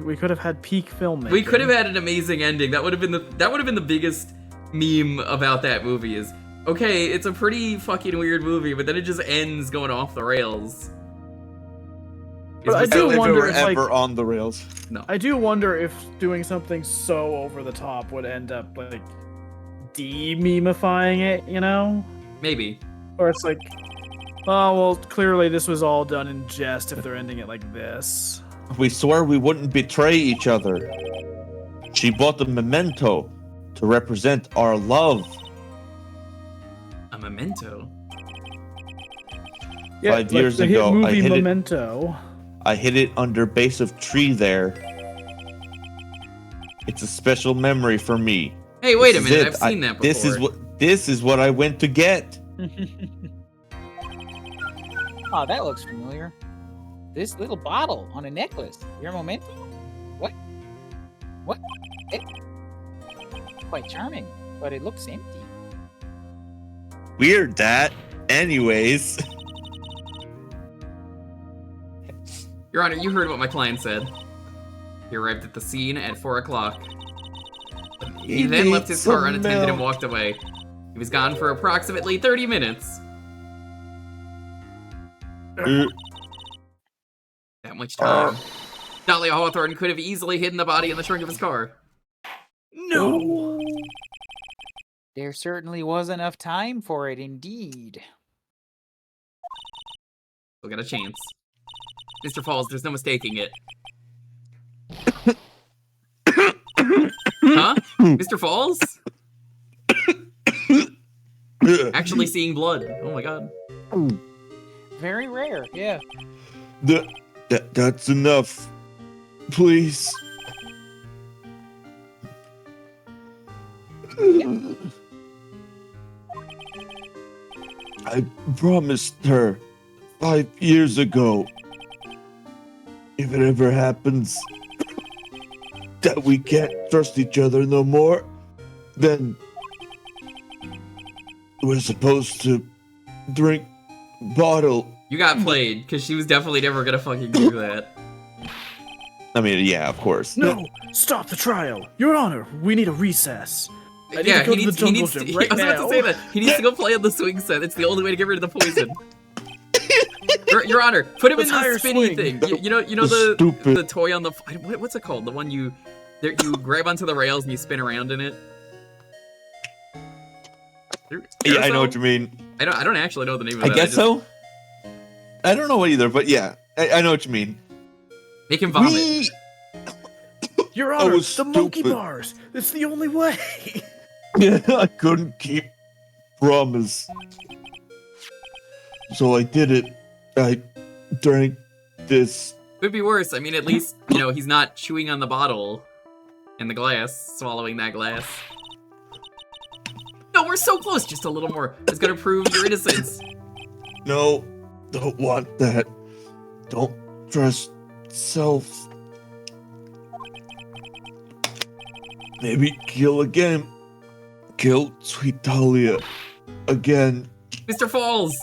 We could have had peak filmmaking. We could have had an amazing ending. That would have been the biggest meme about that movie. Is okay, it's a pretty fucking weird movie, but then it just ends going off the rails. But I do wonder if ever on the rails. No. I do wonder if doing something so over the top would end up like de-memifying it, you know? Maybe. Or it's like, oh well, clearly this was all done in jest if they're ending it like this. We swore we wouldn't betray each other. She bought a memento to represent our love. A memento? Yeah, 5 years the ago, hit movie I hid Memento. I hid it under base of tree there. It's a special memory for me. Hey, wait a This is minute! it. I've seen that before. This is what I went to get. Oh, that looks familiar. This little bottle on a necklace. Your memento? What? It's quite charming, but it looks empty. Weird that. Anyways. Your Honor, you heard what my client said. He arrived at the scene at 4 o'clock. He then left his car unattended and walked away. He was gone for approximately 30 minutes. That much time. Dolly Hawthorne could have easily hidden the body in the trunk of his car. No! There certainly was enough time for it, indeed. Still got a chance. Mr. Falls, there's no mistaking it. Huh? Mr. Falls? Actually seeing blood. Oh my god. Very rare, yeah. That's enough. Please. I promised her 5 years ago, if it ever happens that we can't trust each other no more, then we're supposed to drink bottle. You got played, because she was definitely never gonna fucking do that. I mean, yeah, of course. No! Stop the trial! Your Honor, we need a recess. I need Yeah, to go he to needs, the he jungle needs gym to, right I was about now. to say that. He needs to go play on the swing set. It's the only way to get rid of the poison. Your Honor, put him Let's in the hire spinny swing. thing. You know Stupid. the toy on the, what's it called? The one you grab onto the rails and you spin around in it. Yeah, I know what you mean. I don't actually know the name of I that. guess so. I don't know either, but yeah, I know what you mean. Make him vomit. Your Honor, was the monkey stupid. bars! It's the only way! Yeah, I couldn't keep promise. So I did it. I drank this. Could be worse. I mean, at least, you know, he's not chewing on the bottle and the glass, swallowing that glass. No, we're so close. Just a little more. It's gonna prove your innocence. No, don't want that. Don't trust self. Maybe kill again. Kill Sweet Dahlia again. Mr. Falls.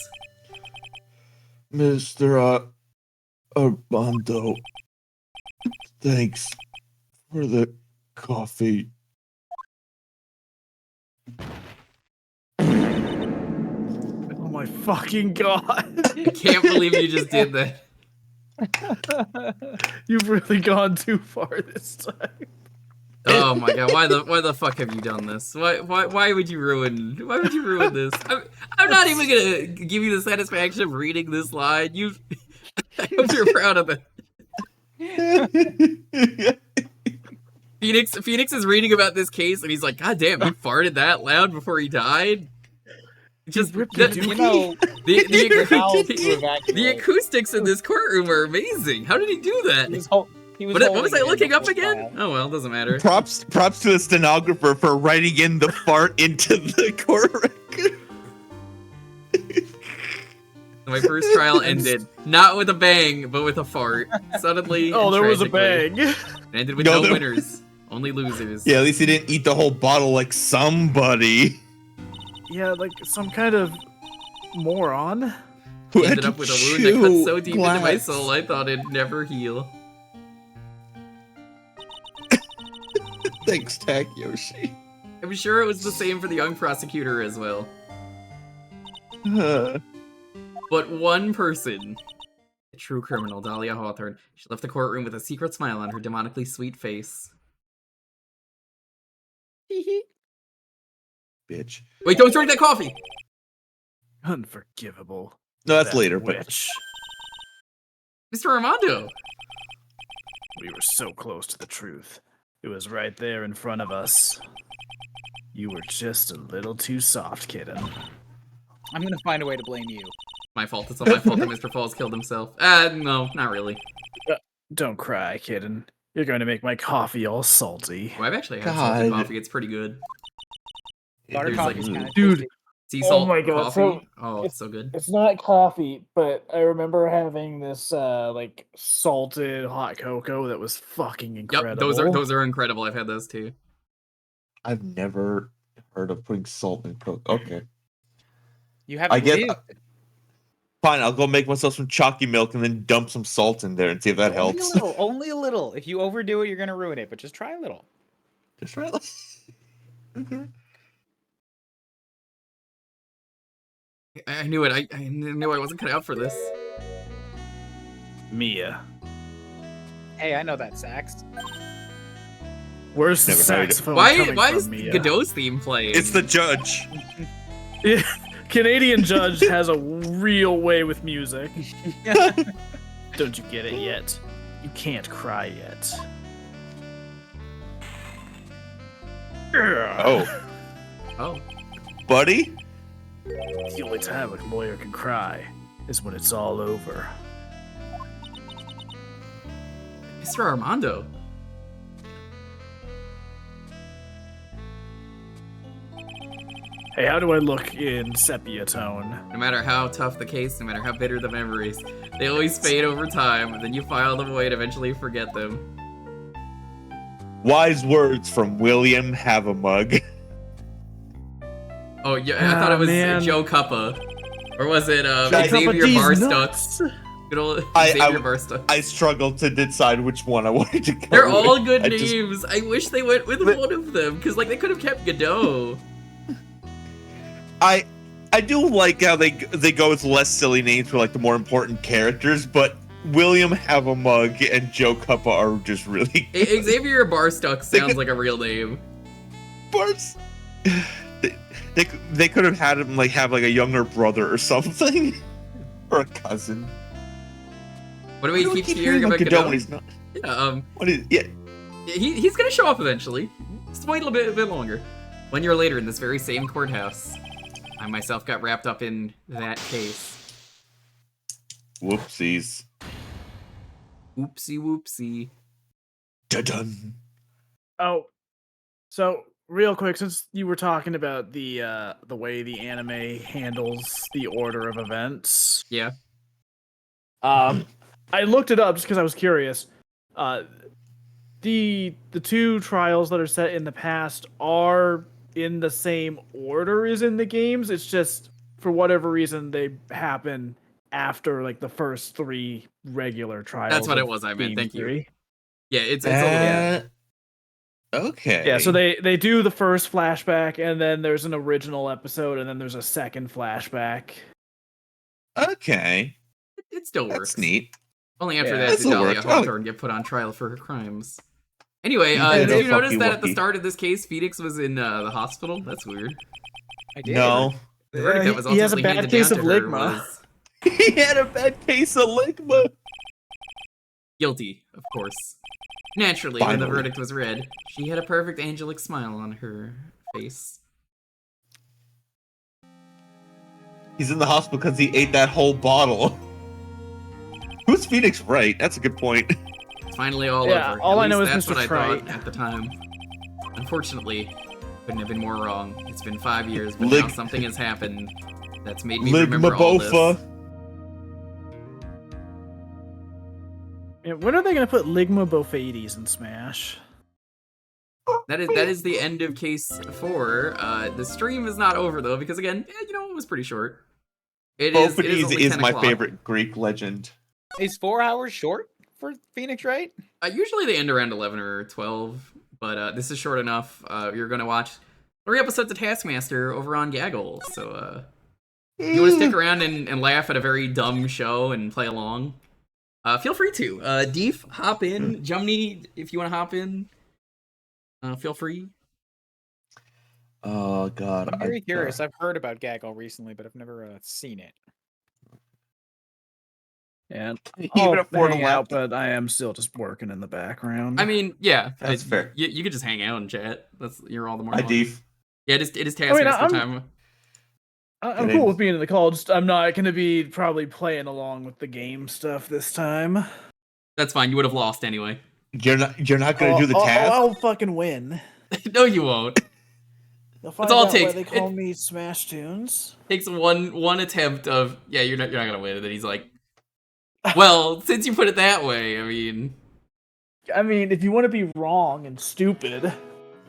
Mr. Armando. Thanks for the coffee. Oh my fucking god! I can't believe you just did that. You've really gone too far this time. Oh my god, why the fuck have you done this? Why would you ruin this? I'm not even gonna give you the satisfaction of reading this line. I hope you're proud of it. Phoenix is reading about this case and he's like, God damn, he farted that loud before he died? Just You know, the acoustics in this courtroom are amazing. How did he do that? What was I looking up again? Oh well, doesn't matter. Props to the stenographer for writing in the fart into the court record. My first trial ended not with a bang, but with a fart. Suddenly, Oh, and there was a tragically. bang. It ended with No, no there- winners, only losers. Yeah, at least he didn't eat the whole bottle like somebody Yeah, like some kind of moron. who He had ended to up with a wound that cut chew so deep into my glass. soul, I thought it'd never heal. Thanks, Takeyoshi. I'm sure it was the same for the young prosecutor as well. But one person, a true criminal, Dahlia Hawthorne, she left the courtroom with a secret smile on her demonically sweet face. Bitch. Wait, don't drink that coffee! Unforgivable. No, that's That later, but witch. Mr. Armando! We were so close to the truth. It was right there in front of us. You were just a little too soft, kitten. I'm gonna find a way to blame you. My fault, it's all my fault that Mr. Falls killed himself. No, not really. Don't cry, kitten. You're going to make my coffee all salty. Well, I've actually had salted God. coffee, it's pretty good. Butter There's coffee's like- kind of Dude. Sea Oh salt my God, coffee. so Oh, it's so good. It's not coffee, but I remember having this like salted hot cocoa that was fucking incredible. Yep, those are incredible. I've had those too. I've never heard of putting salt in Coke. Okay. You have. I guess. Fine, I'll go make myself some chalky milk and then dump some salt in there and see if that helps. Only a little. If you overdo it, you're gonna ruin it. But just try a little. Just right. I knew it. I knew I wasn't cut out for this. Mia. Hey, I know that sax. Where's the Never heard it. saxophone Why coming is from, Mia? Godot's theme playing? It's the judge. Canadian judge has a real way with music. Don't you get it yet? You can't cry yet. Oh, Oh. buddy? The only time a lawyer can cry is when it's all over. Mr. Armando. Hey, how do I look in sepia tone? No matter how tough the case, no matter how bitter the memories, they always fade over time, and then you file them away and eventually forget them. Wise words from William Have-a-Mug. Oh, yeah, I thought it was man. Joe Cuppa. Or was it Joe Xavier Cuppa, Barstuck? geez, nuts. Good old I- Xavier Barstuck. I struggled to decide which one I wanted to go They're with. all good I just- names. I wish they went with one of them, because like they could have kept Godot. I do like how they go with less silly names for like the more important characters, but William Have-a-Mug and Joe Cuppa are just really Xavier Barstuck sounds like a real name. parts. They could have had him like have like a younger brother or something, or a cousin. What do we Why keep I hearing about Godot Godot? when he's not? Yeah, What is? Yeah, he's gonna show up eventually. Just wait a bit longer. 1 year later, in this very same courthouse, I myself got wrapped up in that case. whoopsies. Oopsie whoopsie. Dun-dun. Oh, so real quick, since you were talking about the way the anime handles the order of events, Yeah. I looked it up just because I was curious. The two trials that are set in the past are in the same order as in the games. It's just for whatever reason they happen after like the first 3 regular trials. That's what of it was. I meant. Game Thank you. 3. Yeah, it's a little. Okay. Yeah, so they do the first flashback, and then there's an original episode, and then there's a second flashback. Okay. It still works. That's neat. Only after Yeah. that That did still Dahlia works. Hawthorne get put on trial for her crimes. Anyway, Yeah, did no, you fuck notice you, that at the Wookie. start of this case, Phoenix was in the hospital? That's weird. I did. No. The verdict that was he has a ultimately bad handed case down of to her ligma. was He had a bad case of ligma. guilty, of course. Naturally, when the Finally. verdict was read, she had a perfect angelic smile on her face. He's in the hospital because he ate that whole bottle. Who's Phoenix Wright? That's a good point. It's finally all Yeah, over. all At I know least is that's Mr. what I Trite. thought at the time. Unfortunately, couldn't have been more wrong. It's been 5 years, but Lig- now something has happened that's made me remember Ligma all this. Bofa. Yeah, when are they going to put Ligma Bofades in Smash? That is the end of case 4. The stream is not over though, because again, it was pretty short. It is Bofades only is 10 my o'clock. favorite Greek legend. Is 4 hours short for Phoenix, right? Usually they end around 11 or 12, but this is short enough. You're gonna watch 3 episodes of Taskmaster over on Gaggle, so if you want to stick around and laugh at a very dumb show and play along, feel free to. Deef, hop in. Jumney, if you want to hop in, feel free. Oh god. I'm very curious. I've heard about Gaggle recently, but I've never seen it. And Even I'll afford a hang out, laptop. but I am still just working in the background. I mean, yeah, That's fair. You could just hang out and chat. You're all the more. Hi, welcome. Deef. Yeah, it is Taskmaster time. I'm Good cool aim. with being in the call. Just I'm not going to be probably playing along with the game stuff this time. That's fine. You would have lost anyway. You're not gonna do the task? I'll fucking win. No, you won't. You'll find all it out why takes. they call me Smash Tunes. Takes one attempt of you're not gonna win, and then he's like, well, since you put it that way, I mean, I mean, if you want to be wrong and stupid,